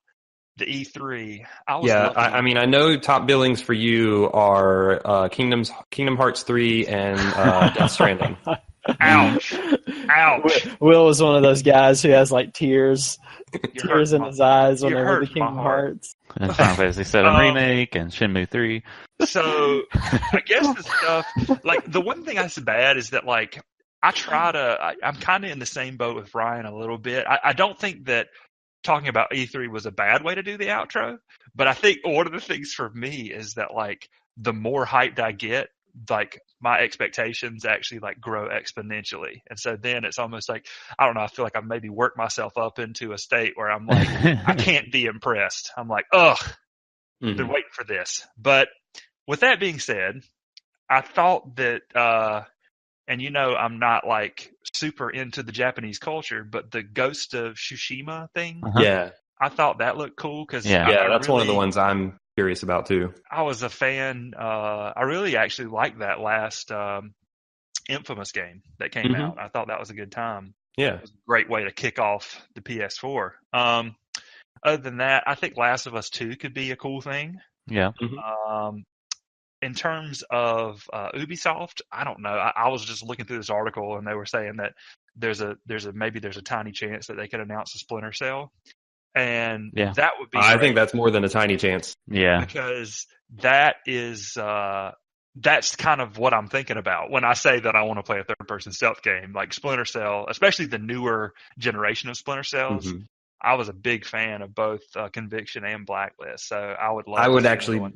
Speaker 4: the E3,
Speaker 1: I mean, I know top billings for you are Kingdom Hearts 3 and Death Stranding.
Speaker 4: Ouch.
Speaker 2: Will is one of those guys who has like tears in his eyes when they look at Kingdom Hearts.
Speaker 3: And Final Fantasy VII Remake and Shenmue 3.
Speaker 4: So I guess the stuff, like the one thing that's bad is that like I'm kind of in the same boat with Ryan a little bit. I don't think that talking about E3 was a bad way to do the outro, but I think one of the things for me is that like the more hyped I get, like my expectations actually like grow exponentially. And so then it's almost like, I don't know, I feel like I've maybe worked myself up into a state where I'm like, I can't be impressed. I'm like, been waiting for this. But with that being said, I thought that, and I'm not like super into the Japanese culture, but the Ghost of Tsushima thing, I thought that looked cool because
Speaker 1: that's one of the ones I'm curious about too.
Speaker 4: I was a fan. I really actually liked that last Infamous game that came out. I thought that was a good time.
Speaker 1: Yeah,
Speaker 4: it was a great way to kick off the PS4. Other than that, I think Last of Us 2 could be a cool thing.
Speaker 3: Yeah.
Speaker 4: in terms of Ubisoft, I don't know. I was just looking through this article, and they were saying that there's a tiny chance that they could announce a Splinter Cell, and that would be.
Speaker 1: I think that's more than a tiny chance.
Speaker 3: Yeah,
Speaker 4: because that is that's kind of what I'm thinking about when I say that I want to play a third-person stealth game like Splinter Cell, especially the newer generation of Splinter Cells. Mm-hmm. I was a big fan of both Conviction and Blacklist, so I would love.
Speaker 1: I would actually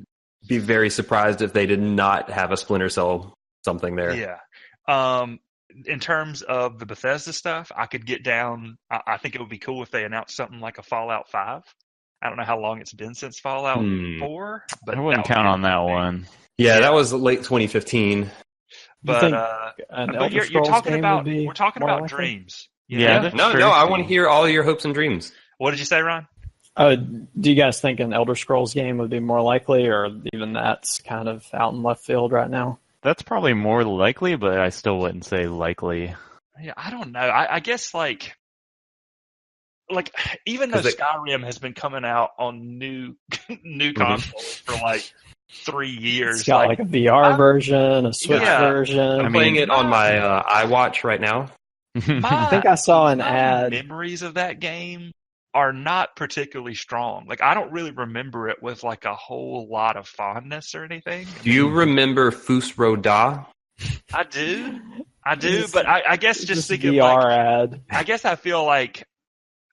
Speaker 1: be very surprised if they did not have a Splinter Cell something there.
Speaker 4: Yeah. In terms of the Bethesda stuff, I could get down. I think it would be cool if they announced something like a Fallout 5. I don't know how long it's been since Fallout 4, but
Speaker 3: I wouldn't count on that one.
Speaker 1: Yeah, that was late 2015.
Speaker 4: But you're talking about we're talking about
Speaker 2: likely?
Speaker 4: Dreams.
Speaker 3: Yeah.
Speaker 1: No, I want to hear all your hopes and dreams.
Speaker 4: What did you say, Ron?
Speaker 2: Do you guys think an Elder Scrolls game would be more likely, or even that's kind of out in left field right now?
Speaker 3: That's probably more likely, but I still wouldn't say likely.
Speaker 4: Yeah, I don't know. I guess like even though Skyrim has been coming out on new consoles for like 3 years,
Speaker 2: it's got like a VR version, a Switch version.
Speaker 1: I'm playing it on my iWatch right now.
Speaker 2: I think I saw an ad.
Speaker 4: Memories of that game are not particularly strong. Like, I don't really remember it with like a whole lot of fondness or anything.
Speaker 1: Do you remember Fus Roda?
Speaker 4: I do, but I guess just thinking
Speaker 2: VR ad.
Speaker 4: I guess I feel like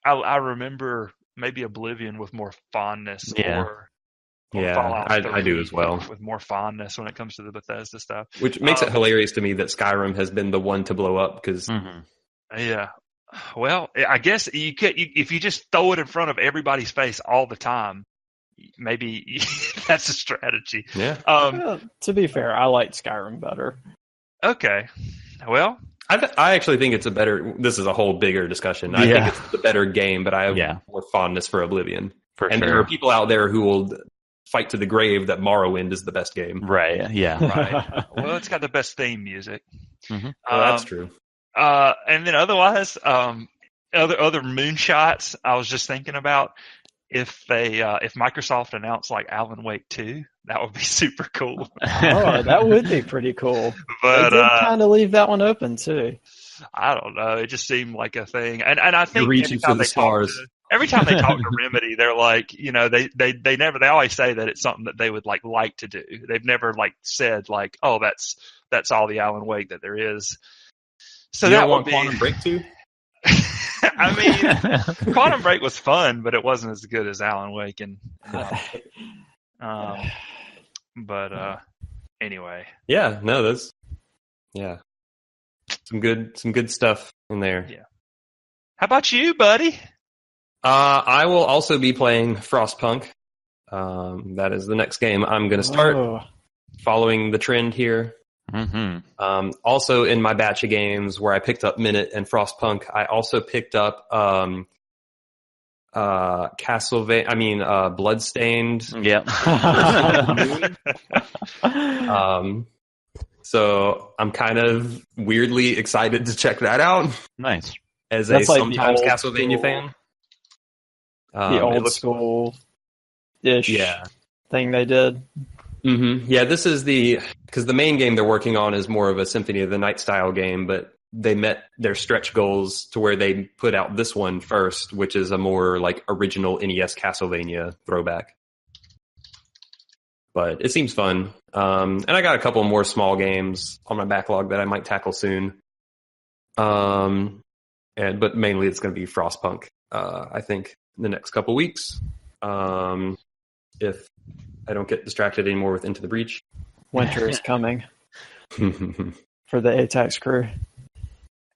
Speaker 4: I remember maybe Oblivion with more fondness. Or Fallout 3
Speaker 1: I do as well.
Speaker 4: With more fondness when it comes to the Bethesda stuff.
Speaker 1: Which makes it hilarious to me that Skyrim has been the one to blow up because...
Speaker 4: Yeah. Well, I guess if you just throw it in front of everybody's face all the time, maybe that's a strategy.
Speaker 1: Yeah.
Speaker 2: To be fair, I like Skyrim better.
Speaker 4: Okay. Well,
Speaker 1: I actually think it's a better... This is a whole bigger discussion. I think it's the better game, but I have more fondness for Oblivion. There are people out there who will fight to the grave that Morrowind is the best game.
Speaker 3: Right, yeah.
Speaker 4: Right. Well, it's got the best theme music.
Speaker 1: Mm-hmm. That's true.
Speaker 4: And then otherwise, other moonshots I was just thinking about, if Microsoft announced like Alan Wake 2, that would be super cool.
Speaker 2: Oh, that would be pretty cool.
Speaker 4: But
Speaker 2: they did kind of leave that one open too.
Speaker 4: I don't know. It just seemed like a thing, and I think every time they talk to Remedy, they're like, they always say that it's something that they would like to do. They've never like said like, oh, that's all the Alan Wake that there is. So
Speaker 1: you
Speaker 4: that
Speaker 1: don't want
Speaker 4: would be
Speaker 1: Quantum Break 2?
Speaker 4: I mean, Quantum Break was fun, but it wasn't as good as Alan Wake. But anyway.
Speaker 1: Yeah, no, that's some good stuff in there.
Speaker 4: Yeah. How about you, buddy?
Speaker 1: I will also be playing Frostpunk. That is the next game I'm going to start, following the trend here.
Speaker 3: Mm-hmm.
Speaker 1: Also in my batch of games where I picked up Minit and Frostpunk, I also picked up Bloodstained.
Speaker 3: Yep.
Speaker 1: So I'm kind of weirdly excited to check that out.
Speaker 3: Nice.
Speaker 1: As
Speaker 2: That's
Speaker 1: a
Speaker 2: like
Speaker 1: sometimes Castlevania fan.
Speaker 2: The old school-ish thing they did.
Speaker 1: Mm-hmm. Yeah, this is because the main game they're working on is more of a Symphony of the Night style game, but they met their stretch goals to where they put out this one first, which is a more like original NES Castlevania throwback. But it seems fun. And I got a couple more small games on my backlog that I might tackle soon. But mainly it's going to be Frostpunk, I think, in the next couple weeks. If I don't get distracted anymore with Into the Breach.
Speaker 2: Winter is coming for the ATACS crew.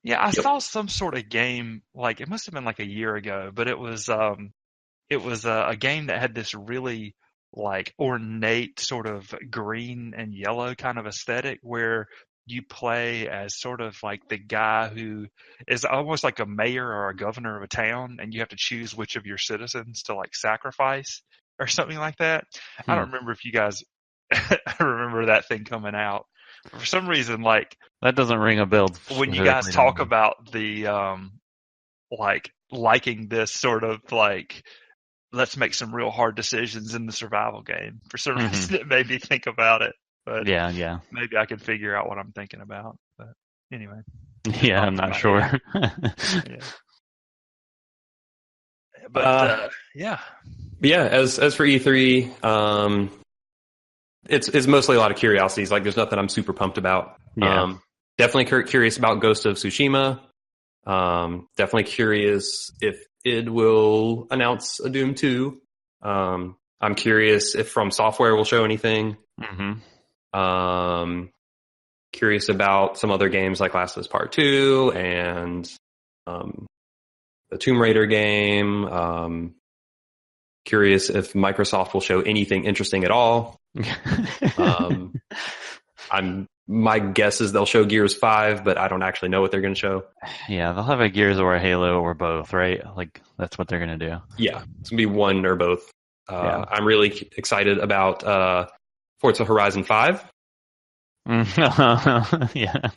Speaker 4: Yeah, I saw some sort of game, like it must have been like a year ago, but it was a game that had this really like ornate sort of green and yellow kind of aesthetic where you play as sort of like the guy who is almost like a mayor or a governor of a town, and you have to choose which of your citizens to like sacrifice or something like that. I don't remember if you guys remember that thing coming out. For some reason, like
Speaker 3: that doesn't ring a bell.
Speaker 4: When you guys talk about the like liking this sort of like let's make some real hard decisions in the survival game. For some reason, it made me think about it. But
Speaker 3: yeah.
Speaker 4: maybe I could figure out what I'm thinking about. But anyway.
Speaker 3: Yeah, I'm not sure.
Speaker 4: Yeah. But yeah.
Speaker 1: Yeah, as for E3, it's mostly a lot of curiosities. Like, there's nothing I'm super pumped about.
Speaker 3: Yeah.
Speaker 1: Definitely curious about Ghost of Tsushima. Definitely curious if id will announce a Doom 2. I'm curious if From Software will show anything.
Speaker 3: Mm-hmm.
Speaker 1: Curious about some other games like Last of Us Part 2 and the Tomb Raider game. Curious if Microsoft will show anything interesting at all. My guess is they'll show Gears 5, but I don't actually know what they're going to show.
Speaker 3: Yeah, they'll have a Gears or a Halo or both, right? Like, that's what they're going to do.
Speaker 1: Yeah, it's going to be one or both. I'm really excited about Forza Horizon 5.
Speaker 3: Yeah.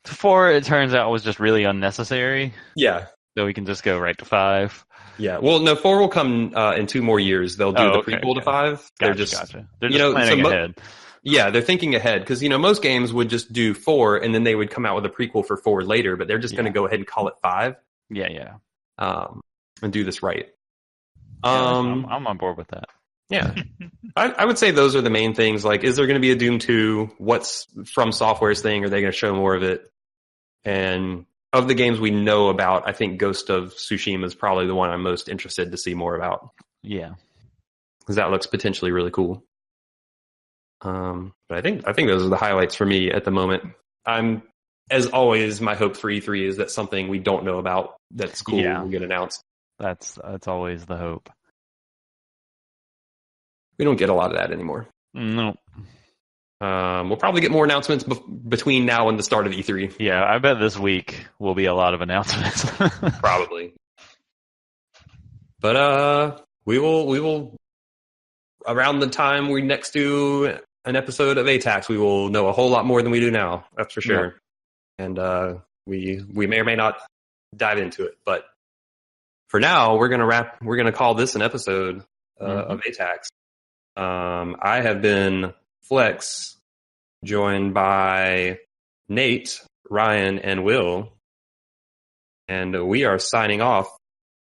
Speaker 3: 4, it turns out, was just really unnecessary.
Speaker 1: Yeah.
Speaker 3: So we can just go right to 5.
Speaker 1: Yeah. Well, no, 4 will come in 2 more years. They'll do the prequel to 5.
Speaker 3: They're just planning ahead.
Speaker 1: Yeah, they're thinking ahead because, most games would just do 4 and then they would come out with a prequel for 4 later, but they're just going to go ahead and call it 5.
Speaker 3: Yeah.
Speaker 1: And do this right.
Speaker 3: I'm on board with that.
Speaker 1: Yeah. I would say those are the main things. Like, is there going to be a Doom 2? What's From Software's thing? Are they going to show more of it? And of the games we know about, I think Ghost of Tsushima is probably the one I'm most interested to see more about.
Speaker 3: Yeah.
Speaker 1: Because that looks potentially really cool. But I think those are the highlights for me at the moment. As always, my hope for E3 is that something we don't know about that's cool will get announced.
Speaker 3: That's always the hope.
Speaker 1: We don't get a lot of that anymore.
Speaker 3: No.
Speaker 1: We'll probably get more announcements between now and the start of E3.
Speaker 3: Yeah, I bet this week will be a lot of announcements.
Speaker 1: Probably. But we will around the time we next do an episode of ATACS, we will know a whole lot more than we do now. That's for sure. Yeah. And we may or may not dive into it. But for now, we're gonna call this an episode of ATACS. I have been Flex, joined by Nate, Ryan, and Will. And we are signing off.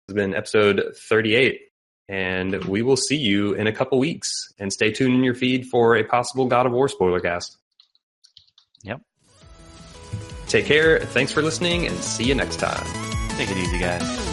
Speaker 1: It's been episode 38. And we will see you in a couple weeks. And stay tuned in your feed for a possible God of War spoiler cast.
Speaker 3: Yep.
Speaker 1: Take care. Thanks for listening, and see you next time.
Speaker 3: Take it easy, guys.